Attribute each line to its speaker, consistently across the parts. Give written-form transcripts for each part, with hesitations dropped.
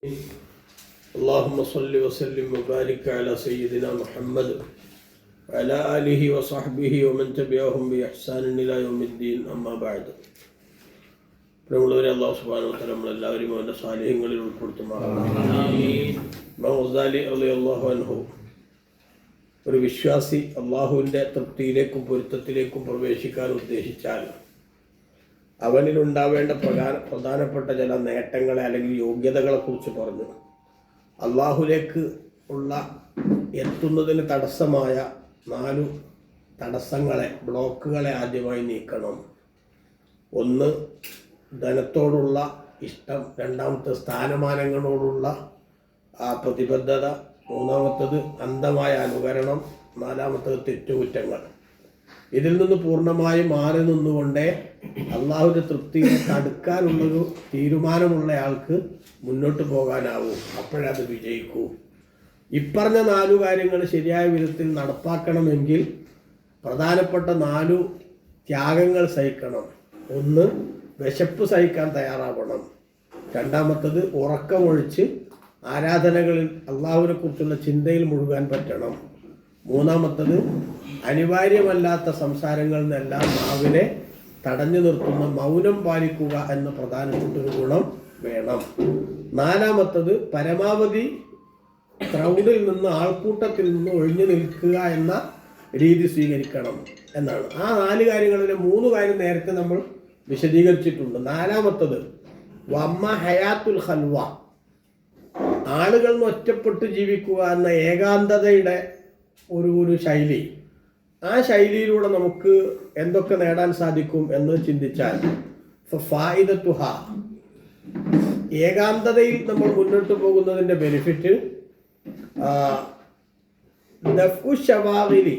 Speaker 1: اللهم صل وسلم وبارك على سيدنا محمد وعلى آله وصحبه ومن تبعهم بإحسان إلى يوم الدين أما بعد. അല്ലാഹു സുബ്ഹാനഹു വ തആല നമ്മളെല്ലാവരും അവൻ്റെ സാലിഹ്യങ്ങളിൽ ഉൾപ്പെടുത്തുമാറാകട്ടെ. ഇമാം ഗസാലി റളിയല്ലാഹു അൻഹു ഒരു വിശ്വാസി അള്ളാഹുവിൻ്റെ തൃപ്തിയിലേക്കും പൊരുത്തത്തിലേക്കും പ്രവേശിക്കാൻ ഉദ്ദേശിച്ചാൽ അവനിലുണ്ടാവേണ്ട പ്രധാനപ്പെട്ട ചില നേട്ടങ്ങളെ അല്ലെങ്കിൽ യോഗ്യതകളെ കുറിച്ച് പറഞ്ഞു. അള്ളാഹുലേക്ക് ഉള്ള എത്തുന്നതിന് തടസ്സമായ 4 തടസ്സങ്ങളെ, ബ്ലോക്കുകളെ ആദ്യമായി നീക്കണം. ഒന്ന്, ധനത്തോടുള്ള ഇഷ്ടം. രണ്ടാമത്തെ, സ്ഥാനമാനങ്ങളോടുള്ള പ്രതിബദ്ധത. മൂന്നാമത്തത്, അന്ധമായ അനുകരണം. നാലാമത്തത്, തെറ്റുകുറ്റങ്ങൾ. ഇതിൽ നിന്ന് പൂർണ്ണമായി മാറി നിന്നുകൊണ്ടേ അള്ളാഹുവിൻ്റെ തൃപ്തിയിലേക്ക് അടുക്കാനുള്ളൊരു തീരുമാനമുള്ള ആൾക്ക് മുന്നോട്ട് പോകാനാവൂ. അപ്പോഴേ അത് വിജയിക്കൂ. ഇപ്പറഞ്ഞ 4 കാര്യങ്ങൾ ശരിയായ വിധത്തിൽ നടപ്പാക്കണമെങ്കിൽ പ്രധാനപ്പെട്ട 4 ത്യാഗങ്ങൾ സഹിക്കണം. ഒന്ന്, വിശപ്പ് സഹിക്കാൻ തയ്യാറാവണം. രണ്ടാമത്തത്, ഉറക്കമൊഴിച്ച് ആരാധനകളിൽ അള്ളാഹുവിനെ കുറിച്ചുള്ള ചിന്തയിൽ മുഴുകാൻ പറ്റണം. മൂന്നാമത്തത്, അനിവാര്യമല്ലാത്ത സംസാരങ്ങളിൽ നിന്നെല്ലാം നാവിനെ തടഞ്ഞു നിർത്തുന്ന മൗനം പാലിക്കുക എന്ന പ്രധാനപ്പെട്ടൊരു ഗുണം വേണം. നാലാമത്തത്, പരമാവധി ക്രൗഡിൽ നിന്ന്, ആൾക്കൂട്ടത്തിൽ നിന്ന് ഒഴിഞ്ഞു നിൽക്കുക എന്ന രീതി സ്വീകരിക്കണം എന്നാണ്. ആ 4 കാര്യങ്ങളിലെ 3 കാര്യം നേരത്തെ നമ്മൾ വിശദീകരിച്ചിട്ടുണ്ട്. നാലാമത്തത്, വമ്മ ഹയാത്തുൽ ഖൽവ, ആളുകളിൽ നിന്ന് ഒറ്റപ്പെട്ട് ജീവിക്കുക എന്ന ഏകാന്തതയുടെ ഒരു ശൈലി. ആ ശൈലിയിലൂടെ നമുക്ക് എന്തൊക്കെ നേടാൻ സാധിക്കും എന്ന് ചിന്തിച്ചാൽ, ഫായിദത്തുഹ, ഏകാന്തതയിൽ നമ്മൾ മുന്നോട്ട് പോകുന്നതിൻ്റെ ബെനിഫിറ്റ്, ദഫ്ഉ ശവാഗിലി,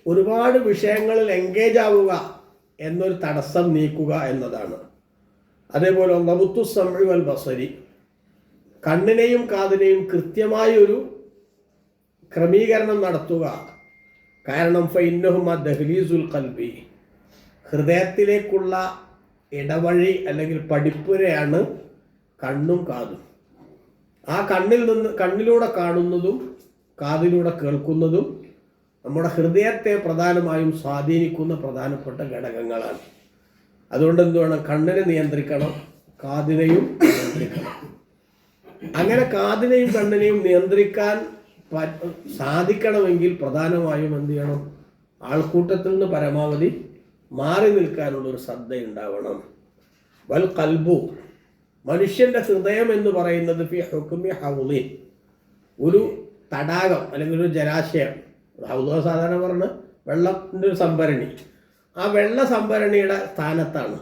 Speaker 1: ഒരുപാട് വിഷയങ്ങളിൽ എൻഗേജ് ആവുക എന്നൊരു തടസ്സം നീക്കുക എന്നതാണ്. അതേപോലെ ലബുത്തു സമഇ വൽ ബസരി, കണ്ണിനെയും കാതിനെയും കൃത്യമായൊരു ക്രമീകരണം നടത്തുക. കാരണം ഫഇന്നഹുമ ദഹ്ലീസുൽ ഖൽബി, ഹൃദയത്തിലേക്കുള്ള ഇടവഴി അല്ലെങ്കിൽ പടിപ്പുരയാണ് കണ്ണും കാതും. ആ കണ്ണിലൂടെ കാണുന്നതും കാതിലൂടെ കേൾക്കുന്നതും നമ്മുടെ ഹൃദയത്തെ പ്രധാനമായും സ്വാധീനിക്കുന്ന പ്രധാനപ്പെട്ട ഘടകങ്ങളാണ്. അതുകൊണ്ട് എന്ത് വേണം? കണ്ണിനെ നിയന്ത്രിക്കണം, കാതിനെയും നിയന്ത്രിക്കണം. അങ്ങനെ കാതിനെയും കണ്ണിനെയും നിയന്ത്രിക്കാൻ സാധിക്കണമെങ്കിൽ പ്രധാനമായും എന്ത് ചെയ്യണം? ആൾക്കൂട്ടത്തിൽ നിന്ന് പരമാവധി മാറി നിൽക്കാനുള്ളൊരു ശ്രദ്ധയുണ്ടാവണം. വൽ ഖൽബു, മനുഷ്യൻ്റെ ഹൃദയം എന്ന് പറയുന്നത് ഫി ഹുക്മി ഹൗളി, ഒരു തടാകം അല്ലെങ്കിൽ ഒരു ജലാശയം. ഹൗള സാധാരണ പറഞ്ഞ് വെള്ളത്തിൻ്റെ ഒരു സംഭരണി. ആ വെള്ള സംഭരണിയുടെ സ്ഥാനത്താണ്.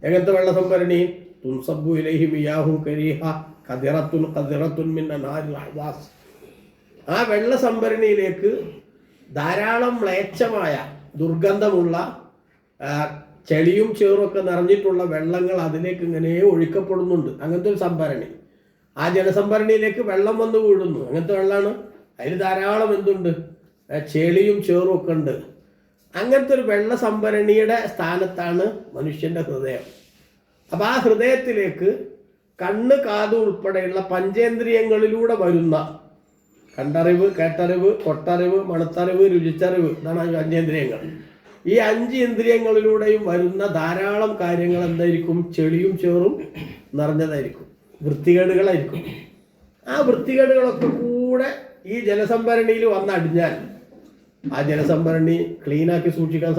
Speaker 1: എങ്ങനത്തെ വെള്ള സംഭരണി? തുൻസബ്ബു ഇലൈഹി മിയാഹുൻ കരീഹ ഖദിറത്തുൻ മിൻ അൻഹാരിൽ അഹ്വാസ്. ആ വെള്ള സംഭരണിയിലേക്ക് ധാരാളം മ്ലേച്ഛമായ ദുർഗന്ധമുള്ള ചെളിയും ചേറുമൊക്കെ നിറഞ്ഞിട്ടുള്ള വെള്ളങ്ങൾ അതിലേക്ക് ഇങ്ങനെ ഒഴിക്കപ്പെടുന്നുണ്ട്. അങ്ങനത്തെ ഒരു സംഭരണി. ആ ജലസംഭരണിയിലേക്ക് വെള്ളം വന്ന് വീഴുന്നു. അങ്ങനത്തെ വെള്ളമാണ്. അതിൽ ധാരാളം എന്തുണ്ട്? ചെളിയും ചേറും ഒക്കെ ഉണ്ട്. അങ്ങനത്തെ ഒരു വെള്ള സംഭരണിയുടെ സ്ഥാനത്താണ് മനുഷ്യൻ്റെ ഹൃദയം. അപ്പം ആ ഹൃദയത്തിലേക്ക് കണ്ണ്, കാത് ഉൾപ്പെടെയുള്ള പഞ്ചേന്ദ്രിയങ്ങളിലൂടെ വരുന്ന കണ്ടറിവ്, കേട്ടറിവ്, തൊട്ടറിവ്, മണത്തറിവ്, രുചിച്ചറിവ്, ഇതാണ് 5 ഇന്ദ്രിയങ്ങൾ. ഈ 5 ഇന്ദ്രിയങ്ങളിലൂടെയും വരുന്ന ധാരാളം കാര്യങ്ങൾ എന്തായിരിക്കും? ചെളിയും ചേറും നിറഞ്ഞതായിരിക്കും, വൃത്തികേടുകളായിരിക്കും. ആ വൃത്തികേടുകളൊക്കെ കൂടെ ഈ ജലസംഭരണിയിൽ വന്നടിഞ്ഞാൽ ആ ജലസംഭരണി ക്ലീനാക്കി സൂക്ഷിക്കാൻ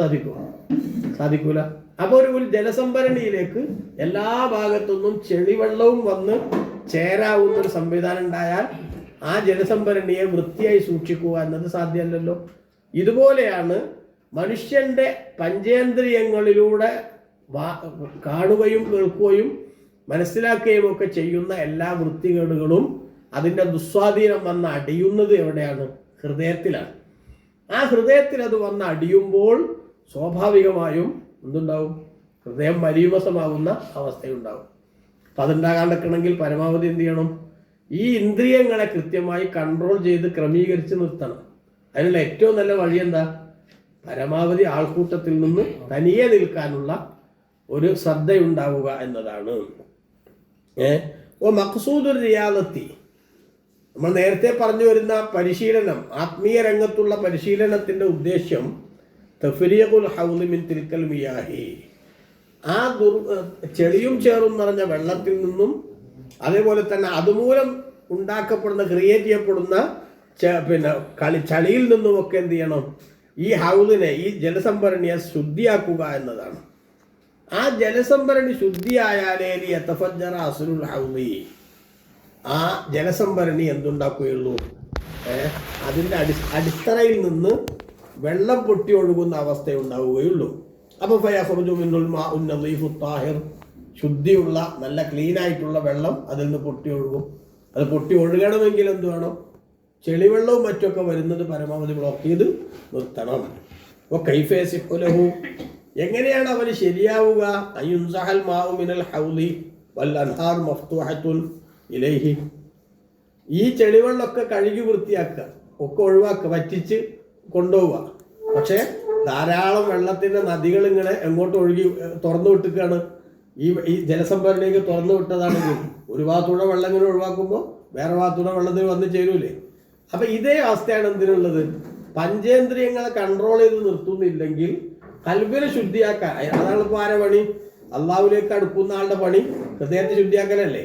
Speaker 1: സാധിക്കൂല. അപ്പോൾ ഒരു ജലസംഭരണിയിലേക്ക് എല്ലാ ഭാഗത്തുനിന്നും ചെളിവെള്ളവും വന്ന് ചേരാവുന്ന ഒരു സംവിധാനം ഉണ്ടായാൽ ആ ജലസംഭരണിയെ വൃത്തിയായി സൂക്ഷിക്കുക എന്നത് സാധ്യമല്ലല്ലോ. ഇതുപോലെയാണ് മനുഷ്യൻ്റെ പഞ്ചേന്ദ്രിയങ്ങളിലൂടെ കാണുകയും കേൾക്കുകയും മനസ്സിലാക്കുകയും ഒക്കെ ചെയ്യുന്ന എല്ലാ വൃത്തികേടുകളും അതിൻ്റെ ദുസ്വാധീനം വന്ന് അടിയുന്നത് എവിടെയാണ്? ഹൃദയത്തിലാണ്. ആ ഹൃദയത്തിൽ അത് വന്ന് അടിയുമ്പോൾ സ്വാഭാവികമായും എന്തുണ്ടാവും? ഹൃദയം മലീമസമാകുന്ന അവസ്ഥയുണ്ടാവും. അപ്പം അതുണ്ടാകാണ്ടിരിക്കണമെങ്കിൽ പരമാവധി എന്ത് ചെയ്യണം? ഈ ഇന്ദ്രിയങ്ങളെ കൃത്യമായി കൺട്രോൾ ചെയ്ത് ക്രമീകരിച്ച് നിർത്തണം. അതിനുള്ള ഏറ്റവും നല്ല വഴി എന്താ? പരമാവധി ആൾക്കൂട്ടത്തിൽ നിന്ന് തനിയെ നിൽക്കാനുള്ള ഒരു ശ്രദ്ധയുണ്ടാവുക എന്നതാണ്. മഖ്സൂദുർ റിയാദത്തി, നമ്മൾ നേരത്തെ പറഞ്ഞു വരുന്ന പരിശീലനം, ആത്മീയ രംഗത്തുള്ള പരിശീലനത്തിൻ്റെ ഉദ്ദേശ്യം തഫ്രീഖുൽ ഹൗളി മിൻ തിൽക്കൽ മിയാഹി, ആ ചെളിയും ചേറും നിറഞ്ഞ വെള്ളത്തിൽ നിന്നും അതേപോലെ തന്നെ അതുമൂലം ഉണ്ടാക്കപ്പെടുന്ന ക്രിയേറ്റ് ചെയ്യപ്പെടുന്ന ചളിയിൽ നിന്നുമൊക്കെ എന്ത് ചെയ്യണം, ഈ ഹൗദിനെ, ഈ ജലസംഭരണിയെ ശുദ്ധിയാക്കുക എന്നതാണ്. ആ ജലസംഭരണി ശുദ്ധിയായാലേ യതഫജ്ജറ അസ്ലുൽ ഹൗദി, ആ ജലസംഭരണി എന്തുണ്ടാക്കുകയുള്ളൂ, അതിൻ്റെ അടിത്തറയിൽ നിന്ന് വെള്ളം പൊട്ടി ഒഴുകുന്ന അവസ്ഥ ഉണ്ടാവുകയുള്ളൂ. അപ്പോൾ ഫയഖ്റുജു മിൻഹുൽ മാഉൻ നദീഫു താഹിർ, ശുദ്ധിയുള്ള നല്ല ക്ലീനായിട്ടുള്ള വെള്ളം അതിൽ നിന്ന് പൊട്ടി ഒഴുകും. അത് പൊട്ടി ഒഴുകണമെങ്കിൽ എന്ത് വേണം, ചെളിവെള്ളവും മറ്റൊക്കെ വരുന്നത് പരമാവധി ബ്ലോക്ക് ചെയ്ത് നിർത്തണം. അപ്പോൾ കൈഫേസിഹുലഹു, എങ്ങനെയാണ് അവന് ശരിയാവുക, അയുൻസഹൽ മാഉ മിനൽ ഹൗദി വൽ അൻഹാർ മഫ്തൂഹത്തുൻ ഇലൈഹി, ഈ ചെളിവെള്ളമൊക്കെ കഴുകി വൃത്തിയാക്കുക, ഒക്കെ ഒഴിവാക്കുക, വറ്റിച്ച് കൊണ്ടുപോവുക. പക്ഷേ ധാരാളം വെള്ളത്തിൻ്റെ നദികൾ ഇങ്ങനെ എങ്ങോട്ട് ഒഴുകി തുറന്നു വിട്ടിക്കുകയാണ്. ഈ ജലസംഭരണിക്ക് തുറന്നു വിട്ടതാണെങ്കിൽ ഒരു ഭാഗത്തൂടെ വെള്ളം ഇങ്ങനെ ഒഴിവാക്കുമ്പോൾ വേറെ ഭാഗത്തൂടെ വെള്ളത്തിൽ വന്ന് ചേരൂലേ. അപ്പം ഇതേ അവസ്ഥയാണ് എന്തിനുള്ളത്, പഞ്ചേന്ദ്രിയങ്ങളെ കൺട്രോൾ ചെയ്ത് നിർത്തുന്നില്ലെങ്കിൽ കൽബിനെ ശുദ്ധിയാക്കാൻ. അതാണ് ഇപ്പോൾ ആരെ പണി, അള്ളാഹുവിലേക്ക് അടുക്കുന്ന ആളുടെ പണി ഹൃദയത്തെ ശുദ്ധിയാക്കലല്ലേ.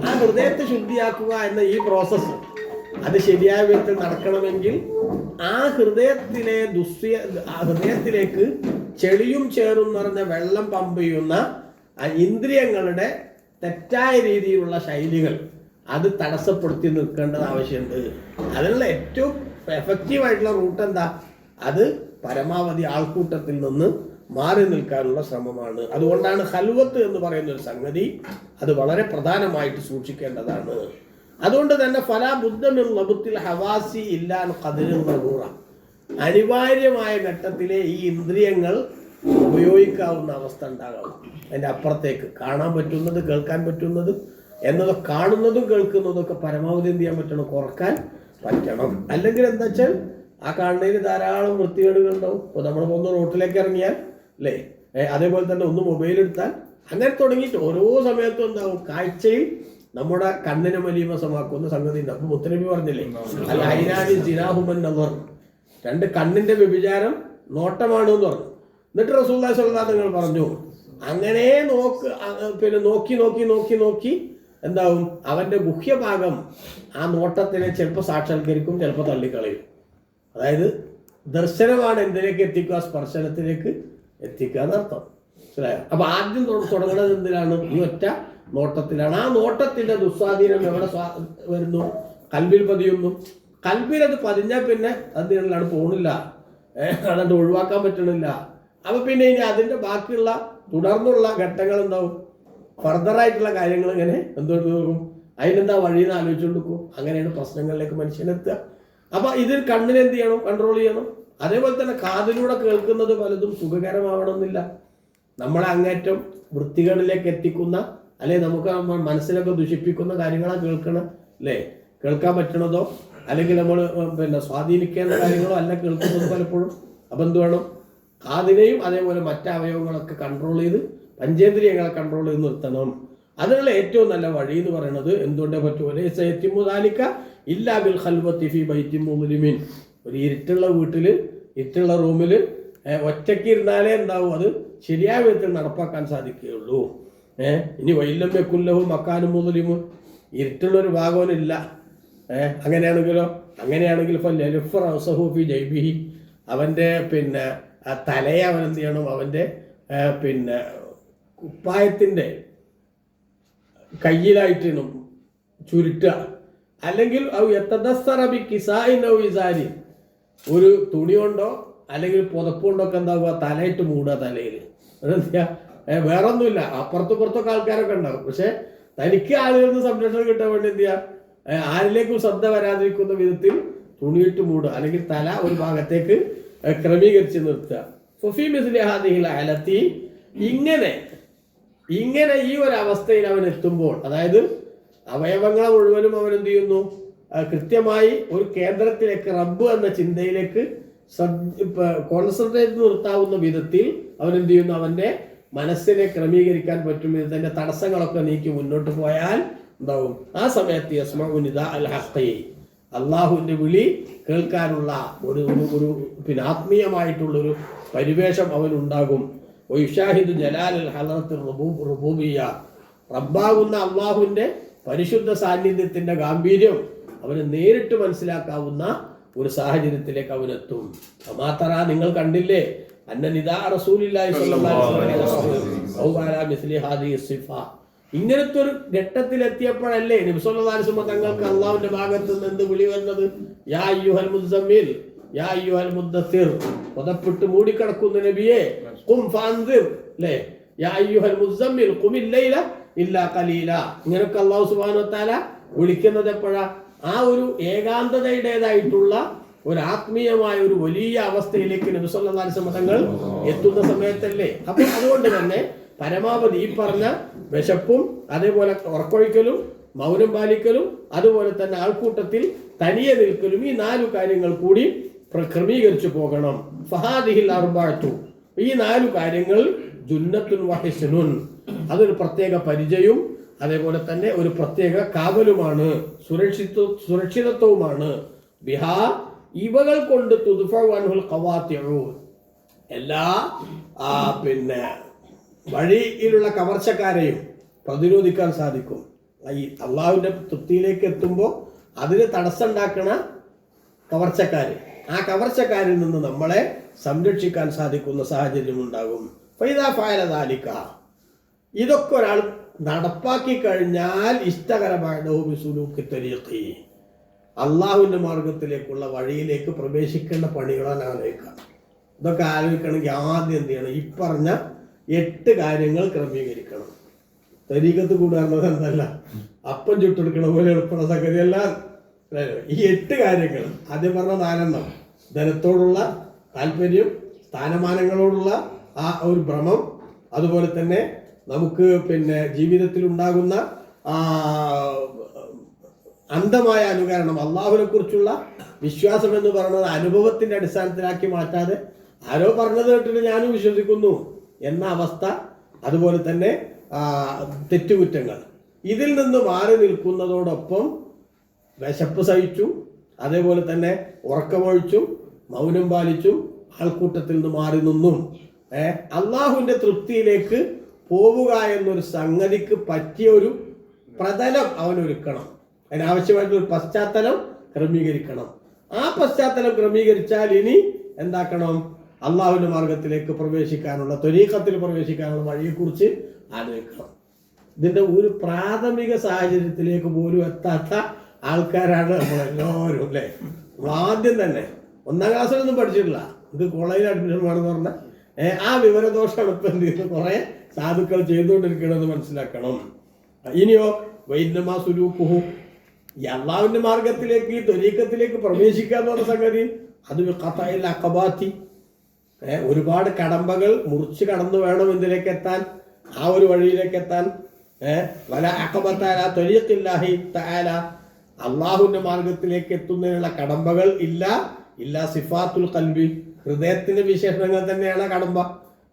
Speaker 1: ആ ഹൃദയത്തെ ശുദ്ധിയാക്കുക എന്ന ഈ പ്രോസസ്സ് അത് ശരിയായ വിധത്തിൽ നടക്കണമെങ്കിൽ ആ ഹൃദയത്തിലേക്ക് ചെളിയും ചേറും നിറഞ്ഞ വെള്ളം പമ്പ് ചെയ്യുന്ന ഇന്ദ്രിയങ്ങളുടെ തെറ്റായ രീതിയിലുള്ള ശൈലികൾ അത് തടസ്സപ്പെടുത്തി നിൽക്കേണ്ടത് ആവശ്യമുണ്ട്. അതിനുള്ള ഏറ്റവും എഫക്റ്റീവായിട്ടുള്ള റൂട്ട് എന്താ, അത് പരമാവധി ആൾക്കൂട്ടത്തിൽ നിന്ന് മാറി നിൽക്കാനുള്ള ശ്രമമാണ്. അതുകൊണ്ടാണ് ഖൽവത്ത് എന്ന് പറയുന്ന ഒരു സംഗതി അത് വളരെ പ്രധാനമായിട്ട് സൂക്ഷിക്കേണ്ടതാണ്. അതുകൊണ്ട് തന്നെ ഫലാ ബുദ്ദ മിൻ ലബ്ത്തിൽ ഹവാസി ഇല്ലാൻ ഖദറിൻ ദറൂറ, അനിവാര്യമായ ഘട്ടത്തിലെ ഈ ഇന്ദ്രിയങ്ങൾ ഉപയോഗിക്കാവുന്ന അവസ്ഥ ഉണ്ടാകാം. അതിൻ്റെ അപ്പുറത്തേക്ക് കാണാൻ പറ്റുന്നത്, കേൾക്കാൻ പറ്റുന്നത് എന്നതൊക്കെ, കാണുന്നതും കേൾക്കുന്നതും ഒക്കെ പരമാവധി എന്ത് ചെയ്യാൻ പറ്റണം, കുറക്കാൻ പറ്റണം. അല്ലെങ്കിൽ എന്താ വെച്ചാൽ ആ കാണുന്നതിന് ധാരാളം വൃത്തികേടുകൾ ഉണ്ടാവും. ഇപ്പോൾ നമ്മളിപ്പോൾ ഒന്ന് റോട്ടിലേക്ക് ഇറങ്ങിയാൽ അല്ലേ, അതേപോലെ തന്നെ ഒന്ന് മൊബൈൽ എടുത്താൽ, അങ്ങനെ തുടങ്ങിയിട്ട് ഓരോ സമയത്തും എന്താവും, കാഴ്ചയിൽ നമ്മുടെ കണ്ണിനെ മലീമസമാക്കുന്ന സംഗതി ഉണ്ട്. അപ്പോൾ മുത്തനബി പറഞ്ഞില്ലേ, അല്ല ഐനാനി ജിനാഹുമൻ നദർ, രണ്ട് കണ്ണിന്റെ വ്യഭിചാരം നോട്ടമാണ് എന്ന് പറഞ്ഞു. എന്നിട്ട് റസൂലുള്ളാഹി സ്വല്ലല്ലാഹു അലൈഹി വസല്ലം പറഞ്ഞു, അങ്ങനെ നോക്കി എന്താവും, അവന്റെ ഗുഹ്യഭാഗം ആ നോട്ടത്തിനെ ചിലപ്പോൾ സാക്ഷാത്കരിക്കും, ചിലപ്പോൾ തള്ളിക്കളയും. അതായത് ദർശനമാണ് എന്തിലേക്ക് എത്തിക്കുക, സ്പർശനത്തിലേക്ക് എത്തിക്കുക എന്നർത്ഥം. മനസ്സിലായോ? അപ്പൊ ആദ്യം തുടങ്ങുന്നത് എന്തിനാണ്, ഈ ഒറ്റ നോട്ടത്തിലാണ്. ആ നോട്ടത്തിന്റെ ദുസ്വാധീനം എവിടെ വരുന്നു, കൽബിൽ പതിയുന്നു. കൽബിൽ അത് പതിഞ്ഞാൽ പിന്നെ അതിനാണ് പോണില്ല, അതുകൊണ്ട് ഒഴിവാക്കാൻ പറ്റണില്ല. അപ്പൊ പിന്നെ ഇനി അതിന്റെ ബാക്കിയുള്ള തുടർന്നുള്ള ഘട്ടങ്ങൾ എന്താവും, ഫർദറായിട്ടുള്ള കാര്യങ്ങൾ ഇങ്ങനെ എന്തുകൊണ്ട് നോക്കും, അതിനെന്താ വഴിയെന്ന് ആലോചിച്ചുകൊണ്ടിരിക്കും. അങ്ങനെയാണ് പ്രശ്നങ്ങളിലേക്ക് മനുഷ്യനെത്തുക. അപ്പൊ ഇതിൽ കണ്ണിനെന്ത് ചെയ്യണം, കൺട്രോൾ ചെയ്യണം. അതേപോലെ തന്നെ കാതിലൂടെ കേൾക്കുന്നത് പലതും സുഖകരമാവണമെന്നില്ല. നമ്മളെ അങ്ങേറ്റം വൃത്തികളിലേക്ക് എത്തിക്കുന്ന, അല്ലെ നമുക്ക് മനസ്സിലൊക്കെ ദുഷിപ്പിക്കുന്ന കാര്യങ്ങളാണ് കേൾക്കണം, അല്ലേ. കേൾക്കാൻ പറ്റണതോ അല്ലെങ്കിൽ നമ്മൾ സ്വാധീനിക്കേണ്ട കാര്യങ്ങളോ അല്ല കേൾക്കുന്നത് പലപ്പോഴും. അപ്പം എന്ത് വേണം, കാതിനെയും അതേപോലെ മറ്റവയവങ്ങളൊക്കെ കൺട്രോൾ ചെയ്ത്, പഞ്ചേന്ദ്രിയങ്ങളെ കൺട്രോൾ ചെയ്ത് നിർത്തണം. അതിനുള്ള ഏറ്റവും നല്ല വഴി എന്ന് പറയുന്നത് എന്തുകൊണ്ടേ പറ്റുമോ, സയത്തിമുദാലിക ഇല്ലാ ബിൽ ഖൽവത്തി ഫീ ബൈത്തി മുസ്ലിമീൻ, ഒരു ഇരുട്ടുള്ള വീട്ടിൽ, ഇരുട്ടുള്ള റൂമിൽ ഒറ്റയ്ക്ക് ഇരുന്നാലേ എന്താവും, അത് ശരിയായ വിധത്തിൽ നടപ്പാക്കാൻ സാധിക്കുകയുള്ളൂ. ഇനി വൈലം വെക്കുല്ലഹു മക്കാനും മുസ്ലിമും, ഇരുട്ടുള്ളൊരു ഭാഗവനില്ല, അങ്ങനെയാണെങ്കിൽ ജൈബിഹി, അവൻ്റെ തലയെ അവൻ എന്ത് ചെയ്യണം, അവൻ്റെ കുപ്പായത്തിൻ്റെ കയ്യിലായിട്ട് ചുരുട്ടുക. അല്ലെങ്കിൽ ഒരു തുണി കൊണ്ടോ അല്ലെങ്കിൽ പുതപ്പുകൊണ്ടോ ഒക്കെ എന്താവുക, തലയിട്ട് മൂടുക തലയിൽ. അതെന്താ, വേറെ ഒന്നുമില്ല, അപ്പുറത്തുപുറത്തൊക്കെ ആൾക്കാരൊക്കെ ഉണ്ടാവും. പക്ഷെ തനിക്ക് ആളുകളിൽ നിന്ന് സംരക്ഷണം കിട്ടാൻ വേണ്ടി എന്ത് ചെയ്യുക, ആരിലേക്കും ശ്രദ്ധ വരാതിരിക്കുന്ന വിധത്തിൽ തുണിയിട്ട് മൂടുക, അല്ലെങ്കിൽ തല ഒരു ഭാഗത്തേക്ക് ക്രമീകരിച്ച് നിർത്തുക. ഫഫീ മിസ്ലി ഹാദിഹിൽ ഹലത്തി, ഇങ്ങനെ ഈ ഒരു അവസ്ഥയിൽ അവൻ എത്തുമ്പോൾ, അതായത് അവയവങ്ങളെ മുഴുവനും അവൻ എന്ത് ചെയ്യുന്നു, കൃത്യമായി ഒരു കേന്ദ്രത്തിലേക്ക്, റബ്ബ് എന്ന ചിന്തയിലേക്ക് കോൺസെൻട്രേറ്റ് നിർത്താവുന്ന വിധത്തിൽ അവൻ എന്ത് ചെയ്യുന്നു, അവന്റെ മനസ്സിനെ ക്രമീകരിക്കാൻ പറ്റും വിധത്തിന്റെ തടസ്സങ്ങളൊക്കെ നീക്കി മുന്നോട്ട് പോയാൽ എന്താവും? ആ സമയത്ത് യസ്മഉ നിദാ അൽ ഹഖ്, അള്ളാഹുവിന്റെ വിളി കേൾക്കാനുള്ള ഒരു ഒരു പിന്നെ ആത്മീയമായിട്ടുള്ളൊരു പരിവേഷം അവനുണ്ടാകും. വയുഷാഹിദു ജലാൽ ഹളറത്ത് റുബൂബിയ്യ, റബ്ബാകുന്ന അള്ളാഹുവിന്റെ പരിശുദ്ധ സാന്നിധ്യത്തിന്റെ ഗാംഭീര്യം അവന് നേരിട്ട് മനസ്സിലാക്കാവുന്ന ഒരു സാഹചര്യത്തിലേക്ക് അവനെത്തും. അമാതറ, നിങ്ങൾ കണ്ടില്ലേ, അന്ന നിദാ റസൂലുള്ളാഹി സ്വല്ലല്ലാഹു അലൈഹി വസല്ലം, ഇങ്ങനത്തെ ഒരു ഘട്ടത്തിലെത്തിയപ്പോഴല്ലേ നബി സല്ലല്ലാഹു അലൈഹി വസല്ലം തങ്ങൾക്ക് അള്ളാഹുവിന്റെ ഭാഗത്ത് നിന്ന് എന്ത് വിളി വന്നത്? യാ അയ്യുഹൽ മുസമ്മിൽ, യാ അയ്യുഹൽ മുദ്ദസ്സിർ, പുതപ്പിട്ട് മൂടിക്കിടക്കുന്ന നബിയെ, ഖും ഫഅൻസിർ, അല്ലേ? യാ അയ്യുഹൽ മുസമ്മിൽ ഖുമിൽ ലൈല ഇല്ലാ ഖലീല. ഇങ്ങനെയൊക്കെ അല്ലാഹു സുബ്ഹാനഹു വ തആല വിളിക്കുന്നത് എപ്പോഴാ? ആ ഒരു ഏകാന്തതയുടേതായിട്ടുള്ള ഒരു ആത്മീയമായ ഒരു വലിയ അവസ്ഥയിലേക്ക് നബി സല്ലല്ലാഹു അലൈഹി വസല്ലം തങ്ങൾ എത്തുന്ന സമയത്തല്ലേ. അപ്പൊ അതുകൊണ്ട് തന്നെ പരമാവധി ഈ പറഞ്ഞ വിശപ്പും അതേപോലെ ഉറക്കൊഴിക്കലും മൗനം പാലിക്കലും അതുപോലെ തന്നെ ആൾക്കൂട്ടത്തിൽ തനിയെ നിൽക്കലും, ഈ 4 കാര്യങ്ങൾ കൂടി ക്രമീകരിച്ചു പോകണം. ഫഹാദിഹിൽ അർബഅതു, ഈ 4 കാര്യങ്ങൾ ജുന്നത്തുൻ വഹിസ്നുൻ, അതൊരു പ്രത്യേക പരിചയവും അതേപോലെ തന്നെ ഒരു പ്രത്യേക കാവലുമാണ്, സുരക്ഷിതത്വവുമാണ്. ബിഹാ, ഇവകൾ കൊണ്ട് തുദ്ഫഉ അൻഹുൽ ഖവാതിഉ, എല്ലാ പിന്നെ വഴിയിലുള്ള കവർച്ചക്കാരെയും പ്രതിരോധിക്കാൻ സാധിക്കും. ഈ അള്ളാഹുവിന്റെ തൃപ്തിയിലേക്ക് എത്തുമ്പോൾ അതിന് തടസ്സം ഉണ്ടാക്കണ കവർച്ചക്കാര്, ആ കവർച്ചക്കാരിൽ നിന്ന് നമ്മളെ സംരക്ഷിക്കാൻ സാധിക്കുന്ന സാഹചര്യം ഉണ്ടാകും. ഫൈദാ ഫഅല ദാലിക, ഇതൊക്കെ ഒരാൾ നടപ്പാക്കി കഴിഞ്ഞാൽ ഇഷ്ടകരമായതോ ബിസുലൂക്കി തരീഖി, അള്ളാഹുവിന്റെ മാർഗത്തിലേക്കുള്ള വഴിയിലേക്ക് പ്രവേശിക്കേണ്ട പണികളാണ് ആലോചിക്കുക. ഇതൊക്കെ ആലോചിക്കണമെങ്കിൽ ആദ്യം എന്ത് ചെയ്യണം? ഈ പറഞ്ഞ 8 കാര്യങ്ങൾ ക്രമീകരിക്കണം. തരീഖത്ത് കൂടാറുള്ളത് എന്തല്ല അപ്പം ചുട്ടെടുക്കണ പോലെ എളുപ്പമുള്ള സംഗതിയല്ല. ഈ 8 കാര്യങ്ങൾ ആദ്യം പറഞ്ഞ 4 ധനത്തോടുള്ള താല്പര്യം, സ്ഥാനമാനങ്ങളോടുള്ള ആ ഒരു ഭ്രമം, അതുപോലെ തന്നെ നമുക്ക് പിന്നെ ജീവിതത്തിൽ ഉണ്ടാകുന്ന അന്ധമായ അനുകരണം, അള്ളാഹുവിനെ കുറിച്ചുള്ള വിശ്വാസം എന്ന് പറയുന്നത് അനുഭവത്തിന്റെ അടിസ്ഥാനത്തിലാക്കി മാറ്റാതെ ആരോ പറഞ്ഞത് കേട്ടിട്ട് ഞാനും വിശ്വസിക്കുന്നു എന്ന അവസ്ഥ, അതുപോലെ തന്നെ തെറ്റുകുറ്റങ്ങൾ, ഇതിൽ നിന്ന് മാറി നിൽക്കുന്നതോടൊപ്പം വിശപ്പ് സഹിച്ചും അതേപോലെ തന്നെ ഉറക്കമൊഴിച്ചും മൗനം പാലിച്ചും ആൾക്കൂട്ടത്തിൽ നിന്ന് മാറി നിന്നും അള്ളാഹുവിന്റെ തൃപ്തിയിലേക്ക് പോവുക എന്നൊരു സംഗതിക്ക് പറ്റിയ ഒരു പ്രതലം അവനൊരുക്കണം. അതിനാവശ്യമായിട്ടൊരു പശ്ചാത്തലം ക്രമീകരിക്കണം. ആ പശ്ചാത്തലം ക്രമീകരിച്ചാൽ ഇനി എന്താക്കണം? അള്ളാഹുവിന്റെ മാർഗത്തിലേക്ക് പ്രവേശിക്കാനുള്ള, ത്വരീഖത്തിൽ പ്രവേശിക്കാനുള്ള വഴിയെക്കുറിച്ച് ആലോചിക്കണം. ഇതിന്റെ ഒരു പ്രാഥമിക സാഹചര്യത്തിലേക്ക് പോലും എത്താത്ത ആൾക്കാരാണ് നമ്മളെല്ലാവരും, അല്ലേ? ആദ്യം തന്നെ 1ാം ക്ലാസ്സിലൊന്നും പഠിച്ചിട്ടില്ല, ഇത് കോളേജിൽ അഡ്മിഷൻ വേണമെന്ന് പറഞ്ഞാൽ ആ വിവരദോഷമാണ് ഇപ്പം എന്ത് ചെയ്യുന്നത് കുറെ സാധുക്കൾ ചെയ്തുകൊണ്ടിരിക്കണമെന്ന് മനസ്സിലാക്കണം. ഇനിയോ വൈന്നമാ സുലൂക്കുഹു, ഈ അള്ളാഹുവിന്റെ മാർഗത്തിലേക്ക്, ഈ ത്വരീഖത്തിലേക്ക് പ്രവേശിക്കുക എന്ന് പറഞ്ഞ സംഗതി അത് ഖതഇൽ അഖബാത്തി, ഒരുപാട് കടമ്പകൾ മുറിച്ച് കടന്നു വേണം എന്തിലേക്ക് എത്താൻ, ആ ഒരു വഴിയിലേക്ക് എത്താൻ. വല അഖബത ത്വരീഖില്ലാഹി തആല, അള്ളാഹുവിന്റെ മാർഗത്തിലേക്ക് എത്തുന്നതിനുള്ള കടമ്പകൾ ഇല്ല സിഫാത്തുൽ ഖൽബി, ഹൃദയത്തിന്റെ വിശേഷണങ്ങൾ തന്നെയാണ് കടമ്പ.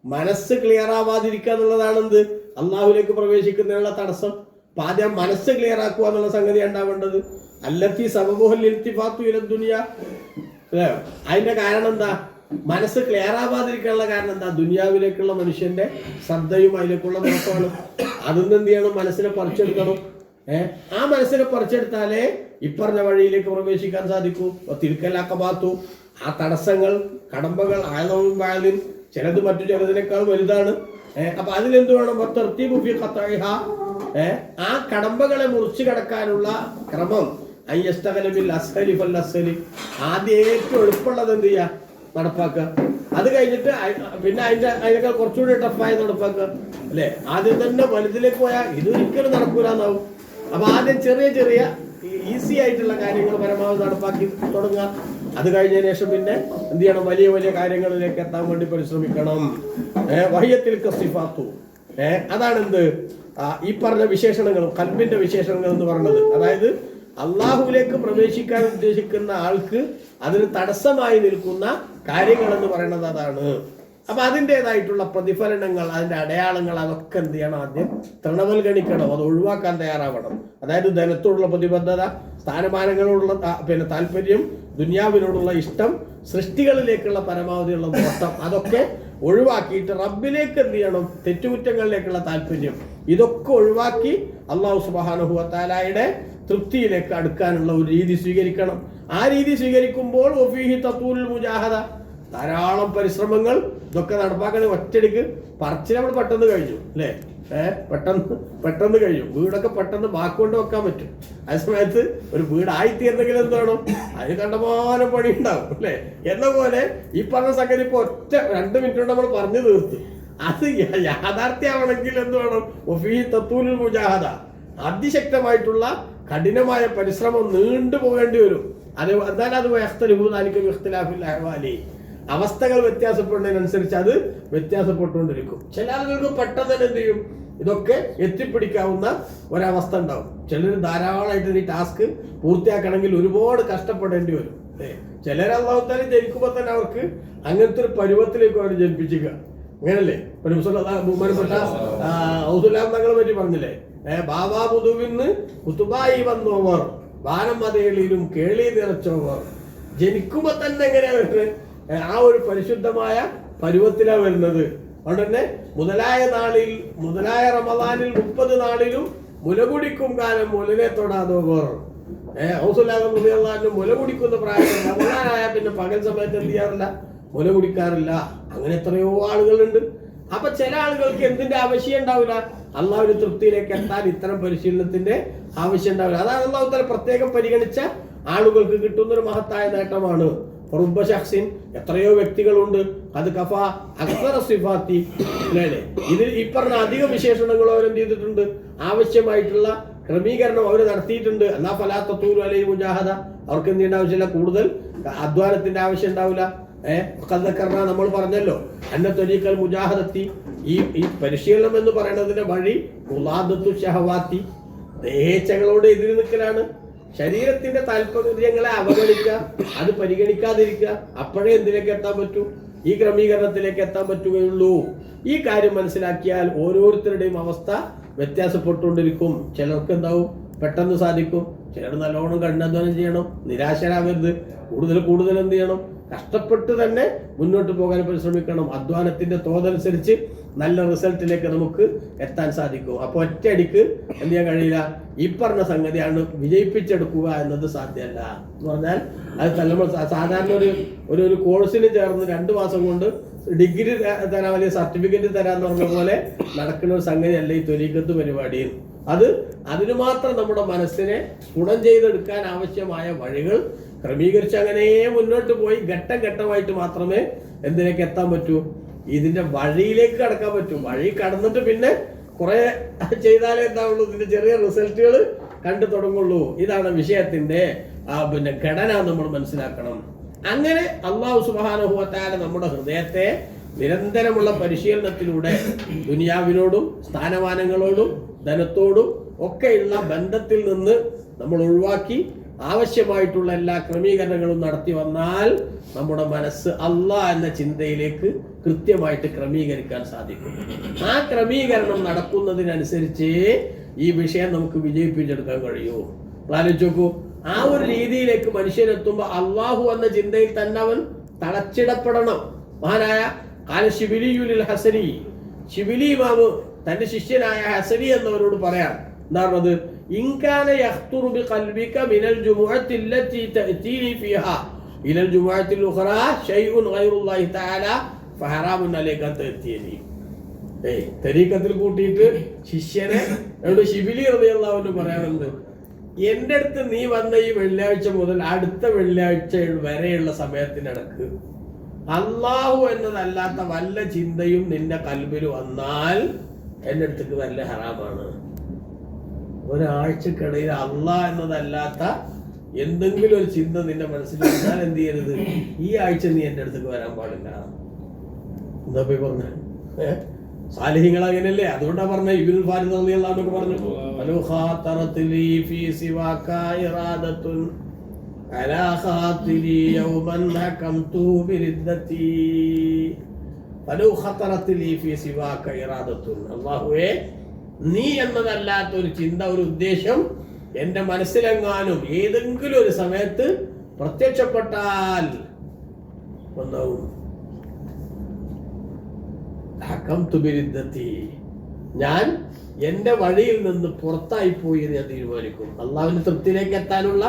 Speaker 1: മനസ്സ് ക്ലിയർ ആവാതിരിക്കുക എന്നുള്ളതാണ് എന്ത് അള്ളാഹുവിലേക്ക് പ്രവേശിക്കുന്നതിനുള്ള തടസ്സം. അപ്പൊ ആദ്യം മനസ്സ് ക്ലിയർ ആക്കുക എന്നുള്ള സംഗതി ഉണ്ടാവേണ്ടത്. അല്ലത്തി സബബുൽ ഇൽത്തിഫാത്തു ഇല ദുനിയ, അല്ലേ? അതിന്റെ കാരണം എന്താ? മനസ്സ് ക്ലിയർ ആവാതിരിക്കാനുള്ള കാരണം എന്താ? ദുനിയാവിലേക്കുള്ള മനുഷ്യന്റെ ശ്രദ്ധയും അതിലേക്കുള്ള നോട്ടമാണ്. അതൊന്നും എന്ത് ചെയ്യണം? മനസ്സിനെ പറിച്ചെടുക്കണം. ആ മനസ്സിനെ പറിച്ചെടുത്താലേ ഇപ്പറഞ്ഞ വഴിയിലേക്ക് പ്രവേശിക്കാൻ സാധിക്കൂ. തിരുക്കലാക്കബാത്തു, ആ തടസ്സങ്ങൾ, കടമ്പകൾ ആയതും വായതും ചിലത് മറ്റു ചിലതിനേക്കാൾ വലുതാണ്. അപ്പൊ അതിലെന്ത് വേണം? ആ കടമ്പകളെ മുറിച്ചു കടക്കാനുള്ള ക്രമം ആദ്യം ഏറ്റവും എളുപ്പമുള്ളത് എന്ത് ചെയ്യുക? നടപ്പാക്കുക. അത് കഴിഞ്ഞിട്ട് പിന്നെ അതിനേക്കാൾ കുറച്ചുകൂടി ടഫായി നടപ്പാക്കുക, അല്ലെ? ആദ്യം തന്നെ വലുതിലേക്ക് പോയാൽ ഇതൊരിക്കലും നടക്കൂല എന്നാവും. അപ്പൊ ആദ്യം ചെറിയ ചെറിയ ഈസി ആയിട്ടുള്ള കാര്യങ്ങൾ പരമാവധി നടപ്പാക്കി തുടങ്ങുക. അത് കഴിഞ്ഞതിന് ശേഷം പിന്നെ എന്ത് ചെയ്യണം? വലിയ വലിയ കാര്യങ്ങളിലേക്ക് എത്താൻ വേണ്ടി പരിശ്രമിക്കണം. വഹിയത്തിൽ സിഫാത്തു, അതാണ് എന്ത് ഈ പറഞ്ഞ വിശേഷണങ്ങളും ഖൽബിന്റെ വിശേഷണങ്ങൾ എന്ന് പറയുന്നത്. അതായത് അള്ളാഹുവിലേക്ക് പ്രവേശിക്കാൻ ഉദ്ദേശിക്കുന്ന ആൾക്ക് അതിന് തടസ്സമായി നിൽക്കുന്ന കാര്യങ്ങൾ എന്ന് പറയുന്നത് അതാണ്. അപ്പൊ അതിൻ്റെതായിട്ടുള്ള പ്രതിഫലനങ്ങൾ, അതിന്റെ അടയാളങ്ങൾ, അതൊക്കെ എന്ത് ചെയ്യണം? ആദ്യം തൃണവൽഗണിക്കണം, അത് ഒഴിവാക്കാൻ തയ്യാറാവണം. അതായത് ധനത്തോടുള്ള പ്രതിബദ്ധത, സ്ഥാനമാനങ്ങളോടുള്ള താല്പര്യം, ദുനിയാവിനോടുള്ള ഇഷ്ടം, സൃഷ്ടികളിലേക്കുള്ള പരമാവധിയുള്ള നോട്ടം, അതൊക്കെ ഒഴിവാക്കിയിട്ട് റബ്ബിലേക്ക് എന്ത് ചെയ്യണം? തെറ്റുകുറ്റങ്ങളിലേക്കുള്ള താല്പര്യം, ഇതൊക്കെ ഒഴിവാക്കി അല്ലാഹു സുബ്ഹാനഹു വ തആലയുടെ തൃപ്തിയിലേക്ക് അടുക്കാനുള്ള ഒരു രീതി സ്വീകരിക്കണം. ആ രീതി സ്വീകരിക്കുമ്പോൾ വഫീഹി തത്തൂലുൽ മുജാഹദ, ധാരാളം പരിശ്രമങ്ങൾ ഇതൊക്കെ നടപ്പാക്കാൻ ഒറ്റയടിക്ക് പറച്ചിൽ നമ്മൾ പെട്ടെന്ന് കഴിഞ്ഞു അല്ലേ? പെട്ടെന്ന് കഴിയും. വീടൊക്കെ പെട്ടെന്ന് വാക്കുകൊണ്ട് വെക്കാൻ പറ്റും. ആ സമയത്ത് ഒരു വീടായിത്തീർന്നെങ്കിൽ എന്ത് വേണം? അതിന് കണ്ടമാനം പണി ഉണ്ടാവും അല്ലേ? എന്ന പോലെ ഈ പറഞ്ഞ സംഗതി ഇപ്പൊ ഒറ്റ 2 മിനിറ്റ് കൊണ്ട് നമ്മൾ പറഞ്ഞു തീർത്തു. അത് യാഥാർത്ഥ്യമാണെങ്കിൽ എന്ത് വേണം? വഫീഹി തത്തൂലുൽ മുജാഹദ, അതിശക്തമായിട്ടുള്ള കഠിനമായ പരിശ്രമം നീണ്ടു പോകേണ്ടി വരും. അത് എന്നാൽ അത് അവസ്ഥകൾ വ്യത്യാസപ്പെടുന്നതിനനുസരിച്ച് അത് വ്യത്യാസപ്പെട്ടുകൊണ്ടിരിക്കും. ചില ആളുകൾക്ക് പെട്ടെന്ന് തന്നെ എന്ത് ചെയ്യും? ഇതൊക്കെ എത്തിപ്പിടിക്കാവുന്ന ഒരവസ്ഥ ഉണ്ടാവും. ചിലർ ധാരാളമായിട്ട് ഈ ടാസ്ക് പൂർത്തിയാക്കണമെങ്കിൽ ഒരുപാട് കഷ്ടപ്പെടേണ്ടി വരും. ചിലർ അല്ലാഹു തആല ജനിക്കുമ്പോൾ തന്നെ അവർക്ക് അങ്ങനത്തെ ഒരു പരുവത്തിലേക്ക് അവർ ജനിപ്പിക്കുക. അങ്ങനല്ലേ? ബഹുമാനപ്പെട്ട ഔസുലാം തങ്ങളെ പറ്റി പറഞ്ഞില്ലേ? ബാബാ മുതുവിന്ന് കുത്തുബായി വന്നോവർ, വാനമതയിലും കേളി നിറച്ചോവർ. ജനിക്കുമ്പോ തന്നെ എങ്ങനെയാ വരുന്നത്? ആ ഒരു പരിശുദ്ധമായ പരുവത്തിലാ വരുന്നത്. അതുകൊണ്ട് തന്നെ മുതലായ റമദാനിൽ 30 നാളിലും മുലകുടിക്കും കാലം മുലനെ തൊടാതോവർ. മുല കുടിക്കുന്ന പ്രായം റമദാനായ പിന്നെ പകൽ സമയത്ത് എന്ത് ചെയ്യാറില്ല? മുല കുടിക്കാറില്ല. അങ്ങനെ എത്രയോ ആളുകളുണ്ട്. അപ്പൊ ചില ആളുകൾക്ക് എന്തിന്റെ ആവശ്യം ഉണ്ടാവില്ല? അള്ളാഹുവിന്റെ തൃപ്തിയിലേക്ക് എത്താൻ ഇത്തരം പരിശീലനത്തിന്റെ ആവശ്യം ഉണ്ടാവില്ല. അതാണ് അള്ളാഹു തആല പ്രത്യേകം പരിഗണിച്ച ആളുകൾക്ക് കിട്ടുന്നൊരു മഹത്തായ നേട്ടമാണ്. റുബ്ബശഖ്സിൻ, എത്രയോ വ്യക്തികളുണ്ട്, അത് കഫ അക്സറ സിഫാത്തി. ഇതിൽ ഈ പറഞ്ഞ അധിക വിശേഷണങ്ങളും അവരെന്ത് ചെയ്തിട്ടുണ്ട്? ആവശ്യമായിട്ടുള്ള ക്രമീകരണം അവർ നടത്തിയിട്ടുണ്ട്. അല്ലാ ഫലാ തത്തൂലു അലൈഹി മുജാഹദ, അവർക്ക് എന്ത് ചെയ്യേണ്ട ആവശ്യമില്ല? കൂടുതൽ അധ്വാനത്തിന്റെ ആവശ്യം ഉണ്ടാവില്ല. നമ്മൾ പറഞ്ഞല്ലോ, അന്ന ത്വരീഖൽ മുജാഹദത്തി, ഈ പരിശീലനം എന്ന് പറയുന്നതിന്റെ വഴി ഉലാദത്തു ഷഹവാത്തി, ദേഹേച്ഛകളോട് എതിര് നിൽക്കലാണ്. ശരീരത്തിന്റെ താല്പര്യങ്ങളെ അവഗണിക്കുക, അത് പരിഗണിക്കാതിരിക്കുക. അപ്പോഴേ എന്തിലേക്ക് എത്താൻ പറ്റൂ? ഈ ക്രമീകരണത്തിലേക്ക് എത്താൻ പറ്റുകയുള്ളൂ. ഈ കാര്യം മനസ്സിലാക്കിയാൽ ഓരോരുത്തരുടെയും അവസ്ഥ വ്യത്യാസപ്പെട്ടുകൊണ്ടിരിക്കും. ചിലർക്ക് എന്താവും? പെട്ടെന്ന് സാധിക്കും. ചിലർ നല്ലോണം കഠിനാധ്വാനം ചെയ്യണം, നിരാശരാകരുത്. കൂടുതൽ എന്ത് ചെയ്യണം? കഷ്ടപ്പെട്ട് തന്നെ മുന്നോട്ട് പോകാൻ പരിശ്രമിക്കണം. അധ്വാനത്തിന്റെ തോതനുസരിച്ച് നല്ല റിസൾട്ടിലേക്ക് നമുക്ക് എത്താൻ സാധിക്കും. അപ്പൊ ഒറ്റയടിക്ക് എന്ത് ചെയ്യാൻ കഴിയില്ല? ഈ പറഞ്ഞ സംഗതിയാണ് വിജയിപ്പിച്ചെടുക്കുക എന്നത് സാധ്യമല്ല. എന്ന് പറഞ്ഞാൽ അത് നമ്മൾ സാധാരണ ഒരു കോഴ്സിന് ചേർന്ന് 2 മാസം കൊണ്ട് ഡിഗ്രി തരാൻ, വലിയ സർട്ടിഫിക്കറ്റ് തരാന്ന് പറഞ്ഞ പോലെ നടക്കുന്ന ഒരു സംഗതിയല്ല ഈ ത്വരീഖത്ത് പരിപാടി. അതിന് മാത്രം നമ്മുടെ മനസ്സിനെ ഗുണം ചെയ്തെടുക്കാൻ ആവശ്യമായ വഴികൾ ക്രമീകരിച്ച് അങ്ങനെ മുന്നോട്ട് പോയി ഘട്ടം ഘട്ടമായിട്ട് മാത്രമേ എന്തിലേക്ക് എത്താൻ പറ്റൂ? ഇതിന്റെ വഴിയിലേക്ക് കടക്കാൻ പറ്റൂ. വഴി കടന്നിട്ട് പിന്നെ കുറെ ചെയ്താലേ എന്താവുള്ളൂ? ഇതിന്റെ ചെറിയ റിസൾട്ടുകൾ കണ്ടു തുടങ്ങുള്ളൂ. ഇതാണ് വിഷയത്തിന്റെ ഘടന നമ്മൾ മനസ്സിലാക്കണം. അങ്ങനെ അല്ലാഹു സുബ്ഹാനഹു വ തആല നമ്മുടെ ഹൃദയത്തെ നിരന്തരമുള്ള പരിശീലനത്തിലൂടെ ദുനിയാവിനോടും സ്ഥാനമാനങ്ങളോടും ധനത്തോടും ഒക്കെയുള്ള ബന്ധത്തിൽ നിന്ന് നമ്മൾ ഒഴിവാക്കി ആവശ്യമായിട്ടുള്ള എല്ലാ ക്രമീകരണങ്ങളും നടത്തി വന്നാൽ നമ്മുടെ മനസ്സ് അല്ലാഹ് എന്ന ചിന്തയിലേക്ക് കൃത്യമായിട്ട് ക്രമീകരിക്കാൻ സാധിക്കും. ആ ക്രമീകരണം നടക്കുന്നതിനനുസരിച്ച് ഈ വിഷയം നമുക്ക് വിജയിപ്പിച്ചെടുക്കാൻ കഴിയൂ. ആലോചിച്ച് നോക്കൂ, ആ ഒരു രീതിയിലേക്ക് മനുഷ്യനെത്തുമ്പോൾ അള്ളാഹു എന്ന ചിന്തയിൽ തന്നെ അവൻ തളച്ചിടപ്പെടണം. മഹാനായ ഷിബിലിയുൽ ഹസനി, ഷിബിലി ഇമാമ് തന്റെ ശിഷ്യനായ ഹസനി എന്നവരോട് പറയാം, എന്താ പറഞ്ഞത്? ഇൻകാന യഖ്തുറു ബിഖൽബിക മിനൽ ജുമുഅത്തി അല്ലതി തഅതീനി ഫീഹാ ഇലൽ ജുമുഅത്തിൽ ഉഖറാ ശൈഉൻ ഗൈറുല്ലാഹി തആല ഫഹറാമുൻ അലൈക തഅതീനി. തരീഖത്തിൽ കൂട്ടിയിട്ട് ശിഷ്യനെ ഷിബിലി റളിയല്ലാഹു അൻഹു പറയാറുണ്ട്, എന്റെ അടുത്ത് നീ വന്ന ഈ വെള്ളിയാഴ്ച മുതൽ അടുത്ത വെള്ളിയാഴ്ച വരെയുള്ള സമയത്തിനിടക്ക് അള്ളാഹു എന്നതല്ലാത്ത വല്ല ചിന്തയും നിന്റെ കൽബിൽ വന്നാൽ എന്റെ അടുത്തേക്ക് വല്ല ഹറാമാണ്. ഒരാഴ്ചക്കിടയിൽ അള്ളാഹ് എന്നതല്ലാത്ത എന്തെങ്കിലും ഒരു ചിന്ത നിന്റെ മനസ്സിൽ വന്നാൽ എന്ത് ചെയ്യരുത്? ഈ ആഴ്ച നീ എന്റെ അടുത്തേക്ക് വരാൻ പാടില്ല. എന്താ പോയി പറഞ്ഞ? സാലിഹ്യങ്ങൾ അങ്ങനെയല്ലേ? അതുകൊണ്ടാ പറഞ്ഞ ഇബ്നുൽ ഫാരിദ് റളിയല്ലാഹു അൻഹു പറഞ്ഞു, അലു ഖാതറത്ലി ഫീ സിവാക ഇറാദത്തുൻ അലാ ഖാതിരി യൗമൻ ഹകംതു ബിരിദ്ദതി. അല്ലാഹുവേ, നീ എന്നതല്ലാത്തൊരു ചിന്ത, ഒരു ഉദ്ദേശം എന്റെ മനസ്സിലെങ്ങാനും ഏതെങ്കിലും ഒരു സമയത്ത് പ്രത്യക്ഷപ്പെട്ടാൽ ഞാൻ എന്റെ വഴിയിൽ നിന്ന് പുറത്തായി പോയി എന്ന് ഞാൻ തീരുമാനിക്കും. അള്ളാഹുവിന്റെ തൃപ്തിയിലേക്ക് എത്താനുള്ള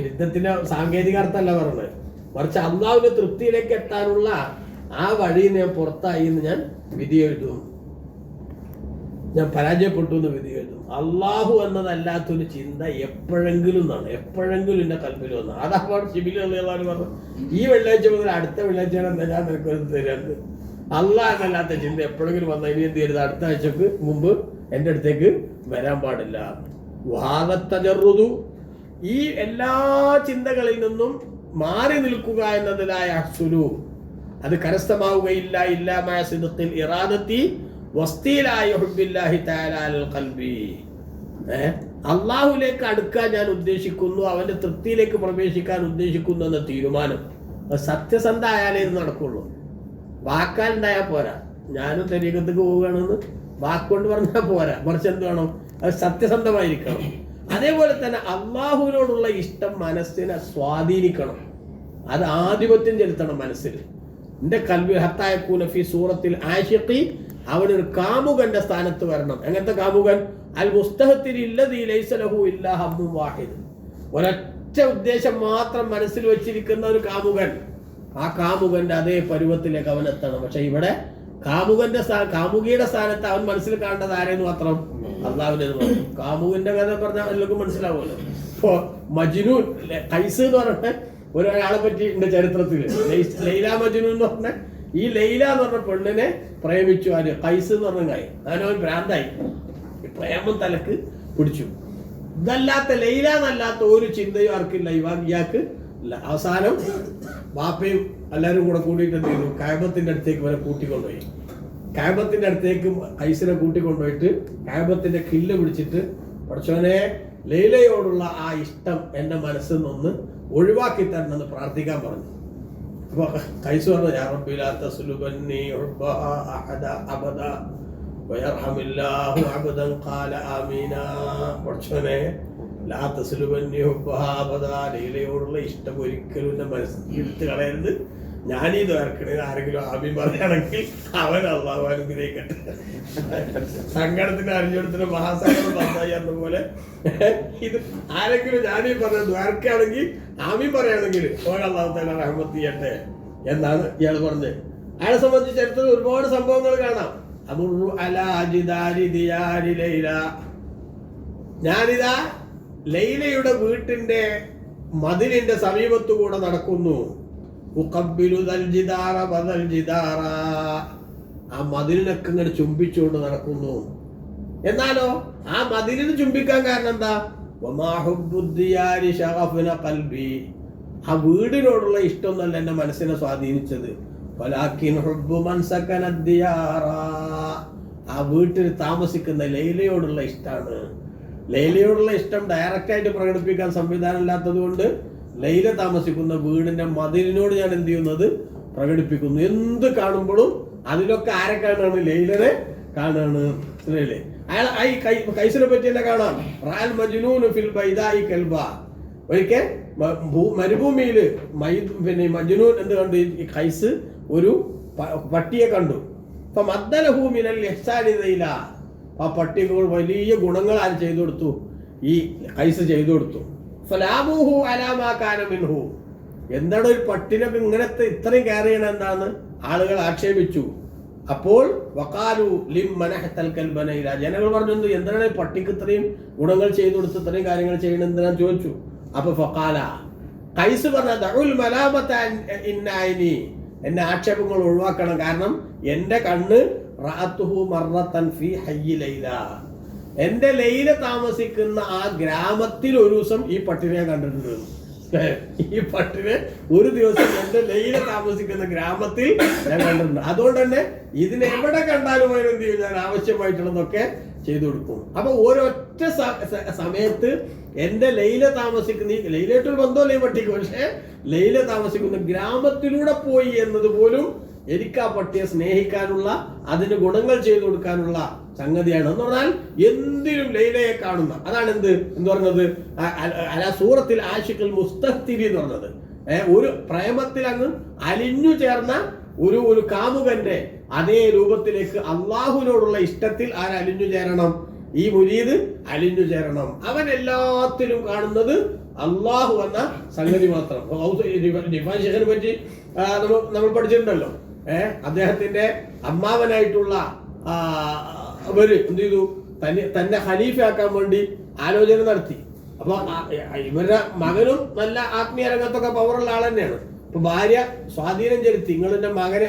Speaker 1: യുദ്ധത്തിന്റെ സാങ്കേതിക അർത്ഥമല്ല പറഞ്ഞത്, മറിച്ച് അള്ളാഹുവിന്റെ തൃപ്തിയിലേക്ക് എത്താനുള്ള ആ വഴിയിൽ ഞാൻ പുറത്തായി എന്ന് ഞാൻ വിധി എഴുതും, ഞാൻ പരാജയപ്പെട്ടു എന്ന് വിധി എഴുതും. അള്ളാഹു എന്നതല്ലാത്തൊരു ചിന്ത എപ്പോഴെങ്കിലും എന്റെ കൽപ്പിൽ വന്നു. അതാണ് ഷിബിലി പറഞ്ഞു, ഈ വെള്ളിയാഴ്ച മുതൽ അടുത്ത വെള്ളിയാഴ്ചയാണ് ഞാൻ നിനക്ക് തരുന്നത്. അള്ളാഹ് എന്നല്ലാത്ത ചിന്ത എപ്പോഴെങ്കിലും വന്നാൽ ഇനി എന്ത് ചെയ്യരുത്, അടുത്ത ആഴ്ചക്ക് മുമ്പ് എൻ്റെ അടുത്തേക്ക് വരാൻ പാടില്ല. വാദത്തജറുതു, ഈ എല്ലാ ചിന്തകളിൽ നിന്നും മാറി നിൽക്കുക എന്നതിലായ അഹ്സുലു, അത് കരസ്ഥമാവുകയില്ല. ഇല്ലാമായ സിദ്ഖിൽ ഇറാദത്തി വസ്തിലായ ഹുബ്ബില്ലാഹി തആല അലൽ ഖൽബി. അള്ളാഹുലേക്ക് അടുക്കാൻ ഞാൻ ഉദ്ദേശിക്കുന്നു, അവന്റെ തൃപ്തിയിലേക്ക് പ്രവേശിക്കാൻ ഉദ്ദേശിക്കുന്നു എന്ന തീരുമാനം സത്യസന്ധ ആയാലേ ഇത് നടക്കുള്ളൂ. വാക്കാലുണ്ടായാൽ പോരാ. ഞാനും തരീഖത്തേക്ക് പോവുകയാണെന്ന് വാക്കുകൊണ്ട് പറഞ്ഞാൽ പോരാ, മറിച്ച് എന്ത് വേണം, അത് സത്യസന്ധമായിരിക്കണം. അതേപോലെ തന്നെ അള്ളാഹുവിനോടുള്ള ഇഷ്ടം മനസ്സിനെ സ്വാധീനിക്കണം, അത് ആധിപത്യം ചെലുത്തണം മനസ്സിൽ. എന്റെ കൽബി ഹത്തായക്കൂന ഫി സൂറത്തിൽ ആശിഖി, അവനൊരു കാമുകന്റെ സ്ഥാനത്ത് വരണം. എങ്ങനത്തെ കാമുകൻ? അൽ മുസ്തഹത്തിൽ ഇല്ലദീ ലൈസ ലഹു ഇല്ലാ ഹമ്മുൻ വാഹിദ്, ഒരൊറ്റ ഉദ്ദേശം മാത്രം മനസ്സിൽ വെച്ചിരിക്കുന്ന ഒരു കാമുകൻ. ആ കാമുകന്റെ അതേ പരുവത്തിലേക്ക് അവൻ എത്തണം. പക്ഷെ ഇവിടെ കാമുകിയുടെ സ്ഥാനത്ത് അവൻ മനസ്സിൽ കാണേണ്ടത് ആരെന്ന് മാത്രം? അള്ളാഹുവിനെ. കാമുകിന്റെ കഥ പറഞ്ഞാൽ എല്ലാവർക്കും മനസ്സിലാവുമല്ലോ. ഇപ്പോ മജ്നൂൻ, ഖൈസ് എന്ന് പറഞ്ഞ ഒരാളെ പറ്റി ഉണ്ട് ചരിത്രത്തില്, ലൈല മജ്നൂൻ എന്ന് പറഞ്ഞ, ഈ ലൈല എന്ന് പറഞ്ഞ പെണ്ണിനെ പ്രേമിച്ചു ആര്? ഖൈസ് എന്ന് പറഞ്ഞ കാര്യം. അവനവൻ ഭ്രാന്തായി, പ്രേമം തലക്ക് പിടിച്ചു. ഇതല്ലാത്ത ലൈല എന്നല്ലാത്ത ഒരു ചിന്തയും ആർക്കില്ല, ഇയാൾക്ക് ഇല്ല. അവസാനം ബാപ്പയും എല്ലാവരും കൂടെ കൂടിയിട്ട് എന്ത് ചെയ്തു? കഅബത്തിന്റെ അടുത്തേക്ക് വരെ കൂട്ടിക്കൊണ്ടുപോയി. കഅബത്തിന്റെ അടുത്തേക്ക് ഖൈസിനെ കൂട്ടിക്കൊണ്ടുപോയിട്ട് കഅബത്തിന്റെ കില്ല് പിടിച്ചിട്ട്, പഠിച്ചവനെ, ലൈലയോടുള്ള ആ ഇഷ്ടം എന്റെ മനസ്സിൽ നിന്നൊന്ന് ഒഴിവാക്കി തരണമെന്ന് പ്രാർത്ഥിക്കാൻ പറഞ്ഞു. അപ്പൊ ഖൈസ് പറഞ്ഞു, യാ റബ്ബി ലാ തസ്ലുബന്നി ഹുബ്ബഹാ അഹദ അബദ വയർഹമില്ലാഹു അബദൻ ഖാല ആമീന. പഠിച്ചവനെ, ലാ തസ്ലുബന്നി ഹുബ്ബഹാ അബദ, ലൈലയോടുള്ള ഇഷ്ടം ഒരിക്കലും എന്റെ മനസ്സിൽ എടുത്ത് കളയരുത്. ഞാനീ ദ്വാരക്കണേ ആരെങ്കിലും ആമീൻ പറയുകയാണെങ്കിൽ അവൻ അള്ളാഹു അനുഗ്രഹിക്കട്ടെ. സങ്കടത്തിന് അറിഞ്ഞെടുത്തിന് മഹാസംഗം നന്നായി എന്ന പോലെ ഇത് ആരെങ്കിലും ഞാനീ പറഞ്ഞ ദ്വാരക്കാണെങ്കിൽ ആമീൻ പറയുകയാണെങ്കിൽ ഓരോ അള്ളാഹു തആല റഹ്മത്ത് ചെയ്യട്ടെ എന്നാണ് ഇയാൾ പറഞ്ഞത്. അയാളെ സംബന്ധിച്ച് ചരിത്രത്തിൽ ഒരുപാട് സംഭവങ്ങൾ കാണാം. ഞാനിതാ ലൈലയുടെ വീട്ടിന്റെ മതിലിന്റെ സമീപത്തുകൂടെ നടക്കുന്നു. ആ മതിലിനൊക്കെ ഇങ്ങനെ ചുംബിച്ചുകൊണ്ട് നടക്കുന്നു. എന്നാലോ ആ മതിലിന് ചുംബിക്കാൻ കാരണം എന്താ? ആ വീടിനോടുള്ള ഇഷ്ടമൊന്നല്ല എന്റെ മനസ്സിനെ സ്വാധീനിച്ചത്. ആ വീട്ടിൽ താമസിക്കുന്ന ലൈലയോടുള്ള ഇഷ്ടമാണ്. ലൈലയോടുള്ള ഇഷ്ടം ഡയറക്റ്റായിട്ട് പ്രകടിപ്പിക്കാൻ സംവിധാനം ഇല്ലാത്തത് കൊണ്ട് ലൈല താമസിക്കുന്ന വീടിന്റെ മതിലിനോട് ഞാൻ എന്ത് ചെയ്യുന്നത്? പ്രകടിപ്പിക്കുന്നു. എന്ത് കാണുമ്പോഴും അതിലൊക്കെ ആരെ കാണാണ്? ലൈലനെ കാണാണ്. അല്ലേ? അയാൾ ഈ ഖൈസിനെ പറ്റി തന്നെ കാണാം. റാൽ മജ്നൂൻ ഫിൽ ബൈദാഇ കൽബ. ഒരിക്കൽ മരുഭൂമിയില് പിന്നെ മജ്നൂൻ എന്ത് കണ്ടു? ഈ ഖൈസ് ഒരു പട്ടിയെ കണ്ടു. അപ്പൊ മദ്ദലഹു മിനൽ ഇഹ്സാനി ലൈല. ആ പട്ടികൾ വലിയ ഗുണങ്ങൾ ആര് ചെയ്തു കൊടുത്തു? ഈ ഖൈസ് ചെയ്തു കൊടുത്തു. ഫലാബുഹു അലാമാ കാന മിൻഹു. എന്താണ് ഒരു പട്ടിനൊക്കെ ഇങ്ങനത്തെ ഇത്രയും കെയർ ചെയ്യണം എന്താന്ന് ആളുകൾ ആക്ഷേപിച്ചു. അപ്പോൾ വഖാലു ലിമ്മനഹതൽ കൽബനൈല, ജനങ്ങൾ പറഞ്ഞു, എന്താണ് പട്ടിക്ക് ഇത്രയും ഗുണങ്ങൾ ചെയ്തു കൊടുത്ത് ഇത്രയും കാര്യങ്ങൾ ചെയ്യണം എന്തിനാന്ന് ചോദിച്ചു. അപ്പൊ ഫഖാല, ഖൈസ് പറഞ്ഞ ദഉൽ മലാമത ഇന്നൈനി, എന്റെ ആക്ഷേപങ്ങൾ ഒഴിവാക്കണം, കാരണം എന്റെ കണ്ണ് റഅതുഹു മർറതൻ ഫീ ഹയ്യി ലൈല, എന്റെ ലൈല താമസിക്കുന്ന ആ ഗ്രാമത്തിൽ ഒരു ദിവസം ഈ പട്ടിനെ കണ്ടിട്ടുണ്ട്. ഈ പട്ടിനെ ഒരു ദിവസം എന്റെ ലൈല താമസിക്കുന്ന ഗ്രാമത്തിൽ ഞാൻ കണ്ടിട്ടുണ്ട്. അതുകൊണ്ട് തന്നെ ഇതിനെ എവിടെ കണ്ടാലും എന്ത് ചെയ്യും? ഞാൻ ആവശ്യമായിട്ടുള്ളതൊക്കെ ചെയ്തു കൊടുക്കും. അപ്പൊ ഒരൊറ്റ സമയത്ത് എന്റെ ലൈല താമസിക്കുന്ന, ഈ ലൈലയായിട്ടൊരു ബന്ധമല്ലേ ഈ പട്ടിക്ക്, പക്ഷെ ലൈല താമസിക്കുന്ന ഗ്രാമത്തിലൂടെ പോയി എന്നത് പോലും എനിക്ക് ആ പട്ടിയെ സ്നേഹിക്കാനുള്ള, അതിന് ഗുണങ്ങൾ ചെയ്തു കൊടുക്കാനുള്ള സംഗതിയാണ് എന്ന് പറഞ്ഞാൽ എന്തിനും ലൈലയെ കാണുന്ന. അതാണ് എന്ന് പറഞ്ഞത് സൂറത്തിൽ ആശിഖുൽ മുസ്തഖ്തിരി എന്ന് പറഞ്ഞത്. ഒരു പ്രേമത്തിൽ അങ്ങ് അലിഞ്ഞു ചേർന്ന ഒരു കാമുകന്റെ അതേ രൂപത്തിലേക്ക് അള്ളാഹുവിനോടുള്ള ഇഷ്ടത്തിൽ ആരലിഞ്ഞു ചേരണം? ഈ മുരീദ് അലിഞ്ഞു ചേരണം. അവൻ എല്ലാത്തിലും കാണുന്നത് അള്ളാഹു എന്ന സംഗതി മാത്രം. റിഫായി ശേഖനെ പറ്റി നമ്മൾ പഠിച്ചിട്ടുണ്ടല്ലോ. അദ്ദേഹത്തിന്റെ അമ്മാവനായിട്ടുള്ള അവര് എന്ത് ചെയ്തു? തന്നെ ഖലീഫയാക്കാൻ വേണ്ടി ആലോചന നടത്തി. അപ്പൊ ഇവരുടെ മകനും നല്ല ആത്മീയ രംഗത്തൊക്കെ പവറുള്ള ആൾ തന്നെയാണ്. അപ്പൊ ഭാര്യ സ്വാധീനം ചെലുത്തി, നിങ്ങളെന്റെ മകനെ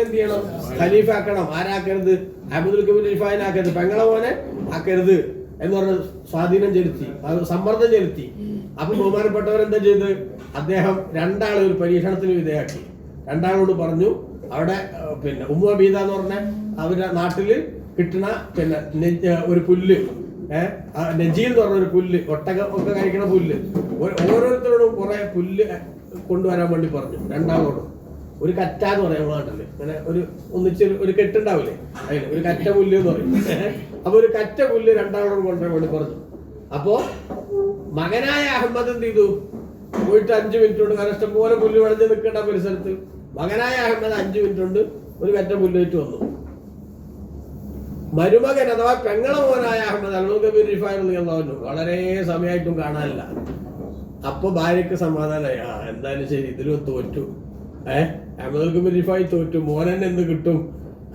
Speaker 1: എന്ത് ചെയ്യണം? ഖലീഫ ആക്കണം. ആരാക്കരുത്? അബ്ദുൽ കബീർ റിഫായിനാക്കരുത്, പെങ്ങളെ മോനെ ആക്കരുത് എന്ന് പറഞ്ഞ് സ്വാധീനം ചെലുത്തി, സമ്മർദ്ദം ചെലുത്തി. അപ്പൊ ബഹുമാനപ്പെട്ടവരെന്താ ചെയ്ത്? അദ്ദേഹം രണ്ടാളെ ഒരു പരീക്ഷണത്തിന് വിധേയാക്കി. രണ്ടാളോട് പറഞ്ഞു, അവിടെ പിന്നെ ഉമ്മ ബീദ എന്ന് പറഞ്ഞ അവരുടെ നാട്ടില് കിട്ടുന്ന ഒരു പുല്ല്, നജീൽ എന്ന് പറഞ്ഞ ഒരു പുല്ല്, ഒട്ടകം ഒക്കെ കഴിക്കണ പുല്ല്, ഓരോരുത്തരോടും കുറെ പുല്ല് കൊണ്ടുവരാൻ വേണ്ടി പറഞ്ഞു. രണ്ടാളോടും ഒരു കറ്റ എന്ന് പറയാം നാട്ടില്, അങ്ങനെ ഒന്നിച്ച് ഒരു കെട്ടുണ്ടാവില്ലേ, അതിന് ഒരു കറ്റ പുല്ല് എന്ന് പറയും. അപ്പൊ ഒരു കറ്റ പുല്ല് രണ്ടാളോടും കൊണ്ടുവരാൻ വേണ്ടി പറഞ്ഞു. അപ്പോ മകനായ അഹമ്മദ് എന്ത് ചെയ്തു? പോയിട്ട് 5 മിനിറ്റ് കൊണ്ട്, കാരണം ഇഷ്ടം പോലെ പുല്ല് വിളഞ്ഞ് നിൽക്കേണ്ട പരിസരത്ത് മകനായ അഹമ്മദ് 5 മിനിറ്റ് കൊണ്ട് ഒരു കറ്റ പുല്ലേറ്റ് വന്നു. മരുമകൻ അഥവാ പെങ്ങളെ മോനായ അഹമ്മദ് അബ്ദുൽ കബീർ റിഫായി റളിയല്ലാഹു വളരെ സമയമായിട്ടും കാണാനില്ല. അപ്പൊ ഭാര്യക്ക് സമാധാനമായി, എന്തായാലും ശരി, ഇതിലും തോറ്റു. അബ്ദുൽ കബീർ റിഫായി തോറ്റു, മോനെന്നെ എന്ത് കിട്ടും?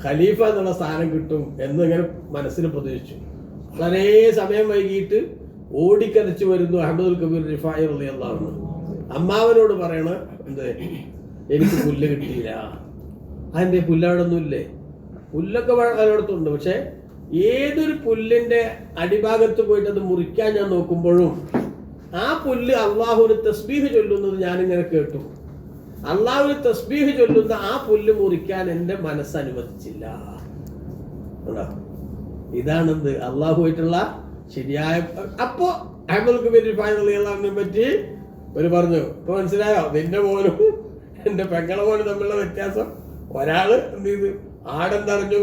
Speaker 1: ഖലീഫ എന്നുള്ള സ്ഥാനം കിട്ടും എന്നിങ്ങനെ മനസ്സിൽ പ്രതീക്ഷിച്ചു. വളരെ സമയം വൈകിട്ട് ഓടിക്കതച്ചു വരുന്നു അബ്ദുൽ കബീർ റിഫായി റളിയല്ലാഹു അൻഹു. അമ്മാവനോട് പറയണ, എന്ത്, എനിക്ക് പുല്ല് കിട്ടിയില്ല. അതിന്റെ പുല്ലവിടൊന്നുമില്ലേ? പുല്ലൊക്കെ പലയിടത്തുണ്ട്, പക്ഷെ ഏതൊരു പുല്ലിന്റെ അടിഭാഗത്ത് പോയിട്ട് അത് മുറിക്കാൻ ഞാൻ നോക്കുമ്പോഴും ആ പുല്ല് അള്ളാഹുവിന് തസ്ബീഹ് ചൊല്ലുന്നത് ഞാനിങ്ങനെ കേട്ടു. അള്ളാഹുവിന് തസ്ബീഹ് ചൊല്ലുന്ന ആ പുല്ല് മുറിക്കാൻ എന്റെ മനസ്സ് അനുവദിച്ചില്ല. ഇതാണെന്ത് അള്ളാഹുവായിട്ടുള്ള ശരിയായ. അപ്പോ അബ്ദുൽ കബീർ റിഫായി റളിയല്ലാഹു അൻഹുവിനെ പറ്റി ഒരു പറഞ്ഞു, ഇപ്പൊ മനസ്സിലായോ? നിന്റെ മോനും എന്റെ പെങ്ങളെ മോനും തമ്മിലുള്ള വ്യത്യാസം. ഒരാള് എന്ത് ചെയ്ത് ആടെന്തറിഞ്ഞു,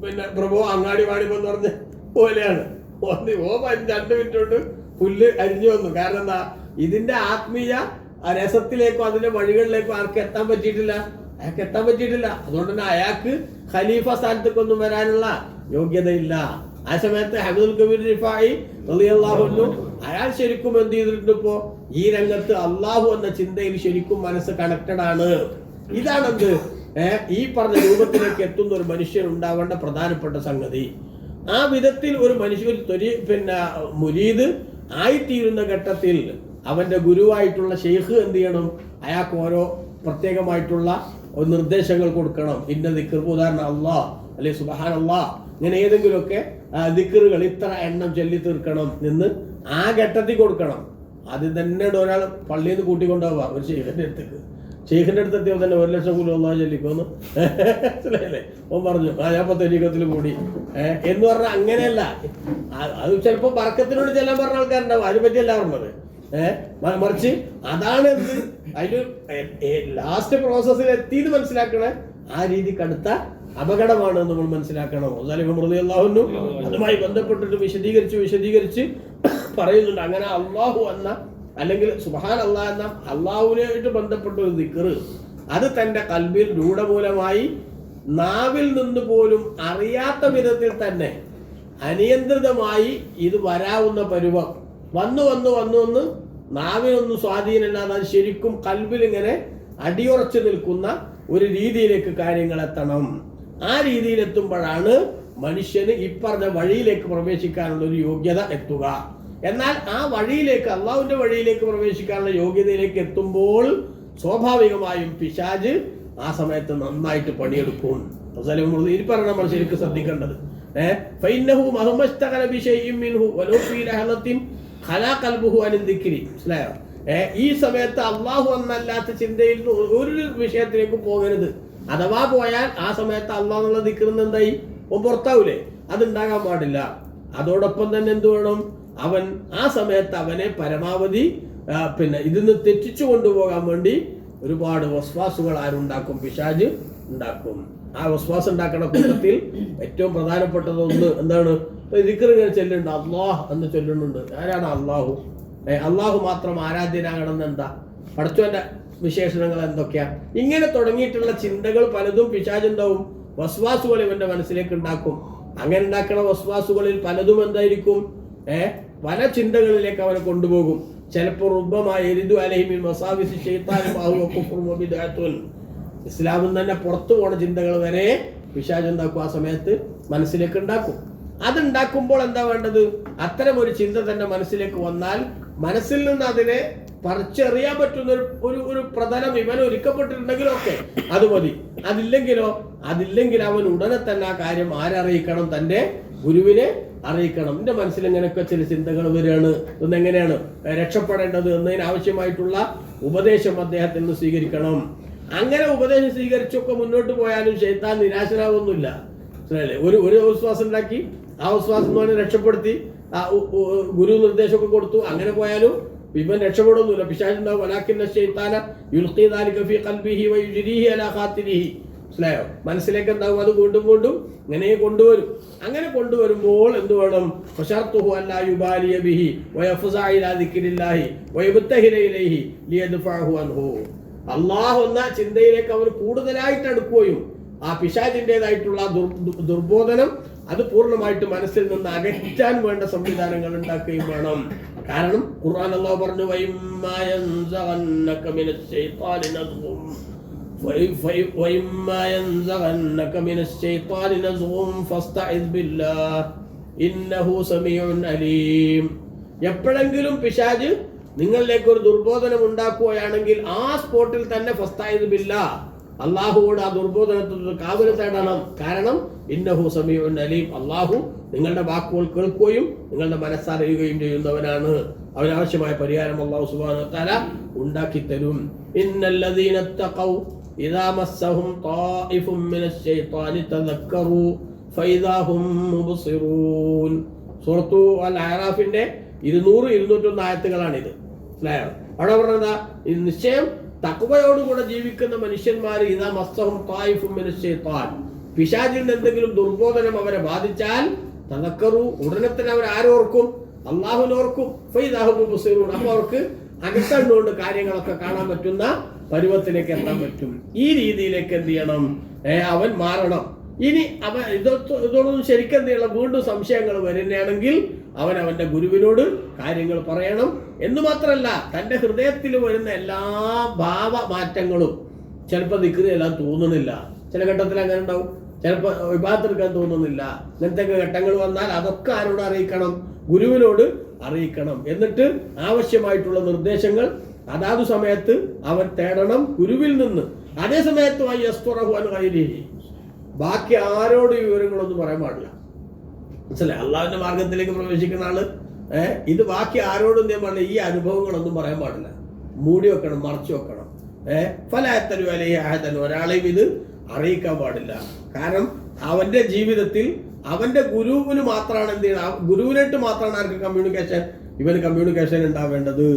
Speaker 1: പിന്നെ പ്രഭു അങ്ങാടി വാണിപ്പെന്ന് പറഞ്ഞ പോലെയാണ്. 2 മിനിറ്റ് കൊണ്ട് പുല്ല് അരിഞ്ഞു വന്നു. കാരണം എന്താ? ഇതിന്റെ ആത്മീയ രസത്തിലേക്കോ അതിന്റെ വഴികളിലേക്കോ ആർക്ക് എത്താൻ പറ്റിയിട്ടില്ല, അയാൾക്ക് എത്താൻ പറ്റിയിട്ടില്ല. അതുകൊണ്ട് തന്നെ അയാൾക്ക് ഖലീഫ സ്ഥാനത്തേക്കൊന്നും വരാനുള്ള യോഗ്യതയില്ല. ആ സമയത്ത് അബ്ദുൽ കബീർ റിഫായി റളിയല്ലാഹു അൻഹു അയാൾ ശരിക്കും എന്ത് ചെയ്തിട്ടുണ്ട്? ഇപ്പോ ഈ രംഗത്ത് അള്ളാഹു എന്ന ചിന്തയിൽ ശരിക്കും മനസ്സ് കണക്റ്റഡ് ആണ്. ഇതാണെന്ത് ഈ പറഞ്ഞ രൂപത്തിലേക്ക് എത്തുന്ന ഒരു മനുഷ്യൻ ഉണ്ടാവേണ്ട പ്രധാനപ്പെട്ട സംഗതി. ആ വിധത്തിൽ ഒരു മനുഷ്യൻ പിന്നെ മുരീദ് ആയിത്തീരുന്ന ഘട്ടത്തിൽ അവന്റെ ഗുരുവായിട്ടുള്ള ഷെയ്ഖ് എന്ത് ചെയ്യണം? അയാൾക്ക് ഓരോ പ്രത്യേകമായിട്ടുള്ള നിർദ്ദേശങ്ങൾ കൊടുക്കണം. ഇന്ന ദിക്ർ, ഉദാഹരണം അല്ലാഹ് അല്ലെ സുബ്ഹാനല്ലാഹ്, ഇങ്ങനെ ഏതെങ്കിലുമൊക്കെ ദിക്റുകൾ ഇത്ര എണ്ണം ചൊല്ലി തീർക്കണം എന്ന് ആ ഘട്ടത്തിൽ കൊടുക്കണം. അത് തന്നെ ഒരാൾ പള്ളിയിൽ നിന്ന് കൂട്ടിക്കൊണ്ടുപോവാ ഒരു ഷെയ്ഖിന്റെ അടുത്തേക്ക്. ഷെയ്ഖിന്റെ അടുത്തെത്തിയോ തന്നെ 1 ലക്ഷം കൂടി അല്ലാഹ് ചൊല്ലിക്കോന്ന് മനസ്സിലായില്ലേ? ഓൻ പറഞ്ഞു, ഞാൻ 10 കൂടി എന്ന് പറഞ്ഞാൽ അങ്ങനെയല്ല. അത് ചിലപ്പോ ബർക്കത്തിനോട് ചെല്ലാൻ പറഞ്ഞ ആൾക്കാരുണ്ടാവും, അതിനെ പറ്റിയല്ല പറഞ്ഞത്. മറിച്ച് അതാണ് എന്ത് അതിന് ലാസ്റ്റ് പ്രോസസ്സിൽ എത്തിയെന്ന് മനസ്സിലാക്കണേ. ആ രീതി കടുത്ത അപകടമാണ് നമ്മൾ മനസ്സിലാക്കണം. അതുമായി ബന്ധപ്പെട്ടിട്ട് വിശദീകരിച്ച് പറയുന്നുണ്ട്. അങ്ങനെ അള്ളാഹു എന്ന അല്ലെങ്കിൽ സുബ്ഹാൻ അല്ലാഹ് എന്ന അള്ളാഹുവിനായിട്ട് ബന്ധപ്പെട്ട ഒരു ദിക്ർ അത് തന്റെ കൽബിൽ രൂഢമൂലമായി നാവിൽ നിന്ന് പോലും അറിയാത്ത വിധത്തിൽ തന്നെ അനിയന്ത്രിതമായി ഇത് വരാവുന്ന പരുവം വന്ന് നാവിനൊന്നും സ്വാധീനമില്ലാതെ അത് ശരിക്കും കൽബിൽ ഇങ്ങനെ അടിയുറച്ചു നിൽക്കുന്ന ഒരു രീതിയിലേക്ക് കാര്യങ്ങൾ എത്തണം. ആ രീതിയിലെത്തുമ്പോഴാണ് മനുഷ്യന് ഈ പറഞ്ഞ വഴിയിലേക്ക് പ്രവേശിക്കാനുള്ള ഒരു യോഗ്യത എത്തുക. എന്നാൽ ആ വഴിയിലേക്ക്, അള്ളാഹുവിന്റെ വഴിയിലേക്ക് പ്രവേശിക്കാനുള്ള യോഗ്യതയിലേക്ക് എത്തുമ്പോൾ സ്വാഭാവികമായും പിശാച് ആ സമയത്ത് നന്നായിട്ട് പണിയെടുക്കും. ഇനി പറഞ്ഞ നമ്മൾ ശരിക്കും ശ്രദ്ധിക്കേണ്ടത് ഈ സമയത്ത് അള്ളാഹു എന്നല്ലാത്ത ചിന്തയിൽ ഒരു വിഷയത്തിലേക്ക് പോകരുത്. അഥവാ പോയാൽ ആ സമയത്ത് അള്ളാഹ് എന്നുള്ള ദിക്റിന്ന് എന്തായി പുറത്താവൂലേ? അതുണ്ടാകാൻ പാടില്ല. അതോടൊപ്പം തന്നെ എന്ത് വേണം? അവൻ ആ സമയത്ത് അവനെ പരമാവധി ഇതിന്ന് തെറ്റിച്ചു കൊണ്ടുപോകാൻ വേണ്ടി ഒരുപാട് വസ്വാസുകൾ ആരുണ്ടാക്കും? പിശാച് ഉണ്ടാക്കും. ആ വസ്വാസ് ഉണ്ടാക്കുന്ന കൂട്ടത്തിൽ ഏറ്റവും പ്രധാനപ്പെട്ടത് ഒന്ന് എന്താണ്? ദിക്ർ ഇങ്ങനെ ചൊല്ലുന്നുണ്ട്, അള്ളാഹ് എന്ന് ചൊല്ലുന്നുണ്ട്. ആരാണ് അള്ളാഹു? അള്ളാഹു മാത്രം ആരാധ്യനാകണമെന്ന് എന്താ? പടച്ചോന്റെ വിശേഷണങ്ങൾ എന്തൊക്കെയാ? ഇങ്ങനെ തുടങ്ങിയിട്ടുള്ള ചിന്തകൾ പലതും പിശാചുണ്ടാവും, വസ്വാസുകൾ ഇവന്റെ മനസ്സിലേക്ക് ഉണ്ടാക്കും. അങ്ങനെ ഉണ്ടാക്കുന്ന വസ്വാസുകളിൽ പലതും എന്തായിരിക്കും? പല ചിന്തകളിലേക്ക് അവനെ കൊണ്ടുപോകും. ചിലപ്പോൾ ഇസ്ലാമിൽ തന്നെ പുറത്തു പോണ ചിന്തകൾ വരെ പിശാച് ഉണ്ടാക്കും, ആ സമയത്ത് മനസ്സിലേക്ക് ഉണ്ടാക്കും. അതുണ്ടാക്കുമ്പോൾ എന്താ വേണ്ടത്? അത്തരം ഒരു ചിന്ത തന്നെ മനസ്സിലേക്ക് വന്നാൽ മനസ്സിൽ നിന്ന് അതിനെ പറിച്ചെറിയാൻ പറ്റുന്ന ഒരു പ്രതലം ഇവൻ ഒരുക്കപ്പെട്ടിട്ടുണ്ടെങ്കിലോ ഒക്കെ അത് മതി. അതില്ലെങ്കിൽ അവൻ ഉടനെ തന്നെ ആ കാര്യം ആരറിയിക്കണം? തന്റെ ഗുരുവിനെ അറിയിക്കണം. എന്റെ മനസ്സിൽ ഇങ്ങനെയൊക്കെ ചില ചിന്തകൾ വരികയാണ്, ഇതെങ്ങനെയാണ് രക്ഷപ്പെടേണ്ടത് എന്നതിന് ആവശ്യമായിട്ടുള്ള ഉപദേശം അദ്ദേഹത്തിൽ നിന്ന് സ്വീകരിക്കണം. അങ്ങനെ ഉപദേശം സ്വീകരിച്ചൊക്കെ മുന്നോട്ട് പോയാലും ശൈത്താൻ നിരാശനാവുന്നില്ല. ഒരു വിശ്വാസം ഉണ്ടാക്കി, ആ വിശ്വാസം എന്ന് പറഞ്ഞാൽ രക്ഷപ്പെടുത്തി, ഗുരു നിർദ്ദേശമൊക്കെ കൊടുത്തു, അങ്ങനെ പോയാലും ഇവൻ രക്ഷപ്പെടുന്നില്ല. പിശാചുണ്ടാവും. മനസ്സിലായോ? മനസ്സിലേക്ക് എന്താവും? അത് വീണ്ടും വീണ്ടും ഇങ്ങനെ കൊണ്ടുവരും. അങ്ങനെ കൊണ്ടുവരുമ്പോൾ എന്ത് വേണം? അള്ളാഹു എന്ന ചിന്തയിലേക്ക് അവർ കൂടുതലായിട്ട് അടുക്കുകയും ആ പിശാചിൻ്റെതായിട്ടുള്ള ദുർബോധനം അത് പൂർണ്ണമായിട്ട് മനസ്സിൽ നിന്ന് അകറ്റാൻ വേണ്ട സംവിധാനങ്ങൾ ഉണ്ടാക്കുകയും വേണം. കാരണം ഖുർആൻ അല്ലാഹു പറഞ്ഞു, എപ്പോഴെങ്കിലും പിശാച് നിങ്ങളിലേക്ക് ഒരു ദുർബോധനം ഉണ്ടാക്കുകയാണെങ്കിൽ ആ സ്പോട്ടിൽ തന്നെ ഫസ്തഇദ് ബില്ലാഹ്, അള്ളാഹുവോട് ആ ദുർബോധനത്തിൽ കാവല് തേടണം. കാരണം ഇന്നഹു സമീഉൻ അലീം, അള്ളാഹു നിങ്ങളുടെ വാക്കുകൾ കേൾക്കുകയും നിങ്ങളുടെ മനസ്സറിയുകയും ചെയ്യുന്നവനാണ്. അവനാവശ്യമായ പരിഹാരം അള്ളാഹു സുബ്ഹാനഹു വ തആല ഉണ്ടാക്കി തരും. ഇന്നല്ലദീന തഖൗ ഇദാ മസ്സഹും ത്വാഇഫും മിനശ് ശൈത്വാനി തദക്കറു ഫഇദാ ഹും മുബ്സിറൂൻ. സൂറത്തു അൽ അറാഫിന്റെ 200-201 ആയത്തുകളാണിത്. മനസ്സിലായോ? അവിടെ പറഞ്ഞതാ, നിശ്ചയം തഖ്വയോടുകൂടെ ജീവിക്കുന്ന മനുഷ്യന്മാർ ഇദാ മസ്സഹും ത്വാഇഫും മിനശ് ശൈത്വാൻ, പിശാചിന്റെ എന്തെങ്കിലും ദുർബോധനം അവരെ ബാധിച്ചാൽ തദക്കറു, ഉടനെ തന്നെ അവർ ആരോർക്കും? അള്ളാഹുവിനോർക്കും. ഫഇദാ ഹും മുബ്സിറൂൻ, അപ്പോൾ അവർക്ക് അകത്തണ്ടുകൊണ്ട് കാര്യങ്ങളൊക്കെ കാണാൻ പറ്റുന്ന പരുവത്തിലേക്ക് എത്താൻ പറ്റും. ഈ രീതിയിലേക്ക് എന്ത് ചെയ്യണം? അവൻ മാറണം. ഇനി അവൻ ഇതൊന്നും ശരിക്കും എന്ത് ചെയ്യണം? വീണ്ടും സംശയങ്ങൾ വരുന്നതാണെങ്കിൽ അവൻ അവന്റെ ഗുരുവിനോട് കാര്യങ്ങൾ പറയണം. എന്ന് മാത്രമല്ല, തന്റെ ഹൃദയത്തിൽ വരുന്ന എല്ലാ ഭാവ മാറ്റങ്ങളും, ചിലപ്പോൾ ദിക്ർ എല്ലാം തോന്നുന്നില്ല, ചില ഘട്ടത്തിൽ അങ്ങനെ ഉണ്ടാവും, ചിലപ്പോൾ ഇബാദത്ത് എടുക്കാൻ തോന്നുന്നില്ല. ഇങ്ങനത്തെ ഘട്ടങ്ങൾ വന്നാൽ അതൊക്കെ ആരോട് അറിയിക്കണം? ഗുരുവിനോട് അറിയിക്കണം. എന്നിട്ട് ആവശ്യമായിട്ടുള്ള നിർദ്ദേശങ്ങൾ അതാത് സമയത്ത് അവൻ തേടണം ഗുരുവിൽ നിന്ന്. അതേ സമയത്ത് ബാക്കി ആരോട് ഈ വിവരങ്ങളൊന്നും പറയാൻ പാടില്ല. മനസ്സിലായി? അള്ളാഹുവിന്റെ മാർഗത്തിലേക്ക് പ്രവേശിക്കുന്ന ആള് ഇത് ബാക്കി ആരോടും ഞാൻ പാടില്ല. ഈ അനുഭവങ്ങളൊന്നും പറയാൻ പാടില്ല, മൂടി വെക്കണം, മറച്ചു വെക്കണം. ഫലാത്തലു അലൈഹി അഹദൻ, ഒരാളെയും ഇത് അറിയിക്കാൻ പാടില്ല. കാരണം അവന്റെ ജീവിതത്തിൽ അവന്റെ ഗുരുവിന് മാത്രമാണ് എന്ത് ചെയ്യണം? ഗുരുവിനായിട്ട് മാത്രമാണ് ആർക്ക് കമ്മ്യൂണിക്കേഷൻ, ഇവന് കമ്മ്യൂണിക്കേഷൻ ഉണ്ടാവേണ്ടത്.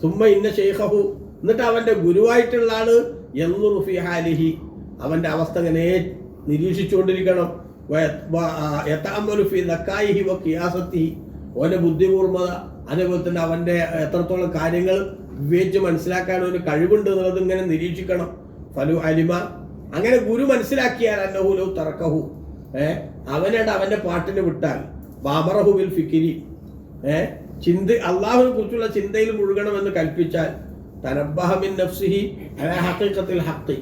Speaker 1: സുമ്മ ഇന്ന ശൈഖഹു, എന്നിട്ട് അവന്റെ ഗുരുവായിട്ടുള്ള ആള് യൻദുറു ഫീ ഹാലിഹി, അവന്റെ അവസ്ഥ ഇങ്ങനെ നിരീക്ഷിച്ചുകൊണ്ടിരിക്കണം. യതഅമ്മലു ഫീ ദക്കായിഹി വ ഖിയാസത്തിഹി, അവന്റെ ബുദ്ധിപൂർവ്വത, അതേപോലെ തന്നെ അവന്റെ എത്രത്തോളം കാര്യങ്ങൾ വിവേചിച്ച് മനസ്സിലാക്കാൻ ഒരു കഴിവുണ്ട് എന്നുള്ളത് ഇങ്ങനെ നിരീക്ഷിക്കണം. ഫലു അലിമ, അങ്ങനെ ഗുരു മനസ്സിലാക്കിയാൽ അന്നഹു ലൗ തറക്കഹു, അവനോട് അവന്റെ പാട്ടിന് വിട്ടാൽ, വാമറഹു ബിൽ ഫിക്രി, ചിന്ത അള്ളാഹുവിനെ കുറിച്ചുള്ള ചിന്തയിൽ മുഴുകണമെന്ന് കൽപ്പിച്ചാൽ, തനബ്ബഹ മിൻ നഫ്സിഹി അലാ ഹഖീഖത്തിൽ ഹഖ്,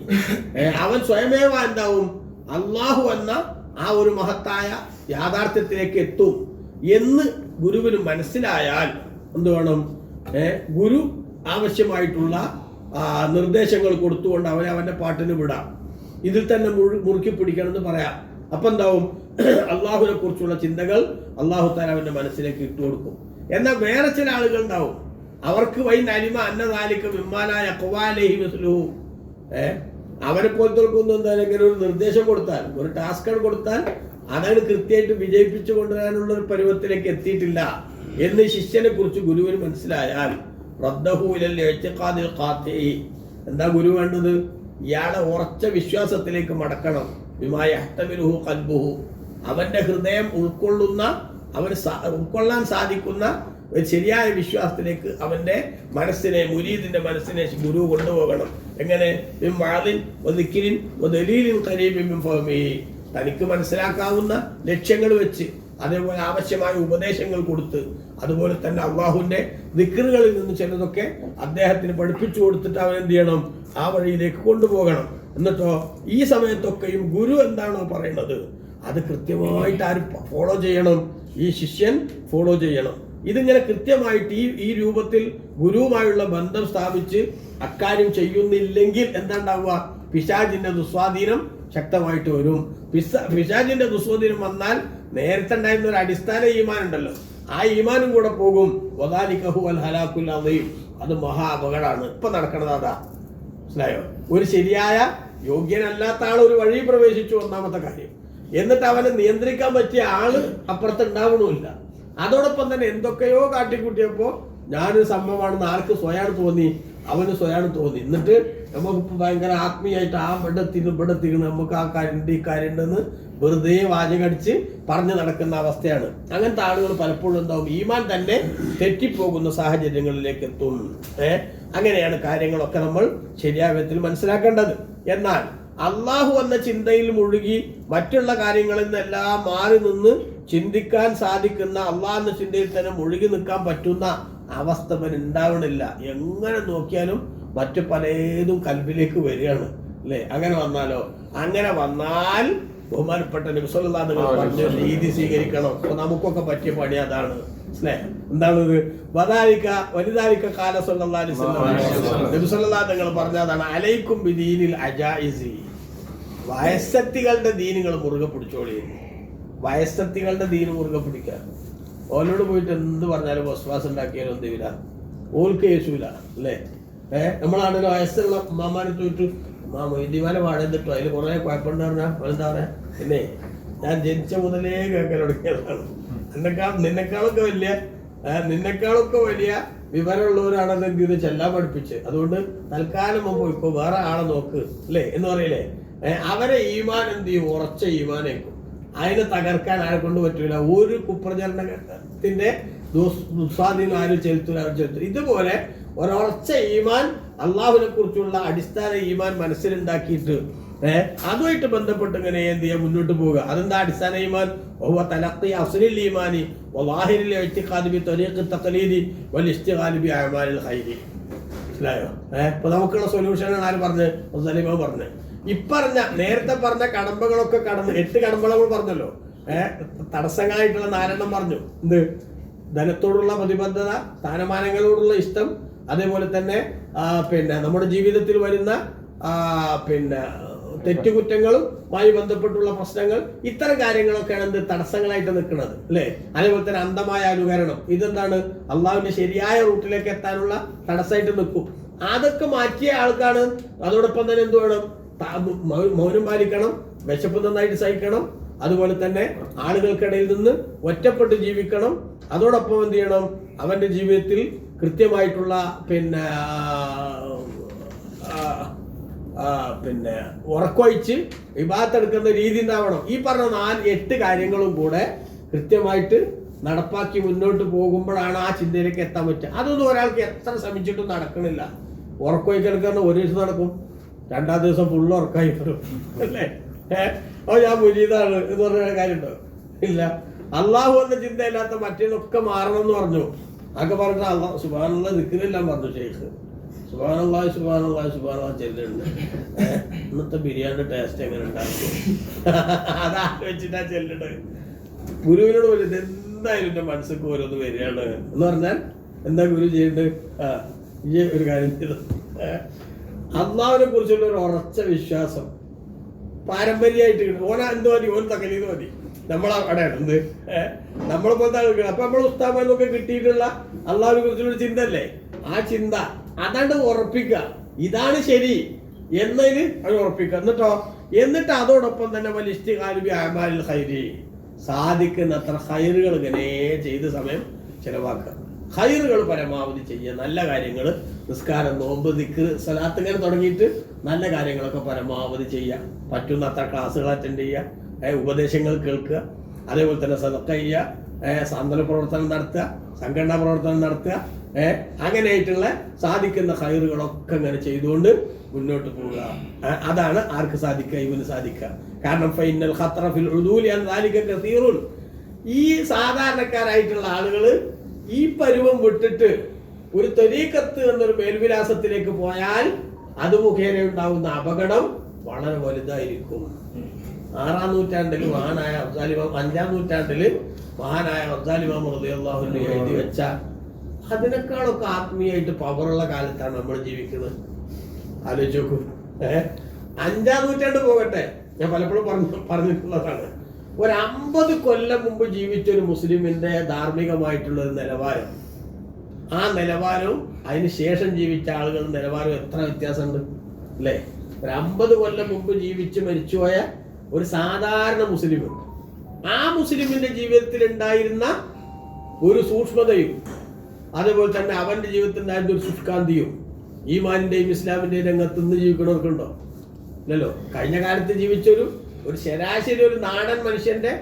Speaker 1: അവൻ സ്വയമേവ എന്താവും? അള്ളാഹു എന്ന ആ ഒരു മഹത്തായ യാഥാർത്ഥ്യത്തിലേക്ക് എത്തും എന്ന് ഗുരുവിന് മനസ്സിലായാൽ എന്ത് വേണം? ഗുരു ആവശ്യമായിട്ടുള്ള നിർദ്ദേശങ്ങൾ കൊടുത്തുകൊണ്ട് അവനെ അവന്റെ പാട്ടിന് വിടാം. ഇതിൽ തന്നെ മുറുക്കി പിടിക്കണമെന്ന് പറയാം. അപ്പൊ എന്താവും? അള്ളാഹുവിനെ കുറിച്ചുള്ള ചിന്തകൾ അള്ളാഹു തആല അവന്റെ മനസ്സിലേക്ക് ഇട്ടുകൊടുക്കും. എന്നാൽ വേറെ ചില ആളുകൾ ഉണ്ടാവും, അവർക്ക് വൈനലിമ അന്നദാലിക മിമ്മാലായ ഖവാലഹി മിസ്ലുഹു, അവരെ പോലത്തോൽക്കൊന്നും എന്തെങ്കിലും ഒരു നിർദ്ദേശം കൊടുത്താൽ, ഒരു ടാസ്ക് കൊടുത്താൽ അതാണ് കൃത്യമായിട്ട് വിജയിപ്പിച്ചു കൊണ്ടുവരാനുള്ള ഒരു പരുവത്തിലേക്ക് എത്തിയിട്ടില്ല എന്ന് ശിഷ്യനെ കുറിച്ച് ഗുരുവിന് മനസ്സിലായാൽ റദ്ദഹു ഇലൽ ഇഅ്തിഖാദിൽ ഖാത്തി, എന്താ ഗുരു വേണ്ടത്? ഇയാളെ ഉറച്ച വിശ്വാസത്തിലേക്ക് മടക്കണം. ബിമാ യഹ്തമിലുഹു ഖൽബുഹു, അവന്റെ ഹൃദയം ഉൾക്കൊള്ളാൻ സാധിക്കുന്ന ഒരു ശരിയായ വിശ്വാസത്തിലേക്ക് അവന്റെ മനസ്സിനെ, മുരീദിന്റെ മനസ്സിനെ ഗുരു കൊണ്ടുപോകണം. എങ്ങനെ? തനിക്ക് മനസ്സിലാക്കാവുന്ന ലക്ഷ്യങ്ങൾ വെച്ച്, അതേപോലെ ആവശ്യമായ ഉപദേശങ്ങൾ കൊടുത്ത്, അതുപോലെ തന്നെ അള്ളാഹുവിന്റെ ദിക്റുകളിൽ നിന്ന് ചിലതൊക്കെ അദ്ദേഹത്തിന് പഠിപ്പിച്ചു കൊടുത്തിട്ട് അവൻ എന്ത് ചെയ്യണം? ആ വഴിയിലേക്ക് കൊണ്ടുപോകണം. എന്നിട്ടോ ഈ സമയത്തൊക്കെയും ഗുരു എന്താണോ പറയുന്നത് അത് കൃത്യമായിട്ട് ആര് ഫോളോ ചെയ്യണം? ഈ ശിഷ്യൻ ഫോളോ ചെയ്യണം. ഇതിങ്ങനെ കൃത്യമായിട്ട് ഈ രൂപത്തിൽ ഗുരുവുമായുള്ള ബന്ധം സ്ഥാപിച്ച് അക്കാര്യം ചെയ്യുന്നില്ലെങ്കിൽ എന്താ ഉണ്ടാവുക? പിശാചിന്റെ ദുസ്വാധീനം ശക്തമായിട്ട് വരും. പിശാചിന്റെ ദുസ്വാധീനം വന്നാൽ നേരത്തെ ഉണ്ടായിരുന്ന ഒരു അടിസ്ഥാന ഈമാൻ ഉണ്ടല്ലോ, ആ ഈമാനും കൂടെ പോകും. വദാലികഹു അൽ ഹലാക്കുൽ അദീം, അത് മഹാ അപകടമാണ്. ഇപ്പൊ നടക്കണത് അതാ. മനസ്സിലായോ? ഒരു ശരിയായ യോഗ്യനല്ലാത്ത ആൾ ഒരു വഴി പ്രവേശിച്ചു, ഒന്നാമത്തെ കാര്യം. എന്നിട്ട് അവനെ നിയന്ത്രിക്കാൻ പറ്റിയ ആള് അപ്പുറത്ത് ഉണ്ടാവണമില്ല. അതോടൊപ്പം തന്നെ എന്തൊക്കെയോ കാട്ടിക്കൂട്ടിയപ്പോ ഞാനൊരു സംഭവമാണെന്ന് ആർക്ക് സ്വയാണ് തോന്നി, അവന് സ്വയാണ് തോന്നി. എന്നിട്ട് നമുക്ക് ഭയങ്കര ആത്മീയമായിട്ട് ആ ഇവിടെ നമുക്ക് ആ കാര്യമുണ്ട് ഈ കാര്യമുണ്ടെന്ന് വെറുതെ വാചകടിച്ച് പറഞ്ഞു നടക്കുന്ന അവസ്ഥയാണ്. അങ്ങനത്തെ ആളുകൾ പലപ്പോഴും എന്താവും? ഈമാൻ തന്നെ തെറ്റിപ്പോകുന്ന സാഹചര്യങ്ങളിലേക്ക് എത്തും. അങ്ങനെയാണ് കാര്യങ്ങളൊക്കെ നമ്മൾ ശരിയായ വിധത്തിൽ മനസ്സിലാക്കേണ്ടത്. എന്നാൽ അള്ളാഹു എന്ന ചിന്തയിൽ മുഴുകി മറ്റുള്ള കാര്യങ്ങളിൽ നിന്നെല്ലാം മാറി നിന്ന് ചിന്തിക്കാൻ സാധിക്കുന്ന, അള്ളാഹ് എന്ന ചിന്തയിൽ തന്നെ മുഴുകി നിൽക്കാൻ പറ്റുന്ന അവസ്ഥ ഉണ്ടാവണില്ല. എങ്ങനെ നോക്കിയാലും മറ്റു പലതും കൽബിലേക്ക് വരികയാണ് അല്ലേ? അങ്ങനെ വന്നാലോ? അങ്ങനെ വന്നാൽ ബഹുമാനപ്പെട്ട നബി സല്ലല്ലാഹു അലൈഹി വസല്ലം പറഞ്ഞ രീതി സ്വീകരിക്കണം. അപ്പൊ നമുക്കൊക്കെ പറ്റിയ പണി അതാണ്. എന്താണത്? വലുതാലിക്ക കാല സല്ലല്ലാഹു അലൈഹി വസല്ലം നബി സല്ലല്ലാഹു തങ്ങൾ പറഞ്ഞതാണ്, അലൈക്കും ബിദീനിൽ അജായിസി, വയസ്സത്തികളുടെ ദീനുകൾ മുറുകെ പിടിച്ചോളി. വയസ്സത്തികളുടെ ദീന് മുറുകെ പിടിക്കുക. ഓലോട് പോയിട്ട് എന്ത് പറഞ്ഞാലും വിശ്വാസം ഉണ്ടാക്കിയാലും എന്ത് ചെയ്യില്ല, ഓൾക്ക് യേശൂല അല്ലേ? നമ്മളാണല്ലോ വയസ്സുള്ള ഉമ്മാമാരെ ചോദിച്ചു, മൊയ്തീമാനെ പാടുന്നിട്ടോ അതിൽ കുറെ കുഴപ്പമുണ്ട് പറഞ്ഞാൽ എന്താ പറയാ? പിന്നെ ഞാൻ ജനിച്ച മുതലേ കേൾക്കാൻ തുടങ്ങിയതാണ്. നിന്നെക്കാളൊക്കെ വലിയ വിവരമുള്ളവരാണെന്ന് എന്ത് ചെയ്ത് ചെല്ലാൻ പഠിപ്പിച്ച്, അതുകൊണ്ട് തൽക്കാലം പോയിക്കോ, വേറെ ആളെ നോക്ക് അല്ലേ എന്ന് പറയില്ലേ? അവരെ ഈമാൻ എന്ത് ചെയ്യും? ഉറച്ച ഈമാനേക്കും. അതിനെ തകർക്കാൻ ആരെ കൊണ്ട് പറ്റൂല. ഒരു കുപ്രചരണത്തിന്റെ ദുസ്വാധീനം ആരും ചെലുത്തൂല. ഇതുപോലെ ഒരുറച്ച ഈമാൻ, അള്ളാഹുവിനെ കുറിച്ചുള്ള അടിസ്ഥാന ഈമാൻ മനസ്സിലുണ്ടാക്കിയിട്ട് അതുമായിട്ട് ബന്ധപ്പെട്ട് ഇങ്ങനെ എന്ത് ചെയ്യാൻ മുന്നോട്ട് പോവുക. അതെന്താ അടിസ്ഥാന ഈമാൻ? തലഖി അസ്ലിൽ ഈമാനി വലാഹിരിൽ ഇഅ്തിഖാദി ബി തരീഖി തഖലീദി വൽ ഇസ്തിഗാലി ബി അഅമാലിൽ ഖൈരി. മനസ്സിലായോ? ഇപ്പൊ നമുക്കുള്ള സൊല്യൂഷനാണ് ആര് പറഞ്ഞ്? സലീമ പറഞ്ഞ്. ഇപ്പറഞ്ഞ നേരത്തെ പറഞ്ഞ കടമ്പകളൊക്കെ കടന്ന് 8 കടമ്പകൾ പറഞ്ഞല്ലോ. തടസ്സങ്ങളായിട്ടുള്ള 4 പറഞ്ഞു. എന്ത്? ധനത്തോടുള്ള പ്രതിബദ്ധത, സ്ഥാനമാനങ്ങളോടുള്ള ഇഷ്ടം, അതേപോലെ തന്നെ നമ്മുടെ ജീവിതത്തിൽ വരുന്ന തെറ്റുകുറ്റങ്ങളുമായി ബന്ധപ്പെട്ടുള്ള പ്രശ്നങ്ങൾ, ഇത്തരം കാര്യങ്ങളൊക്കെയാണ് എന്ത് തടസ്സങ്ങളായിട്ട് നിൽക്കുന്നത് അല്ലേ? അതേപോലെ തന്നെ അന്ധമായ അനുകരണം, ഇതെന്താണ്? അള്ളാഹുവിന്റെ ശരിയായ റൂട്ടിലേക്ക് എത്താനുള്ള തടസ്സമായിട്ട് നിൽക്കും. അതൊക്കെ മാറ്റിയ ആൾക്കാണ്. അതോടൊപ്പം തന്നെ എന്ത് വേണം? മൗനം പാലിക്കണം, വിശപ്പ് നന്നായിട്ട് സഹിക്കണം, അതുപോലെ തന്നെ ആളുകൾക്കിടയിൽ നിന്ന് ഒറ്റപ്പെട്ട് ജീവിക്കണം. അതോടൊപ്പം എന്ത് ചെയ്യണം? അവന്റെ ജീവിതത്തിൽ കൃത്യമായിട്ടുള്ള ഉറക്കൊഴിച്ച് ഇബാദത്തെടുക്കുന്ന രീതി ഉണ്ടാവണം. ഈ പറഞ്ഞ 8 കാര്യങ്ങളും കൂടെ കൃത്യമായിട്ട് നടപ്പാക്കി മുന്നോട്ട് പോകുമ്പോഴാണ് ആ ചിന്തയിലേക്ക് എത്താൻ പറ്റുക. അതൊന്നും ഒരാൾക്ക് എത്ര ശ്രമിച്ചിട്ടും നടക്കണില്ല. ഉറക്കൊഴിച്ചെടുക്കുന്ന ഒരു ദിവസം നടക്കും, 2ാം ദിവസം ഫുള്ള് ഉറക്കായി വരും അല്ലേ? ഞാൻ മുരീദാണ് എന്ന് പറഞ്ഞ കാര്യമുണ്ടോ? ഇല്ല. അള്ളാഹു എന്ന ചിന്തയില്ലാത്ത മറ്റേതൊക്കെ മാറണം എന്ന് പറഞ്ഞു. അതൊക്കെ പറഞ്ഞിട്ട് അള്ളാഹ് സുബ്ഹാനല്ലാഹ് ദിക്റെല്ലാം പറഞ്ഞു. ഷെയ്ഖ് സുബ്ഹാനല്ലാഹ് സുബ്ഹാനല്ലാഹ് സുബ്ഹാനല്ലാഹ് ചെല്ലുന്നുണ്ട്. ഇന്നത്തെ ബിരിയാണിയുടെ ടേസ്റ്റ് എങ്ങനെ ഉണ്ടാക്കും അതാലോചിച്ചിട്ടാ ചെല്ലുന്നത്. ഗുരുവിനോട് പോലും എന്തായാലും എന്റെ മനസ്സിലേക്ക് ഓരോന്ന് വരികയാണ് എന്ന് പറഞ്ഞാൽ എന്താ ഗുരു ചെയ്യേണ്ടത്? ഈ ഒരു കാര്യം ചെയ്തു. അള്ളാഹുവിനെ കുറിച്ചുള്ള ഒരു ഉറച്ച വിശ്വാസം പാരമ്പര്യമായിട്ട് ഓന എന്ത് മതി, ഓൻ തകലീത് മതി. നമ്മളവിടെയാണ് എന്ത് നമ്മളെ പോലത്തെ ആളുകൾ. അപ്പൊ നമ്മൾ ഉസ്താദൊക്കെ കിട്ടിയിട്ടുള്ള അള്ളാഹുവിനെ കുറിച്ചുള്ള ചിന്ത അല്ലേ? ആ ചിന്ത അതാണ്ട് ഉറപ്പിക്കുക, ഇതാണ് ശരി എന്നതിന് അത് ഉറപ്പിക്കുക. എന്നിട്ട് അതോടൊപ്പം തന്നെ വലിയ ഇസ്തിഗാലി ബി അഅമാലിൽ ഖൈരി, സാധിക്കുന്നത്ര ഖൈറുകൾ ഇങ്ങനെ ചെയ്ത് സമയം ചെലവാക്കുക. ഖൈറുകൾ പരമാവധി ചെയ്യുക, നല്ല കാര്യങ്ങൾ, നിസ്കാരം, നോമ്പ്, ദിക്ർ, സലാത്ത് ഇങ്ങനെ തുടങ്ങിയിട്ട് നല്ല കാര്യങ്ങളൊക്കെ പരമാവധി ചെയ്യുക. പറ്റുന്ന അത്ര ക്ലാസ്സുകൾ അറ്റൻഡ് ചെയ്യുക, ഉപദേശങ്ങൾ കേൾക്കുക, അതേപോലെ തന്നെ സദഖ ചെയ്യുക, സാന്ത്വന പ്രവർത്തനം നടത്തുക, സംഘടനാ പ്രവർത്തനം നടത്തുക, അങ്ങനെയായിട്ടുള്ള സാധിക്കുന്ന ഖൈറുകളൊക്കെ ഇങ്ങനെ ചെയ്തുകൊണ്ട് മുന്നോട്ട് പോവുക. അതാണ് ആർക്ക് സാധിക്കുക? ഇവന് സാധിക്കുക. കാരണം ഫൈനൽ ഖത്ര ഫിൽ ഉദൂലി അൻ ദാലിക കസീറുൻ. ഈ സാധാരണക്കാരായിട്ടുള്ള ആളുകൾ ഈ പരുവം വിട്ടിട്ട് ഒരു ത്വരീഖത്ത് എന്നൊരു മേൽവിലാസത്തിലേക്ക് പോയാൽ അത് മുഖേന ഉണ്ടാവുന്ന അപകടം വളരെ വലുതായിരിക്കും. 6-ാം നൂറ്റാണ്ടിൽ മഹാനായ അഫ്സാൽ ഇമാം, 5-ാം നൂറ്റാണ്ടിൽ മഹാനായ അഫ്സാൽ ഇമാം റളിയല്ലാഹു അൻഹു എഴുതി വെച്ച അതിനേക്കാളൊക്കെ ആത്മീയമായിട്ട് പവറുള്ള കാലത്താണ് നമ്മൾ ജീവിക്കുന്നത്. ആലോചിച്ച് നോക്കൂ. 5-ാം നൂറ്റാണ്ട് പോകട്ടെ, ഞാൻ പലപ്പോഴും പറഞ്ഞിട്ടുള്ളതാണ്. ഒരു 50 കൊല്ലം മുമ്പ് ജീവിച്ച ഒരു മുസ്ലിമിന്റെ ധാർമ്മികമായിട്ടുള്ള ഒരു നിലവാരം, ആ നിലവാരവും അതിന് ശേഷം ജീവിച്ച ആളുകളുടെ നിലവാരവും എത്ര വ്യത്യാസമുണ്ട് അല്ലേ? ഒരു 50 കൊല്ലം മുമ്പ് ജീവിച്ച് മരിച്ചുപോയ ഒരു സാധാരണ മുസ്ലിം, ആ മുസ്ലിമിന്റെ ജീവിതത്തിൽ ഉണ്ടായിരുന്ന ഒരു സൂക്ഷ്മതയും അതുപോലെ തന്നെ അവന്റെ ജീവിതത്തിൽ ഉണ്ടായിരുന്ന ഒരു ശുഷ്കാന്തിയും ഈമാനിന്റെയും ഇസ്ലാമിന്റെയും രംഗത്ത് നിന്ന് ജീവിക്കണവർക്കുണ്ടോ? ഇല്ലല്ലോ. കഴിഞ്ഞ കാലത്ത് ജീവിച്ചൊരു ശരാശരി ഒരു നാടൻ മനുഷ്യന്റെ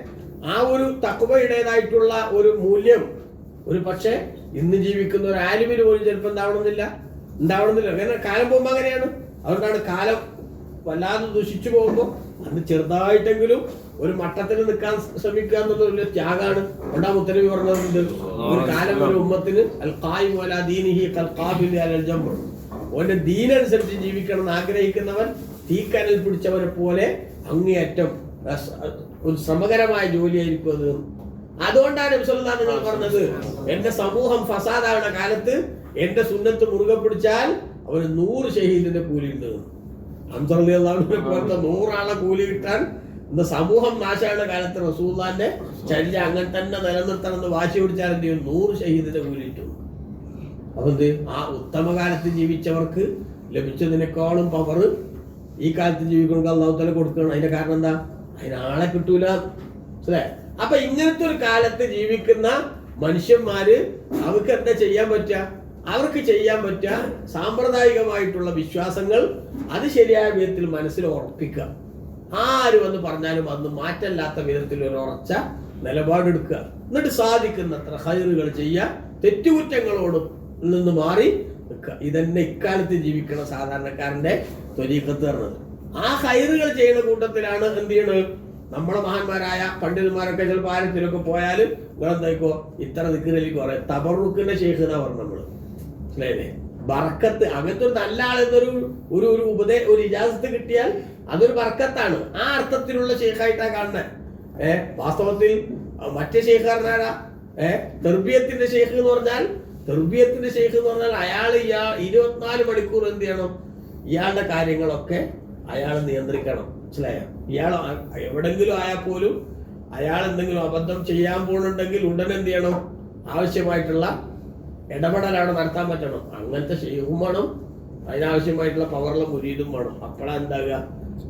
Speaker 1: ആ ഒരു തഖ്വയുടേതായിട്ടുള്ള ഒരു മൂല്യം ഒരു പക്ഷേ ഇന്ന് ജീവിക്കുന്ന ഒരു ആലിമിന് പോലും ചിലപ്പോൾ ഉണ്ടാവണമെന്നില്ല. അങ്ങനെ കാലം പോകുമ്പോൾ അങ്ങനെയാണ്. അതുകൊണ്ടാണ് കാലം വല്ലാതെ ദുഷിച്ചു പോകുമ്പോൾ അന്ന് ചെറുതായിട്ടെങ്കിലും ഒരു മട്ടത്തിൽ നിൽക്കാൻ ശ്രമിക്കുക എന്നുള്ള വലിയ ത്യാഗമാണ്. രണ്ടാം ഉത്തരവ് പറഞ്ഞത് ഒരു കാലം ഒരു ഉമ്മത്തിന് അൽ ഖായിമു അലാ ദീനിഹി കൽ ഖാബിലി അലൽ ജംർ. ഓന്റെ ദീനനുസരിച്ച് ജീവിക്കണം എന്ന് ആഗ്രഹിക്കുന്നവൻ തീക്കനൽ പിടിച്ചവരെ പോലെ അങ്ങേയറ്റം ഒരു ശ്രമകരമായ ജോലിയായിരിക്കും അത്. അതുകൊണ്ടാണ് നബി സല്ലല്ലാഹു അലൈഹി വസല്ലം പറഞ്ഞത്, എന്റെ സമൂഹം ഫസാദാവുന്ന കാലത്ത് എന്റെ സുന്നത്ത് മുറുകെ പിടിച്ചാൽ അവന് 100 ഷഹീദിന്റെ കൂലി ഉണ്ട്. ഹംസ റളിയല്ലാഹു അൻഹുവിനെ പോലത്തെ 100 ആളെ കൂലി കിട്ടാൻ ഇന്ന് സമൂഹം നാശാവുന്ന കാലത്ത് റസൂലുള്ളാഹിന്റെ ചര്യ അങ്ങനെ തന്നെ നിലനിർത്തണം എന്ന് വാശി പിടിച്ചാൽ എന്ത് ചെയ്യും? 100 ഷഹീദിന്റെ കൂലി കിട്ടും. അപ്പൊ എന്ത്, ആ ഉത്തമ കാലത്ത് ജീവിച്ചവർക്ക് ലഭിച്ചതിനേക്കാളും പവർ ഈ കാലത്ത് ജീവിക്കണമെങ്കിൽ അല്ലാഹു തആല കൊടുക്കണം. അതിന്റെ കാരണം എന്താ? അതിനാളെ കിട്ടൂല. മനസ്സിലായി? അപ്പൊ ഇങ്ങനത്തെ ഒരു കാലത്ത് ജീവിക്കുന്ന മനുഷ്യന്മാര് അവർക്ക് എന്താ ചെയ്യാൻ പറ്റുക? അവർക്ക് ചെയ്യാൻ പറ്റുക സാമ്പ്രദായികമായിട്ടുള്ള വിശ്വാസങ്ങൾ അത് ശരിയായ വിധത്തിൽ മനസ്സിൽ ഉറപ്പിക്കുക. ആര് വന്ന് പറഞ്ഞാലും അന്ന് മാറ്റമില്ലാത്ത വിധത്തിൽ ഒരു ഉറച്ച നിലപാടെടുക്കുക. എന്നിട്ട് സാധിക്കുന്നത്ര ഖൈറുകൾ ചെയ്യുക, തെറ്റുകുറ്റങ്ങളോട് നിന്ന് മാറി നിൽക്കുക. ഇതന്നെ ഇക്കാലത്ത് ജീവിക്കണ സാധാരണക്കാരന്റെ ത്വരീഖത്ത് പറഞ്ഞത്. ആ ഖൈറുകൾ ചെയ്യുന്ന കൂട്ടത്തിലാണ് എന്ത് ചെയ്യണത്? നമ്മളെ മഹാന്മാരായ പണ്ഡിതന്മാരൊക്കെ ചിലപ്പോൾ ആരത്തിലൊക്കെ പോയാലും നിങ്ങളെന്തായിക്കോ ഇത്ര ദിക്റിലേക്ക് പറയാം. തബറുക്കിന്റെ ഷെയ്ഖ് എന്നാ പറഞ്ഞു നമ്മള്. മനസ്സിലായില്ലേ? ബർക്കത്ത്, അങ്ങനത്തെ ഒരു നല്ല ആളെന്നൊരു ഒരു ഒരു ഇജാസത്ത് കിട്ടിയാൽ അതൊരു ബർക്കത്താണ്. ആ അർത്ഥത്തിലുള്ള ഷെയ്ഖായിട്ടാ കാണുന്നത്. വാസ്തവത്തിൽ മറ്റേ ഷെയ്ഖ് പറഞ്ഞാരാ? തെർബിയത്തിന്റെ ഷെയ്ഖ് എന്ന് പറഞ്ഞാൽ അയാൾ 24 മണിക്കൂർ എന്ത് ചെയ്യണം? ഇയാളുടെ കാര്യങ്ങളൊക്കെ അയാൾ നിയന്ത്രിക്കണം. മനസ്സിലായോ? ഇയാൾ എവിടെങ്കിലും ആയാൽ പോലും അയാൾ എന്തെങ്കിലും അബദ്ധം ചെയ്യാൻ പോകുന്നുണ്ടെങ്കിൽ ഉടനെ എന്ത് ചെയ്യണം? ആവശ്യമായിട്ടുള്ള ഇടപെടലാണ് നടത്താൻ പറ്റണം. അങ്ങനത്തെ ഷെയ്ഖും വേണം, അതിനാവശ്യമായിട്ടുള്ള പവറുള്ള മുരീദും വേണം. അപ്പോഴാ എന്താകുക?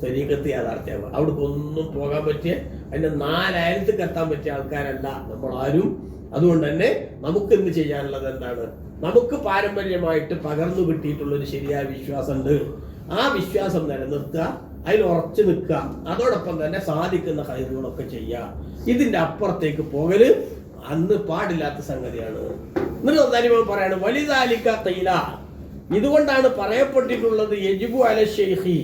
Speaker 1: ത്വരീഖത്ത് യാഥാർത്ഥ്യമാകുക. അവിടേക്ക് ഒന്നും പോകാൻ പറ്റിയ അതിന്റെ 4 അയലത്തേക്ക് എത്താൻ പറ്റിയ ആൾക്കാരല്ല നമ്മളാരും. അതുകൊണ്ട് തന്നെ നമുക്ക് എന്ത് ചെയ്യാനുള്ളത് എന്താണ്? നമുക്ക് പാരമ്പര്യമായിട്ട് പകർന്നു കിട്ടിയിട്ടുള്ള ഒരു ശരിയായ വിശ്വാസമുണ്ട്. ആ വിശ്വാസം നിലനിർത്തുക, അതിൽ ഉറച്ചു നിൽക്കുക, അതോടൊപ്പം തന്നെ സാധിക്കുന്ന ഖൈറുകളൊക്കെ ചെയ്യുക. ഇതിന്റെ അപ്പുറത്തേക്ക് പോകല് അന്ന് പാടില്ലാത്ത സംഗതിയാണ്. എന്നിട്ട് ഒന്നാലും പറയാണ് വലിദാലിക ഖീല, ഇതുകൊണ്ടാണ് പറയപ്പെട്ടിട്ടുള്ളത് യജിബു അല ശൈഖി,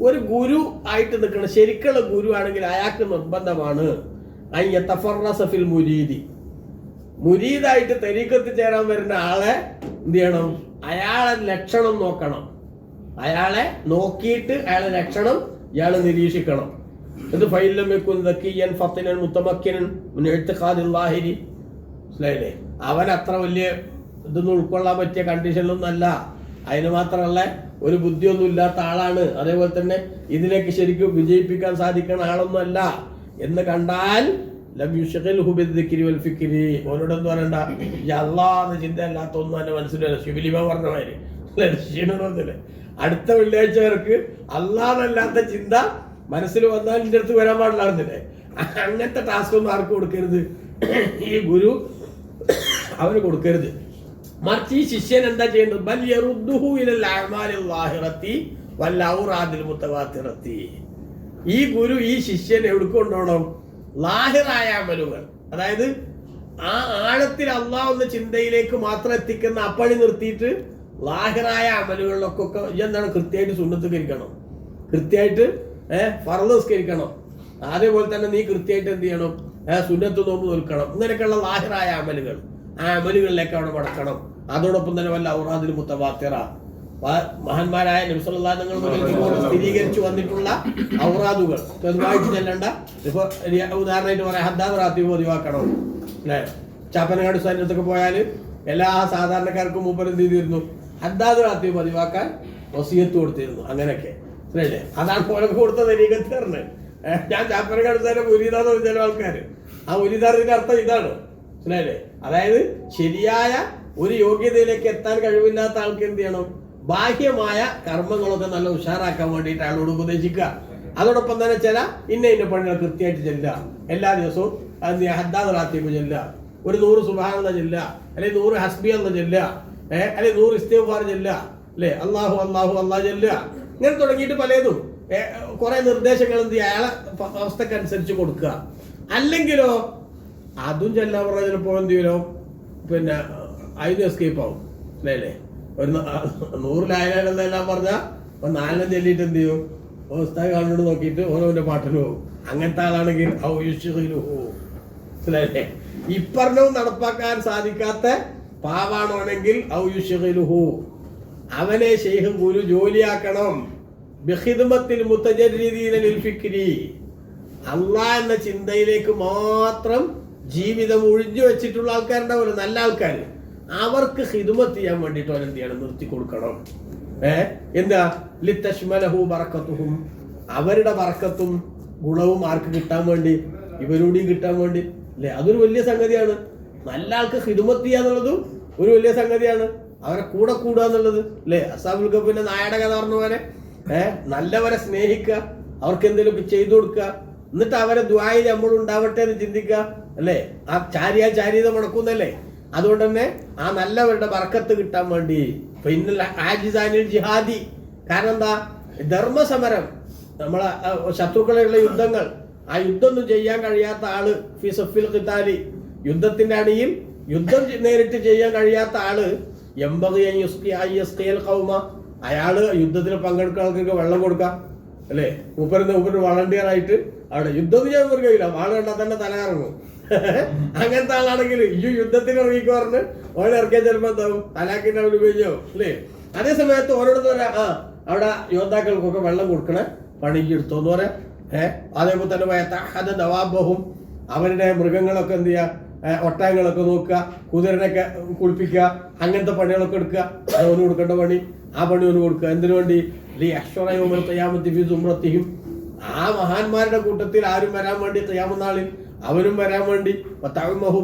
Speaker 1: ഒരു ഗുരു ആയിട്ട് നിൽക്കണം, ശരിക്കുള്ള ഗുരു ആണെങ്കിൽ അയാൾക്ക് നിർബന്ധമാണ് ഫിൽ മുരീദി, മുരീദായിട്ട് തരീഖത്ത് ചേരാൻ വരുന്ന ആളെ എന്ത് ചെയ്യണം? അയാളെ ലക്ഷണം നോക്കണം. അയാളെ നോക്കിയിട്ട് അയാളെ ലക്ഷണം ഇയാളെ നിരീക്ഷിക്കണം. ഇത് ഫൈലം വെക്കും ദക്കിയൻ ഫത്തിനൻ മുത്തമക്കിനൻ മുൻഇഅ്തിഖാദില്ലാഹിരി. മനസ്സിലായില്ലേ? അവൻ അത്ര വലിയ ഇതൊന്നും ഉൾക്കൊള്ളാൻ പറ്റിയ കണ്ടീഷനിലൊന്നും അല്ല. അതിന് മാത്രമല്ല ഒരു ബുദ്ധിയൊന്നും ഇല്ലാത്ത ആളാണ്. അതേപോലെ തന്നെ ഇതിലേക്ക് ശരിക്കും വിജയിപ്പിക്കാൻ സാധിക്കുന്ന ആളൊന്നും അല്ല എന്ന് കണ്ടാൽ ലം യുശ്ഗിൽഹു ബിദ്ദിക്രി വൽ ഫിക്രി, ഓനോടൊന്നും പറയണ്ട ഈ അല്ലാഹ് ചിന്ത അല്ലാത്ത ഒന്നും എന്റെ മനസ്സിലല്ല. ശിബിലിമ പറഞ്ഞ മാതിരി ക്ഷീണമൊന്നുമില്ല. അടുത്ത വെള്ളിയാഴ്ച വർക്ക് അല്ലാന്നല്ലാത്ത ചിന്ത മനസ്സിൽ വന്നാൽ എൻ്റെ അടുത്ത് വരാൻ പാടില്ലായിരുന്നില്ലേ? അങ്ങനത്തെ ടാസ്ക് ഒന്നും ആർക്കും കൊടുക്കരുത്. ഈ ഗുരു അവന് കൊടുക്കരുത്. മറിച്ച് ഈ ശിഷ്യൻ എന്താ ചെയ്യേണ്ടത്? ബൽ യറുദ്ദുഹു ഇലൽ അഅ്മാലിൽ ളാഹിറത്തി വൽ ഔറാദിൽ മുതവാത്തിറത്തി. ഈ ഗുരു ഈ ശിഷ്യൻ എവിടേക്ക് കൊണ്ടുപോകണം? ലാഹിറായ അമലുകൾ, അതായത് ആ ആഴത്തിൽ അള്ളാഹ് എന്ന ചിന്തയിലേക്ക് മാത്രം എത്തിക്കുന്ന അപ്പഴി നിർത്തിയിട്ട് ലാഹിറായ അമലുകളിലൊക്കെ എന്താണ് കൃത്യമായിട്ട് സുന്നത്തുകരിക്കണം, കൃത്യമായിട്ട് ഫർള് നിസ്കരിക്കണം, അതേപോലെ തന്നെ നീ കൃത്യമായിട്ട് എന്ത് ചെയ്യണം? സുന്നത്ത് നോമ്പ് നിൽക്കണം. ഇങ്ങനെയൊക്കെയുള്ള ലാഹിറായ അമലുകൾ, ആ അമലുകളിലേക്ക് അവിടെ മടക്കണം. അതോടൊപ്പം തന്നെ വല്ല ഔറാദിൽ മുതവാത്തിറ, മഹാന്മാരായ നബി സല്ലല്ലാഹു അലൈഹി വസല്ലം സ്ഥിരീകരിച്ചു വന്നിട്ടുള്ള ഔറാദുകൾ ചെറുതായിട്ട് ചെല്ലണ്ട. ഇപ്പൊ ഉദാഹരണമായിട്ട് പറയാം, ഹദ്ദാദ് റാത്തീബ് പതിവാക്കണം അല്ലേ? ചാപ്പനങ്ങാട് സൈന്യത്തൊക്കെ പോയാൽ എല്ലാ സാധാരണക്കാർക്കും മൂപ്പർ എന്ത് ചെയ്തിരുന്നു? ഹദ്ദാദ് റാത്തീബ് പതിവാക്കാൻ വസിയത്ത് കൊടുത്തിരുന്നു. അങ്ങനെയൊക്കെ അല്ലേ? അതാണ് പോലൊക്കെ കൊടുത്ത തരീഖത്ത് പറഞ്ഞത്. ഞാൻ ചാപ്പനങ്ങാട് സൈന്യം മുരീദാന്ന് പറഞ്ഞ ചില ആൾക്കാർ, ആ മുരീദാറിന്റെ അർത്ഥം ഇതാണ്, മനസ്സിലായില്ലേ? അതായത് ശരിയായ ഒരു യോഗ്യതയിലേക്ക് എത്താൻ കഴിവില്ലാത്ത ആൾക്ക് എന്ത് ചെയ്യണം? ബാഹ്യമായ കർമ്മങ്ങളൊക്കെ നല്ല ഉഷാറാക്കാൻ വേണ്ടിയിട്ട് അയാളോട് ഉപദേശിക്കുക. അതോടൊപ്പം തന്നെ ചില ഇന്ന പണികൾ കൃത്യമായിട്ട് ചെല്ലുക. എല്ലാ ദിവസവും ഹദ്ദാദ് റാത്തീബ് ചെല്ലുക, ഒരു 100 സുബ്ഹാനല്ലാഹ് ചെല്ലുക, അല്ലെങ്കിൽ 100 ഹസ്ബി അല്ലാഹ് ചെല്ലുക, അല്ലെങ്കിൽ 100 ഇസ്തിഗ്ഫാർ ചെല്ലുക, അല്ലേ? അല്ലാഹു അല്ലാഹു അല്ലാഹ് ചെല്ലുക. ഇങ്ങനെ തുടങ്ങിയിട്ട് പലതും കുറെ നിർദ്ദേശങ്ങൾ എന്ത് ചെയ്യുക? അയാളെ അവസ്ഥക്കനുസരിച്ച് കൊടുക്കുക. അല്ലെങ്കിലോ അതും ചെല്ലാൻ പറഞ്ഞാൽ ചിലപ്പോൾ എന്ത് ചെയ്യുമല്ലോ, പിന്നെ അതിന് എസ്കേപ്പ് ആവും, അല്ലേ? ഒരു 100 ലായലെല്ലാം പറഞ്ഞാൽ 4 ചെല്ലിയിട്ട് എന്ത് ചെയ്യും? ഉസ്താദ് കാണുന്നത് നോക്കിയിട്ട് ഓരോന്റെ പാട്ടിന് പോകും. അങ്ങനത്തെ ആളാണെങ്കിൽ മനസ്സിലായില്ലേ? ഇപ്പറഞ്ഞവും നടപ്പാക്കാൻ സാധിക്കാത്ത പാവാണെങ്കിൽ അവനെ ശൈഖ് ഗുരു ജോലിയാക്കണം. ബിഖിദ്മത്തിൽ മുതജർരിദീന ലിൽ ഫിക്രി, അല്ലാഹ് എന്ന ചിന്തയിലേക്ക് മാത്രം ജീവിതം ഒഴിഞ്ഞു വെച്ചിട്ടുള്ള ആൾക്കാരുണ്ടാവുമല്ലോ, നല്ല ആൾക്കാർ. അവർക്ക് ഖിദ്മത്ത് ചെയ്യാൻ വേണ്ടിയിട്ട് അവരെന്ത് ചെയ്യണം? നിർത്തി കൊടുക്കണം. എന്താ? ലിതശ്മലഹു ബറക്കത്തുഹും, അവരുടെ ബറക്കത്തും ഗുണവും ആർക്ക് കിട്ടാൻ വേണ്ടി? ഇവരോടും കിട്ടാൻ വേണ്ടി, അല്ലേ? അതൊരു വലിയ സംഗതിയാണ്. നല്ല ആൾക്ക് ഖിദ്മത്ത് ചെയ്യാന്നുള്ളതും ഒരു വലിയ സംഗതിയാണ്. അവരെ കൂടെ കൂടുക എന്നുള്ളത്, അല്ലേ? അസ്ഹാബുൽ കഹ്ഫിന്റെ നായയുടെ കഥ പറഞ്ഞ പോലെ നല്ലവരെ സ്നേഹിക്കുക, അവർക്ക് എന്തെങ്കിലുമൊക്കെ ചെയ്തു കൊടുക്കുക, എന്നിട്ട് അവരെ ദുആയിൽ നമ്മൾ ഉണ്ടാവട്ടെ എന്ന് ചിന്തിക്കുക, അല്ലേ? ആ ചാരിത മുടക്കുന്നല്ലേ? അതുകൊണ്ട് തന്നെ ആ നല്ലവരുടെ ബർക്കത്ത് കിട്ടാൻ വേണ്ടി ജിഹാദി. കാരണം എന്താ? ധർമ്മസമരം, നമ്മളെ ശത്രുക്കളുള്ള യുദ്ധങ്ങൾ, ആ യുദ്ധമൊന്നും ചെയ്യാൻ കഴിയാത്ത ആള് ഫിസഫിൽ ഖിതാലി, യുദ്ധത്തിന്റെ അണിയിൽ യുദ്ധം നേരിട്ട് ചെയ്യാൻ കഴിയാത്ത ആള് അയാള് യുദ്ധത്തിൽ പങ്കെടുക്കുന്ന ആൾക്കൊക്കെ വെള്ളം കൊടുക്കാം, അല്ലേ? മൂപ്പര് വളണ്ടിയർ ആയിട്ട് അവിടെ യുദ്ധം ചെയ്യാൻ കഴിയില്ല, വാള് കണ്ടാൽ തന്നെ തലകറങ്ങും. അങ്ങനത്തെ ആളാണെങ്കിൽ ഈ യുദ്ധത്തിന് ഇറങ്ങിക്കോ പറഞ്ഞ് ഓരോ ഇറക്കിയാൽ ചിലപ്പോ എന്താവും? തലാക്കിന്റെ അവര് ഉപയോഗിച്ചോ, അല്ലേ? അതേ സമയത്ത് ഓരോട് പറയാം, അവിടെ യോദ്ധാക്കൾക്കൊക്കെ വെള്ളം കൊടുക്കണേ, പണിക്ക് എടുത്തോന്ന് പറയാം. അതേപോലെ തന്നെ ദവാബഹും, അവരുടെ മൃഗങ്ങളൊക്കെ എന്ത് ചെയ്യുക? ഒട്ടകങ്ങളൊക്കെ നോക്കുക, കുതിരനൊക്കെ കുളിപ്പിക്കുക, അങ്ങനത്തെ പണികളൊക്കെ എടുക്കുക. ഓന് കൊടുക്കേണ്ട പണി, ആ പണി ഓന് കൊടുക്കുക. എന്തിനു വേണ്ടി? ഖിയാമത്തിഹിം, ആ മഹാന്മാരുടെ കൂട്ടത്തിൽ ആരും വരാൻ വേണ്ടി, ഖിയാമത്ത് നാളിൽ അവരും വരാൻ വേണ്ടി,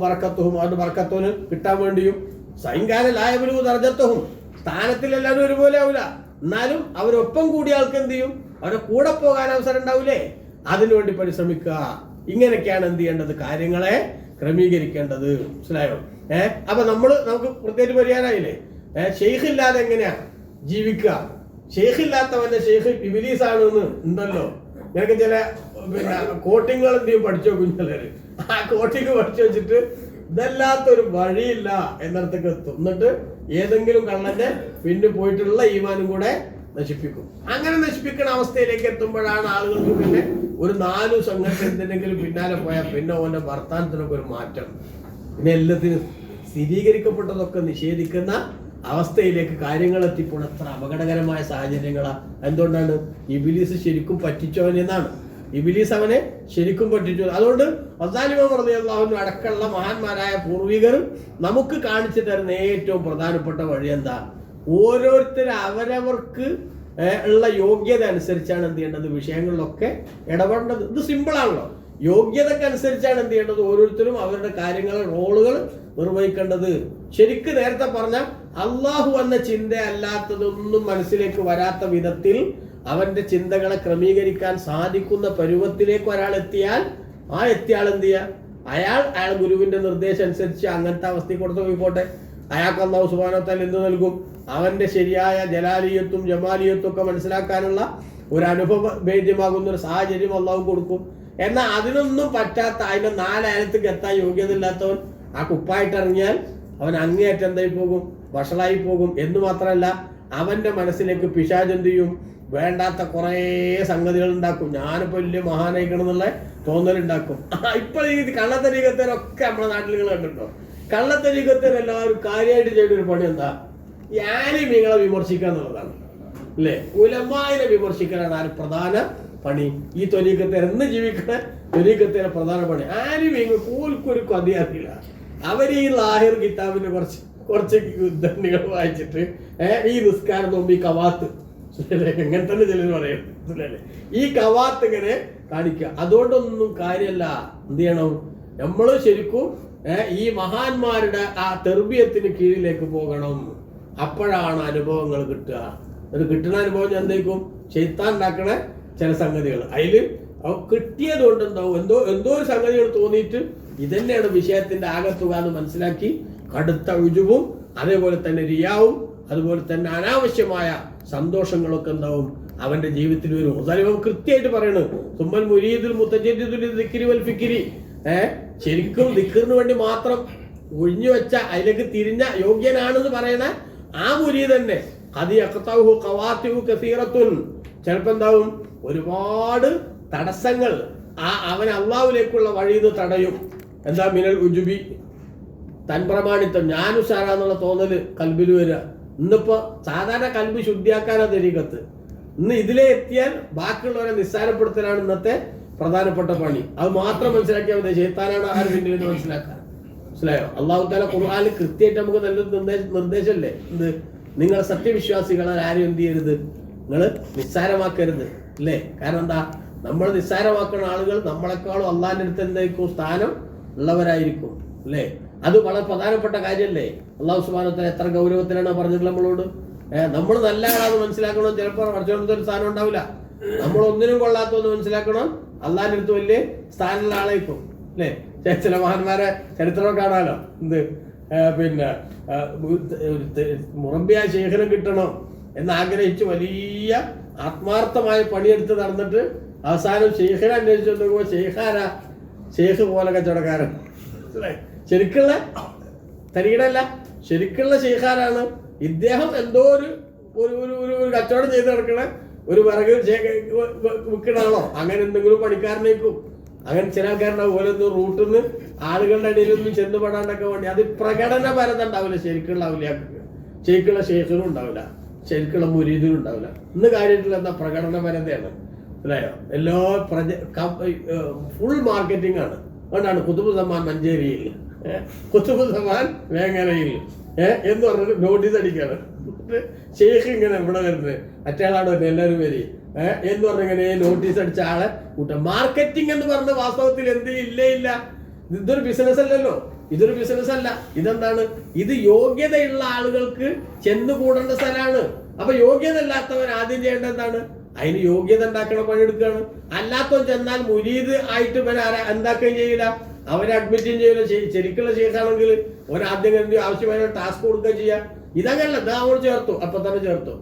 Speaker 1: ബറക്കത്തുഹും, അവരുടെ ബർക്കത്തോന് കിട്ടാൻ വേണ്ടിയും, സൈൻകാലായവരും ദർജത്തുഹും, സ്ഥാനത്തിൽ എല്ലാവരും ഒരുപോലെ ആവില്ല, എന്നാലും അവരൊപ്പം കൂടിയ ആൾക്ക് എന്ത് ചെയ്യും? അവരെ കൂടെ പോകാൻ അവസരം ഉണ്ടാവില്ലേ? അതിനുവേണ്ടി പരിശ്രമിക്കുക. ഇങ്ങനെയൊക്കെയാണ് എന്ത് ചെയ്യേണ്ടത്? കാര്യങ്ങളെ ക്രമീകരിക്കേണ്ടത്. മനസ്സിലായോ? അപ്പൊ നമുക്ക് പ്രത്യേകിച്ച് പരിഹാരമായില്ലേ? ഷെയ്ഖ് ഇല്ലാതെ എങ്ങനെയാ ജീവിക്കുക? ഷെയ്ഖ് ഇല്ലാത്തവന്റെ ഷെയ്ഖ് ഇബ്ലീസ് ആണെന്ന് ഉണ്ടല്ലോ. നിനക്ക് ചില പിന്നെ കോട്ടിങ്ങൾ എന്ത് ചെയ്യും? പഠിച്ചു നോക്കും ചിലര്. ആ കോട്ടിങ് പഠിച്ചു വെച്ചിട്ട് ഇതല്ലാത്തൊരു വഴിയില്ല എന്നിടത്തേക്ക് എത്തും. എന്നിട്ട് ഏതെങ്കിലും കള്ളന്റെ പിന്നെ പോയിട്ടുള്ള ഈമാനും കൂടെ നശിപ്പിക്കും. അങ്ങനെ നശിപ്പിക്കുന്ന അവസ്ഥയിലേക്ക് എത്തുമ്പോഴാണ് ആളുകൾക്ക് പിന്നെ ഒരു 4 സംഘടന എന്തിനെങ്കിലും പിന്നാലെ പോയാൽ പിന്നെ ഓന്റെ വർത്താനത്തിനൊക്കെ ഒരു മാറ്റം, പിന്നെ എല്ലാത്തിനും സ്ഥിരീകരിക്കപ്പെട്ടതൊക്കെ നിഷേധിക്കുന്ന അവസ്ഥയിലേക്ക് കാര്യങ്ങൾ എത്തിപ്പോൾ എത്ര അപകടകരമായ സാഹചര്യങ്ങളാ. എന്തുകൊണ്ടാണ്? ഇബ്ലീസ് ശരിക്കും പറ്റിച്ചവനെന്നാണ്. ഇബ്ലീസ് അവനെ ശരിക്കും പറ്റിച്ചു. അതുകൊണ്ട് അസ്സാലിമ റളിയല്ലാഹു അൻഹു അടക്കമുള്ള മഹാന്മാരായ പൂർവികർ നമുക്ക് കാണിച്ചു തരുന്ന ഏറ്റവും പ്രധാനപ്പെട്ട വഴി എന്താ? ഓരോരുത്തർ അവരവർക്ക് ഉള്ള യോഗ്യത അനുസരിച്ചാണ് എന്ത് ചെയ്യേണ്ടത്? വിഷയങ്ങളിലൊക്കെ ഇടപെടേണ്ടത്. ഇത് സിമ്പിളാണല്ലോ. യോഗ്യതക്ക് അനുസരിച്ചാണ് എന്ത് ചെയ്യേണ്ടത്? ഓരോരുത്തരും അവരുടെ കാര്യങ്ങൾ, റോളുകൾ നിർവഹിക്കേണ്ടത്. ശരിക്ക് നേരത്തെ പറഞ്ഞ അള്ളാഹു എന്ന ചിന്ത അല്ലാത്തതൊന്നും മനസ്സിലേക്ക് വരാത്ത വിധത്തിൽ അവന്റെ ചിന്തകളെ ക്രമീകരിക്കാൻ സാധിക്കുന്ന പരുവത്തിലേക്ക് ഒരാൾ എത്തിയാൽ, ആ എത്തിയാൾ എന്ത് ചെയ്യുക? അയാൾ ഗുരുവിന്റെ നിർദ്ദേശം അനുസരിച്ച് അങ്ങനത്തെ അവസ്ഥയിൽ കൊടുത്ത് പോയിക്കോട്ടെ. അയാൾക്ക് അല്ലാഹു സുബ്ഹാനഹു വ തആല എന്ത് നൽകും? അവന്റെ ശരിയായ ജലാലിയത്തും ജമാലിയത്തും ഒക്കെ മനസ്സിലാക്കാനുള്ള ഒരു അനുഭവഭേദ്യമാകുന്ന ഒരു സാഹചര്യം അല്ലാഹു കൊടുക്കും. എന്നാൽ അതിനൊന്നും പറ്റാത്ത, അതിന്റെ 4 അയലത്തേക്ക് എത്താൻ യോഗ്യത ഇല്ലാത്തവൻ ആ കുപ്പായിട്ട് ഇറങ്ങിയാൽ അവൻ അങ്ങേയറ്റം എന്തായി പോകും? വഷളായി പോകും. എന്ന് മാത്രമല്ല, അവന്റെ മനസ്സിലേക്ക് പിശാച് എന്ത് ചെയ്യും? വേണ്ടാത്ത കുറേ സംഗതികൾ ഉണ്ടാക്കും. ഞാനിപ്പോൾ വലിയ മഹാനായിക്കണം എന്നുള്ള തോന്നലുണ്ടാക്കും. ഇപ്പോൾ ഈ കള്ളത്തരീകത്തേരൊക്കെ നമ്മുടെ നാട്ടിലുകൾ കണ്ടിട്ടോ. കള്ളത്തരീകത്തേരെല്ലാവരും കാര്യമായിട്ട് ചെയ്തൊരു പണി എന്താ? ഈ ആലിമീങ്ങളെ വിമർശിക്കുക എന്നുള്ളതാണ്, അല്ലേ? ഉലമായിനെ വിമർശിക്കലാണ് ആര് പ്രധാന പണി. ഈ ത്വരീഖത്തേർ എന്ന് ജീവിക്കുന്ന ത്വരീഖത്തേരെ പ്രധാന പണി. ആലിമീങ്ങൾ കൂൽക്കൊരു കഥ അറിയില്ല. അവർ ഈ ലാഹിർ കിതാബിന്റെ കുറച്ച് യുദ്ധങ്ങൾ വായിച്ചിട്ട് ഈ നിസ്കാരം നോമ്പ് ഈ കവാത്ത് എങ്ങനെ തന്നെ ചിലർ പറയുന്നത്, ഈ കവാത്ത് ഇങ്ങനെ കാണിക്കുക. അതുകൊണ്ടൊന്നും കാര്യമല്ല. എന്ത് ചെയ്യണം? നമ്മൾ ശരിക്കും ഈ മഹാന്മാരുടെ ആ തെർബിയത്തിന് കീഴിലേക്ക് പോകണം. അപ്പോഴാണ് അനുഭവങ്ങൾ കിട്ടുക. ഒരു കിട്ടുന്ന അനുഭവം എന്തായിരിക്കും? ശൈത്താൻ ഉണ്ടാക്കണ ചില സംഗതികൾ അതിൽ കിട്ടിയത് കൊണ്ട് എന്താവും? എന്തോ ഒരു സംഗതികൾ തോന്നിയിട്ട് ഇതന്നെയാണ് വിഷയത്തിന്റെ ആകത്തുക എന്ന് മനസ്സിലാക്കി കടുത്ത ഉജുവും അതേപോലെ തന്നെ റിയാവും അതുപോലെ തന്നെ അനാവശ്യമായ സന്തോഷങ്ങളൊക്കെ എന്താവും അവന്റെ ജീവിതത്തിൽ വരും. അതായത് കൃത്യമായിട്ട് പറയണത് സുമ്മൽ മുരീദുൽ മുത്തജദ്ദിദുൽ ദിക്രി വൽ ഫിക്രി, ശരിക്കും ദിക്റിന് വേണ്ടി മാത്രം ഒഴിഞ്ഞു വെച്ച അതിലേക്ക് തിരിഞ്ഞ യോഗ്യനാണെന്ന് പറയണ ആ മുരീദ് തന്നെ ചിലപ്പോ എന്താവും? ഒരുപാട് തടസ്സങ്ങൾ അവൻ അള്ളാഹുവിലേക്കുള്ള വഴിയിൽ തടയും. എന്താ? മിനൽ ഉജുബി, തൻപ്രമാണിത്വം, ഞാനുസാരാന്നുള്ള തോന്നല് കൽബിൽ വരിക. ഇന്നിപ്പോ സാധാരണ കൽബ് ശുദ്ധിയാക്കാനാ തരീഖത്ത്. ഇന്ന് ഇതിലെ എത്തിയാൽ ബാക്കിയുള്ളവരെ നിസ്സാരപ്പെടുത്തലാണ് ഇന്നത്തെ പ്രധാനപ്പെട്ട പണി. അത് മാത്രം മനസ്സിലാക്കിയാൽ മതി. ശൈത്താനാണ് ആര് പിന്നിൽ മനസ്സിലാക്കാൻ. മനസ്സിലായോ? അല്ലാഹു തആല ഖുർആനിൽ കൃത്യമായിട്ട് നമുക്ക് നല്ലൊരു നിർദ്ദേശമല്ലേ? എന്ത്? നിങ്ങൾ സത്യവിശ്വാസികളെ ആരും എന്ത് ചെയ്യരുത്? നിങ്ങൾ നിസ്സാരമാക്കരുത്, അല്ലേ? കാരണം എന്താ? നമ്മൾ നിസ്സാരമാക്കുന്ന ആളുകൾ നമ്മളെക്കാളും അള്ളാഹിന്റെ അടുത്ത് എന്തായിരിക്കും? സ്ഥാനം ഉള്ളവരായിരിക്കും, അല്ലേ? അത് വളരെ പ്രധാനപ്പെട്ട കാര്യമല്ലേ? അല്ലാഹു സുബ്ഹാനഹു വ തആല എത്ര ഗൗരവത്തിലാണ് പറഞ്ഞിട്ടുള്ളത് നമ്മളോട്. നമ്മൾ നല്ല ആളാന്ന് മനസ്സിലാക്കണം. ചിലപ്പോൾ പഠിച്ചോണ്ടത്തെ ഒരു സ്ഥാനം ഉണ്ടാവില്ല. നമ്മൾ ഒന്നിനും കൊള്ളാത്തൊന്ന് മനസ്സിലാക്കണം. അള്ളാഹിന്റെ അടുത്ത് വലിയ സ്ഥാനമുള്ള ആളായിപ്പോ, അല്ലേ? ചില മഹാന്മാരെ ചരിത്രം കാണാലോ. എന്ത്? പിന്നെ മുറബിയ ശേഖരം കിട്ടണം എന്നാഗ്രഹിച്ച് വലിയ ആത്മാർത്ഥമായ പണിയെടുത്ത് നടന്നിട്ട് അവസാനം ശേഖര അന്വേഷിച്ചു നോക്കുമ്പോൾ ശേഖ് പോലെ കച്ചവടക്കാരൻ. ശരിക്കുള്ള തരികിടല്ല, ശരിക്കുള്ള ശേഖാരാണ്. ഇദ്ദേഹം എന്തോ ഒരു കച്ചവടം ചെയ്ത് നടക്കണ ഒരു വിറക് വിൽക്കണാണോ അങ്ങനെ എന്തെങ്കിലും പണിക്കാരനേക്കും. അങ്ങനെ ചില ആൾക്കാരുണ്ടാവും ഓരോന്നും റൂട്ടിൽ നിന്ന് ആളുകളുടെ ഇടയിലൊന്നും ചെന്ന് പെടാണ്ടൊക്കെ വേണ്ടി. അത് പ്രകടനപരത ഉണ്ടാവില്ല ശരിക്കുള്ള ഔലിയാക്ക്, ശരിക്കുള്ള ശേഖനും ഉണ്ടാവില്ല, ശരിക്കുള്ള മുരീദിനും ഉണ്ടാവില്ല. ഇന്ന് കാര്യമായിട്ടുള്ള എന്താ? പ്രകടനപരതയാണ്, അല്ലയോ? എല്ലാ ഫുൾ മാർക്കറ്റിംഗ് ആണ്. അതുകൊണ്ടാണ് കുതുബ് സമാൻ മഞ്ചേരിയിൽ, കുതുബ് സമാൻ വേങ്ങരയിൽ എന്ന് പറഞ്ഞിട്ട് നോട്ടീസ് അടിക്കാണ്. ഷെയ്ഖ് ഇങ്ങനെ ഇവിടെ വരുന്നത് മറ്റേയാളാണ് വരുന്നത് എല്ലാവരും വരി എന്ന് പറഞ്ഞിങ്ങനെ നോട്ടീസ് അടിച്ച ആളെ കൂട്ടം. മാർക്കറ്റിംഗ് എന്ന് പറഞ്ഞ വാസ്തവത്തിൽ എന്ത് ഇല്ല. ഇതൊരു ബിസിനസ് അല്ലല്ലോ, ഇതൊരു ബിസിനസ് അല്ല. ഇതെന്താണ്? ഇത് യോഗ്യതയുള്ള ആളുകൾക്ക് ചെന്നുകൂടേണ്ട സ്ഥലമാണ്. അപ്പൊ യോഗ്യത ഇല്ലാത്തവൻ ആദ്യം ചെയ്യേണ്ട എന്താണ്? അതിന് യോഗ്യത ഉണ്ടാക്കണ പണിയെടുക്കുകയാണ്. അല്ലാത്തവൻ ചെന്നാൽ മുരീദ് ആയിട്ട് എന്താക്കുകയും ചെയ്യില്ല, അവരെ അഡ്മിറ്റും ചെയ്യില്ല. ശരിക്കുള്ള ശേഷാണെങ്കിൽ ഒരാദ്യം ആവശ്യമായ ടാസ്ക് കൊടുക്കുകയും ചെയ്യാം. ഇതങ്ങനല്ല, ഇതാ നമ്മൾ ചേർത്തു, അപ്പൊ തന്നെ ചേർത്തു.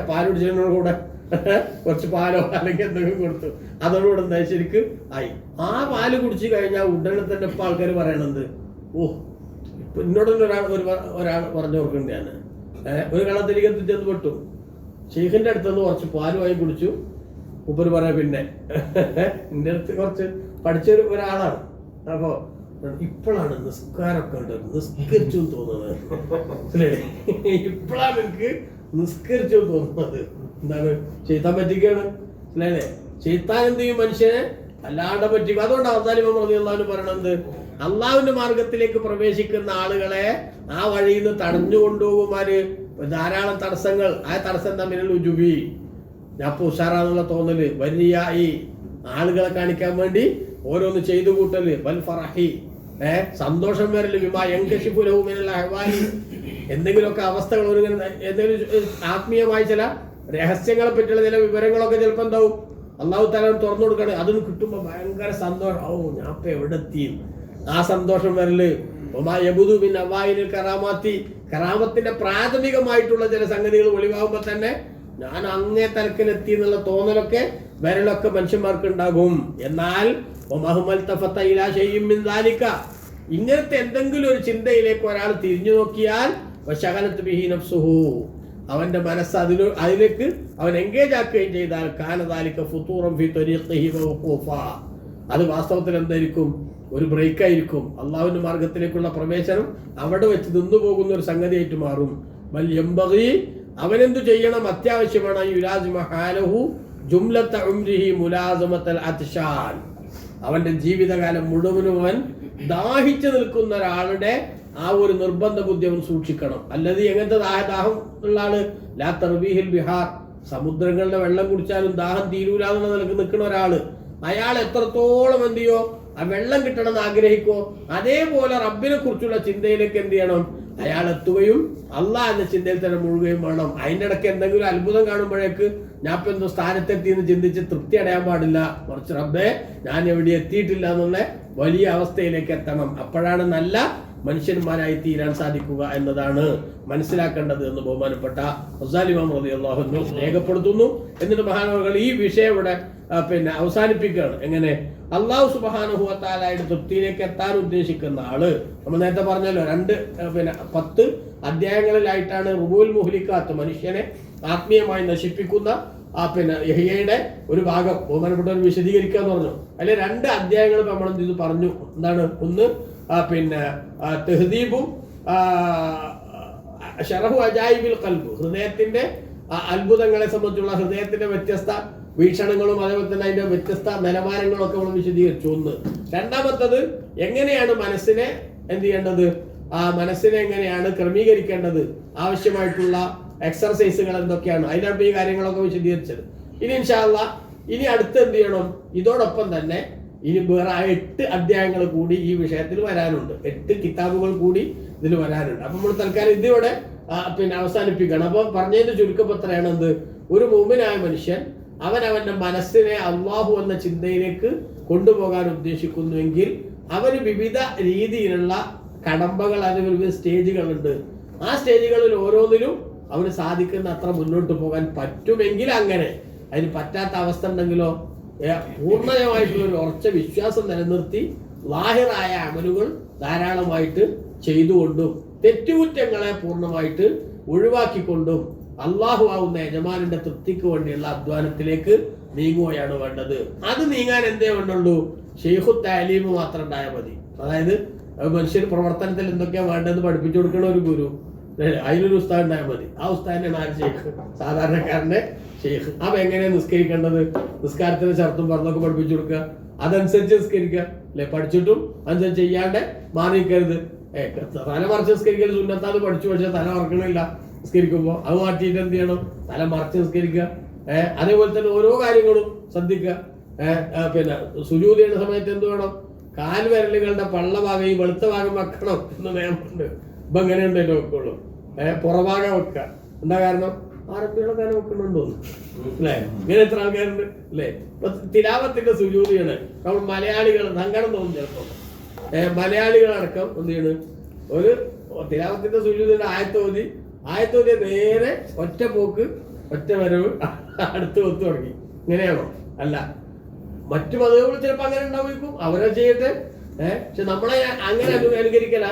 Speaker 1: പാലുടിച്ചതിനോട് കൂടെ കുറച്ച് പാലോ അല്ലെങ്കിൽ എന്തെങ്കിലും കൊടുത്തു, അതോടുകൂടെ എന്താ ശരിക്ക് ആയി. ആ പാല് കുടിച്ചു കഴിഞ്ഞാൽ ഉടനെ തന്നെ ഇപ്പൊ ആൾക്കാർ പറയണത്, ഓ ഇപ്പൊ എന്നോടൊന്നും ഒരാൾ പറഞ്ഞു കൊടുക്കണ്ടേ, ഞാൻ ഒരു കള്ളത്തിരിക്കത്തിൽ ചെന്ന് പെട്ടു, ഷെയ്ഖിന്റെ അടുത്തുനിന്ന് കുറച്ച് പാല് വാങ്ങി കുടിച്ചു. ഉപ്പര് പറയാ പിന്നെ എൻ്റെ അടുത്ത് കുറച്ച് പഠിച്ചൊരു ഒരാളാണ്. അപ്പോ ഇപ്പോഴാണ് നിസ്കാരമൊക്കെ ഉണ്ട്, നിസ്കരിച്ചു തോന്നുന്നത്. ഇപ്പോഴാണ് എനിക്ക് നിസ്കരിച്ചു തോന്നുന്നത്. എന്താണ്? ചെയ്ത്താൻ പറ്റിക്കാണ്, അല്ലേ? ചെയ്ത്താൻ എന്ത് ചെയ്യും? മനുഷ്യനെ അല്ലാണ്ട് പറ്റിക്കും. അതുകൊണ്ട് അവസാനം റളിയല്ലാഹു അൻഹു പറയണത്, അള്ളാഹുവിന്റെ മാർഗത്തിലേക്ക് പ്രവേശിക്കുന്ന ആളുകളെ ആ വഴിയിൽ നിന്ന് തടഞ്ഞു കൊണ്ടുപോകുമാര് ധാരാളം തടസ്സങ്ങൾ. ആ തടസ്സം തമ്മിലുള്ള ഉജുബി, ഞാൻ ഉഷാറാന്നുള്ള തോന്നല്, വലിയ ഈ ആളുകളെ കാണിക്കാൻ വേണ്ടി ഓരോന്ന് ചെയ്തു കൂട്ടല്, വൽ ഫറഹി, സന്തോഷം വരല്, വിമാ യൻകശിഫു ലഹു മിനൽ അഹ്വാലി, എന്തെങ്കിലുമൊക്കെ അവസ്ഥകൾ, എന്തെങ്കിലും ആത്മീയമായ ചില രഹസ്യങ്ങളെ പറ്റിയുള്ള ചില വിവരങ്ങളൊക്കെ ചിലപ്പോൾ എന്താവും അല്ലാഹു തആല തുറന്നു കൊടുക്കണേ. അതൊന്നും കിട്ടുമ്പോൾ ഭയങ്കര സന്തോഷം. ഓ ഞാൻ ഇപ്പൊ എവിടെ എത്തി, ആ സന്തോഷം വരല്. കറാമത്തിന്റെ പ്രാഥമികമായിട്ടുള്ള ചില സംഗതികൾ ഒളിവാകുമ്പോ തന്നെ ഞാൻ അങ്ങേ തലക്കിലെത്തി എന്നുള്ള തോന്നലൊക്കെ വരലൊക്കെ മനുഷ്യന്മാർക്ക് ഉണ്ടാകും. എന്നാൽ ഇങ്ങനത്തെ എന്തെങ്കിലും ഒരു ചിന്തയിലേക്ക് ഒരാൾ തിരിഞ്ഞു നോക്കിയാൽ അവന്റെ മനസ്സ് അതിലേക്ക് അവൻ എൻഗേജ് ആക്കുകയും ചെയ്താൽ അത് വാസ്തവത്തിൽ എന്തായിരിക്കും? ഒരു ബ്രേക്ക് ആയിരിക്കും. അള്ളാഹുവിന്റെ മാർഗത്തിലേക്കുള്ള പ്രവേശനം അവിടെ വെച്ച് നിന്നു പോകുന്ന ഒരു സംഗതിയായിട്ട് മാറും. അവനെന്തു ചെയ്യണം? അത്യാവശ്യമാണ് അവന്റെ ജീവിതകാലം മുഴുവനും അവൻ ദാഹിച്ചു നിൽക്കുന്ന ഒരാളുടെ ആ ഒരു നിർബന്ധ ബുദ്ധി അവൻ സൂക്ഷിക്കണം. അല്ലാതെ എങ്ങനത്തെ ദാഹം ഉള്ള ആള് ലാ തർബീഹിൽ ബിഹാർ, സമുദ്രങ്ങളുടെ വെള്ളം കുടിച്ചാലും ദാഹം തീരൂല എന്നുള്ള നിലക്ക് നിൽക്കുന്ന ഒരാള്, അയാൾ എത്രത്തോളം എന്ത് ചെയ്യോ ആ വെള്ളം കിട്ടണം എന്ന് ആഗ്രഹിക്കോ അതേപോലെ റബ്ബിനെ കുറിച്ചുള്ള ചിന്തയിലേക്ക് എന്ത് ചെയ്യണം അയാൾ എത്തുകയും അള്ളാഹ് എന്ന ചിന്തയിൽ തന്നെ മുഴുകുകയും വേണം. അതിൻ്റെ ഇടയ്ക്ക് എന്തെങ്കിലും അത്ഭുതം കാണുമ്പോഴേക്ക് ഞാൻ ഇപ്പൊ എന്തോ സ്ഥാനത്തെത്തി എന്ന് ചിന്തിച്ച് തൃപ്തി അടയാൻ പാടില്ല. കുറച്ച് റബ്ബേ ഞാൻ എവിടെ എത്തിയിട്ടില്ല എന്നുള്ള വലിയ അവസ്ഥയിലേക്ക് എത്തണം. അപ്പോഴാണ് നല്ല മനുഷ്യന്മാരായി തീരാൻ സാധിക്കുക എന്നതാണ് മനസ്സിലാക്കേണ്ടത് എന്ന് ബഹുമാനപ്പെട്ട ഗസാലി ഇമാം റളിയല്ലാഹു അൻഹു രേഖപ്പെടുത്തുന്നു. എന്നിട്ട് മഹാനവറുകൾ ഈ വിഷയം ഇവിടെ അവസാനിപ്പിക്കുകയാണ്. എങ്ങനെ? അള്ളാഹു സുബ്ഹാനഹു വ തആലയുടെ തൃപ്തിയിലേക്ക് എത്താൻ ഉദ്ദേശിക്കുന്ന ആള്, നമ്മൾ നേരത്തെ പറഞ്ഞല്ലോ 10 അധ്യായങ്ങളിലായിട്ടാണ് റുബൂൽ മുഹ്ലിക്കാത്ത്, മനുഷ്യനെ ആത്മീയമായി നശിപ്പിക്കുന്ന യഹ്യയുടെ ഒരു ഭാഗം ബഹുമാനപ്പെട്ടവർ വിശദീകരിക്കുക എന്ന് പറഞ്ഞു. അതിലെ 2 അധ്യായങ്ങൾ നമ്മൾ ഇത് പറഞ്ഞു. എന്താണ്? ഒന്ന് തഹ്ദീബും ശറഹു അജായിബിൽ ഖൽബ്, ഹൃദയത്തിന്റെ അത്ഭുതങ്ങളെ സംബന്ധിച്ചുള്ള ഹൃദയത്തിന്റെ വ്യത്യസ്ത വീക്ഷണങ്ങളും അതേപോലെ തന്നെ അതിന്റെ വ്യത്യസ്ത നിലവാരങ്ങളും ഒക്കെ നമ്മൾ വിശദീകരിച്ചു. ഒന്ന്. രണ്ടാമത്തത് എങ്ങനെയാണ് മനസ്സിനെ എന്ത് ചെയ്യേണ്ടത്, ആ മനസ്സിനെ എങ്ങനെയാണ് ക്രമീകരിക്കേണ്ടത്, ആവശ്യമായിട്ടുള്ള എക്സർസൈസുകൾ എന്തൊക്കെയാണ്, അതിനകത്ത് ഈ കാര്യങ്ങളൊക്കെ വിശദീകരിച്ചത്. ഇനി ഇൻഷാ അല്ലാഹ് ഇനി അടുത്ത് എന്ത് ചെയ്യണം, ഇതോടൊപ്പം തന്നെ ഇനി വേറെ 8 അധ്യായങ്ങൾ കൂടി ഈ വിഷയത്തിൽ വരാനുണ്ട്. 8 കിതാബുകൾ കൂടി ഇതിൽ വരാനുണ്ട്. അപ്പൊ നമ്മൾ തൽക്കാലം ഇതിവിടെ അവസാനിപ്പിക്കണം. അപ്പൊ പറഞ്ഞതിന്റെ ചുരുക്കപത്രയാണ് എന്ത്, ഒരു മുഅ്മിനായ മനുഷ്യൻ അവനവന്റെ മനസ്സിനെ അള്ളാഹു എന്ന ചിന്തയിലേക്ക് കൊണ്ടുപോകാൻ ഉദ്ദേശിക്കുന്നുവെങ്കിൽ അവന് വിവിധ രീതിയിലുള്ള കടമ്പകൾ, അതിന് വിവിധ സ്റ്റേജുകളുണ്ട്. ആ സ്റ്റേജുകളിൽ ഓരോന്നിലും അവന് സാധിക്കുന്ന അത്ര മുന്നോട്ട് പോകാൻ പറ്റുമെങ്കിൽ അങ്ങനെ. അതിന് പറ്റാത്ത അവസ്ഥ ഉണ്ടെങ്കിലോ പൂർണ്ണമായിട്ടുള്ള ഒരു ഉറച്ച വിശ്വാസം നിലനിർത്തി ലാഹിറായ അമലുകൾ ധാരാളമായിട്ട് ചെയ്തുകൊണ്ടും തെറ്റുകുറ്റങ്ങളെ പൂർണ്ണമായിട്ട് ഒഴിവാക്കിക്കൊണ്ടും അള്ളാഹു ആവുന്ന യജമാനന്റെ തൃപ്തിക്ക് വേണ്ടിയുള്ള അധ്വാനത്തിലേക്ക് നീങ്ങുകയാണ് വേണ്ടത്. അത് നീങ്ങാൻ എന്തേ വേണ്ടുള്ളൂ? ഷെയ്ഖു താലീമ് മാത്രം ഉണ്ടായാൽ മതി. അതായത് മനുഷ്യർ പ്രവർത്തനത്തിൽ എന്തൊക്കെയാ വേണ്ടതെന്ന് പഠിപ്പിച്ചു കൊടുക്കണ ഒരു ഗുരു, അതിനൊരു ഉസ്താദ് ഉണ്ടായാൽ മതി. ആ ഉസ്താദിന്റെ നാല് ഷെയ്ഖ്, സാധാരണക്കാരന്റെ ഷെയ്ഖ്. അപ്പൊ എങ്ങനെയാ നിസ്കരിക്കേണ്ടത്, നിസ്കാരത്തിന്റെ ശർത്തും പറഞ്ഞൊക്കെ പഠിപ്പിച്ചു കൊടുക്കുക, അതനുസരിച്ച് നിസ്കരിക്കുക അല്ലെ. പഠിച്ചിട്ടും അനുസരിച്ച് ചെയ്യാണ്ട് മാറിക്കരുത്. തല മറിച്ച് നിസ്കരിക്കൽ സുന്നത്താന്ന് പഠിച്ചു, പക്ഷെ തല മറക്കണില്ല നിസ്കരിക്കുമ്പോ. അത് മാറ്റിയിട്ട് എന്ത് ചെയ്യണം, തല മറിച്ച് നിസ്കരിക്കുക. അതേപോലെ തന്നെ ഓരോ കാര്യങ്ങളും ശ്രദ്ധിക്കുക. സുജൂദ് ചെയ്യുന്ന സമയത്ത് എന്ത് വേണം, കാൽവിരലുകളുടെ പള്ളഭാഗം ഈ വെളുത്ത ഭാഗം വെക്കണം എന്ന് നിയമമുണ്ട്. ഇപ്പൊ എങ്ങനെ ഉണ്ടല്ലോ വെക്കുള്ളൂ, പുറഭാഗം വെക്കുക. എന്താ കാരണം? അറബികളൊക്കെ വെക്കുന്നുണ്ടോ അല്ലേ? ഇങ്ങനെ എത്ര ആൾക്കാരുണ്ട് അല്ലേ? ഇപ്പൊ തിലാവത്തിന്റെ സുജൂദ് ചെയ്യണേ നമ്മൾ മലയാളികൾ സങ്കടം തോന്നും ചിലപ്പോ. മലയാളികളടക്കം എന്ത് ചെയ്യണ്, ഒരു തിലാവത്തിന്റെ സുജൂദിന്റെ ആയത്തോതിയ നേരെ ഒറ്റ പോക്ക്, ഒറ്റ വരവ്, അടുത്ത് ഒത്തു തുടങ്ങി. ഇങ്ങനെയാണോ? അല്ല. മറ്റു മതങ്ങൾ ചിലപ്പോ അങ്ങനെ ഉണ്ടാവും, അവരെ ചെയ്യട്ടെ. പക്ഷെ നമ്മളെ അങ്ങനെ അനുകരിക്കല,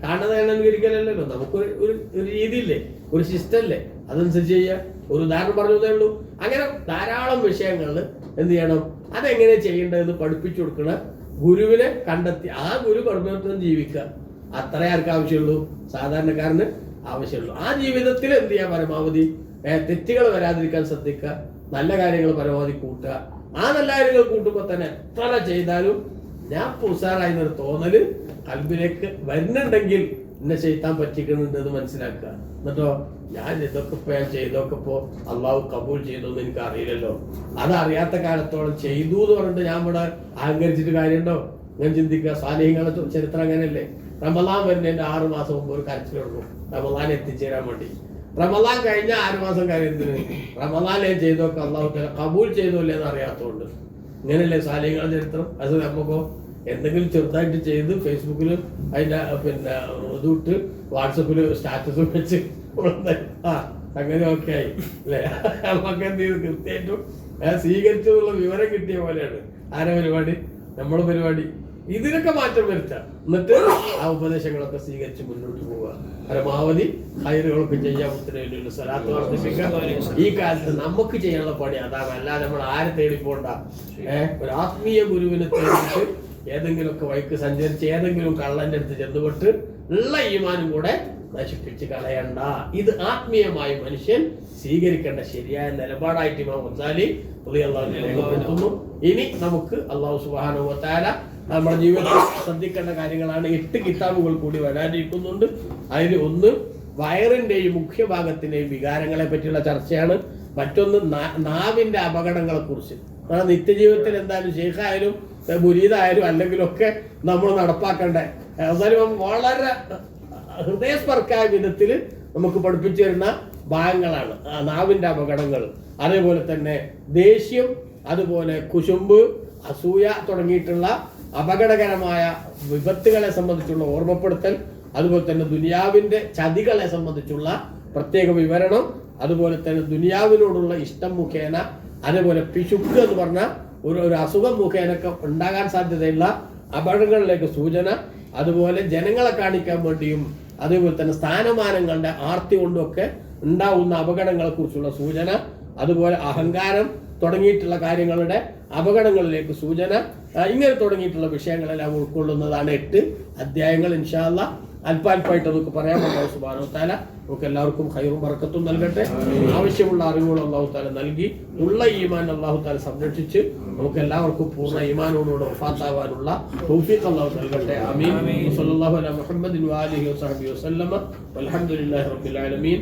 Speaker 1: കാണുന്നത് അനുകരിക്കലല്ലോ. നമുക്ക് ഒരു രീതിയില്ലേ, ഒരു സിസ്റ്റം അല്ലേ, അതനുസരിച്ച് ചെയ്യുക. ഒരു ഉദാഹരണം പറഞ്ഞതേ ഉള്ളൂ. അങ്ങനെ ധാരാളം വിഷയങ്ങളിൽ എന്ത് ചെയ്യണം, അതെങ്ങനെ ചെയ്യേണ്ടതെന്ന് പഠിപ്പിച്ചു കൊടുക്കണ ഗുരുവിനെ കണ്ടെത്തി ആ ഗുരു പഠിപ്പിക്കാൻ ജീവിക്കുക. അത്രേ ആർക്ക് ആവശ്യമുള്ളൂ, സാധാരണക്കാരന് ആവശ്യമുള്ളൂ. ആ ജീവിതത്തിൽ എന്ത് ചെയ്യാൻ പരമാവധി തെറ്റുകൾ വരാതിരിക്കാൻ ശ്രദ്ധിക്കുക, നല്ല കാര്യങ്ങൾ പരമാവധി കൂട്ടുക. ആ നല്ല കാര്യങ്ങൾ കൂട്ടുമ്പോൾ തന്നെ എത്ര ചെയ്താലും ഞാൻ ഉസാറായി എന്നൊരു തോന്നല് കൽബിലേക്ക് വരുന്നുണ്ടെങ്കിൽ എന്നെ ചെയ്താൻ പറ്റിക്കുന്നുണ്ട് എന്ന് മനസ്സിലാക്കുക. എന്നിട്ടോ ഞാൻ ചെയ്തൊക്കെ ഇപ്പോ അള്ളാഹു കബൂൽ ചെയ്തോന്ന് എനിക്ക് അറിയില്ലല്ലോ, അതറിയാത്ത കാലത്തോളം ചെയ്തു എന്ന് പറഞ്ഞിട്ട് ഞാൻ ഇവിടെ അഹങ്കരിച്ചിട്ട് കാര്യമുണ്ടോ? ഞാൻ ചിന്തിക്കുക. സ്വാലിഹ്യങ്ങളുടെ ചരിത്രം അങ്ങനെയല്ലേ? റമളാൻ വരുന്നതിന്റെ 6 മാസം മുമ്പ് ഒരു കരച്ചിലുള്ളൂ റമളാൻ എത്തിച്ചേരാൻ വേണ്ടി. റമളാൻ കഴിഞ്ഞ 6 മാസം കാര്യത്തിന് റമളാനെ ചെയ്തൊക്കെ അള്ളാഹു കബൂൽ ചെയ്തോ ഇല്ലെന്ന് അറിയാത്തതുകൊണ്ട്. ഇങ്ങനെയല്ലേ സ്വാലിഹ്യങ്ങളുടെ ചരിത്രം? അത് നമുക്കോ എന്തെങ്കിലും ചെറുതായിട്ട് ചെയ്ത് ഫേസ്ബുക്കിൽ അതിൻ്റെ പിന്നെ ഇതിട്ട് വാട്സപ്പിൽ സ്റ്റാറ്റസ് വെച്ച് അങ്ങനെ ഓക്കെ ആയി അല്ലേ? നമുക്ക് എന്ത് ചെയ്ത് കൃത്യമായിട്ടും സ്വീകരിച്ചു എന്നുള്ള വിവരം കിട്ടിയ പോലെയാണ് ആരെ പരിപാടി, നമ്മളെ പരിപാടി. ഇതിനൊക്കെ മാറ്റം വരുത്താം, എന്നിട്ട് ആ ഉപദേശങ്ങളൊക്കെ സ്വീകരിച്ച് മുന്നോട്ട് പോവുക. പരമാവധി ഹൈറുകളൊക്കെ ചെയ്യാൻ ഉത്തരവില്ല, സ്വലാത്ത് വർദ്ധിപ്പിക്കുക. ഈ കാലത്ത് നമുക്ക് ചെയ്യാനുള്ള പണി അതാണ്, അല്ലാതെ നമ്മൾ ആരെ തേടി പോണ്ട. ഒരു ആത്മീയ ഗുരുവിനെ തേടിയിട്ട് ഏതെങ്കിലുമൊക്കെ വഴിക്ക് സഞ്ചരിച്ച് ഏതെങ്കിലും കള്ളന്റെ അടുത്ത് ചെന്നുപെട്ട് ഉള്ള ഈമാനും കൂടെ നശിപ്പിച്ച് കളയണ്ട. ഇത് ആത്മീയമായി മനുഷ്യൻ സ്വീകരിക്കേണ്ട ശരിയായ നിലപാടായിട്ട് ഇമാം ഗസാലി രേഖപ്പെടുത്തുന്നു. ഇനി നമുക്ക് അല്ലാഹു സുബ്ഹാനഹു വ തആല നമ്മുടെ ജീവിതത്തിൽ ശ്രദ്ധിക്കേണ്ട കാര്യങ്ങളാണ്. 8 കിതാബുകൾ കൂടി വരാനിരിക്കുന്നുണ്ട്. അതിൽ ഒന്ന് വയറിന്റെയും മുഖ്യഭാഗത്തിന്റെയും വികാരങ്ങളെ പറ്റിയുള്ള ചർച്ചയാണ്. മറ്റൊന്ന് നാവിന്റെ അപകടങ്ങളെ കുറിച്ച്. നിത്യജീവിതത്തിൽ എന്തായാലും ശൈഖായാലും മുരീദായാലും അല്ലെങ്കിലൊക്കെ നമ്മൾ നടപ്പാക്കേണ്ട എന്നാലും വളരെ ഹൃദയസ്പർക്കായ വിധത്തിൽ നമുക്ക് പഠിപ്പിച്ചു തരുന്ന ഭാഗങ്ങളാണ് നാവിന്റെ അപകടങ്ങൾ. അതേപോലെ തന്നെ ദേഷ്യം, അതുപോലെ കുശുമ്പ്, അസൂയ തുടങ്ങിയിട്ടുള്ള അപകടകരമായ വിപത്തുകളെ സംബന്ധിച്ചുള്ള ഓർമ്മപ്പെടുത്തൽ, അതുപോലെ തന്നെ ദുനിയാവിന്റെ ചതികളെ സംബന്ധിച്ചുള്ള പ്രത്യേക വിവരണം, അതുപോലെ തന്നെ ദുനിയാവിനോടുള്ള ഇഷ്ടം മുഖേന, അതേപോലെ പിശുക്ക് എന്ന് പറഞ്ഞ ഒരു അസുഖം മുഖേനൊക്കെ ഉണ്ടാകാൻ സാധ്യതയുള്ള അപകടങ്ങളിലേക്ക് സൂചന, അതുപോലെ ജനങ്ങളെ കാണിക്കാൻ വേണ്ടിയും അതേപോലെ തന്നെ സ്ഥാനമാനങ്ങളുടെ ആർത്തി കൊണ്ടുമൊക്കെ ഉണ്ടാവുന്ന അപകടങ്ങളെ കുറിച്ചുള്ള സൂചന, അതുപോലെ അഹങ്കാരം തുടങ്ങിയിട്ടുള്ള കാര്യങ്ങളുടെ അപകടങ്ങളിലേക്ക് സൂചന, ഇങ്ങനെ തുടങ്ങിയിട്ടുള്ള വിഷയങ്ങളെല്ലാം ഉൾക്കൊള്ളുന്നതാണ് 8 അധ്യായങ്ങൾ. ഇൻഷാ അല്ലാഹ് അല്പാൽപ്പായിട്ട് നമുക്ക് പറയാം. അല്ലാഹു സുബ്ഹാനഹു വ തആല നമുക്ക് എല്ലാവർക്കും ഖൈറും ബറക്കത്തും നൽകട്ടെ. ആവശ്യമുള്ള അറിവുകൾ അല്ലാഹു തആല നൽകി ഉള്ള ഈമാൻ അല്ലാഹു തആല സംരക്ഷിച്ച് നമുക്ക് എല്ലാവർക്കും പൂർണ്ണ ഈമാനോടുകൂടെ വഫാത്താവാനുള്ള തൗഫീഖ് അല്ലാഹു നൽകട്ടെ. ആമീൻ. സ്വല്ലല്ലാഹു അലാ മുഹമ്മദിൻ വ ആലിഹി വസഹബിഹി വസല്ലമ വൽഹംദുലില്ലാഹി റബ്ബിൽ ആലമീൻ.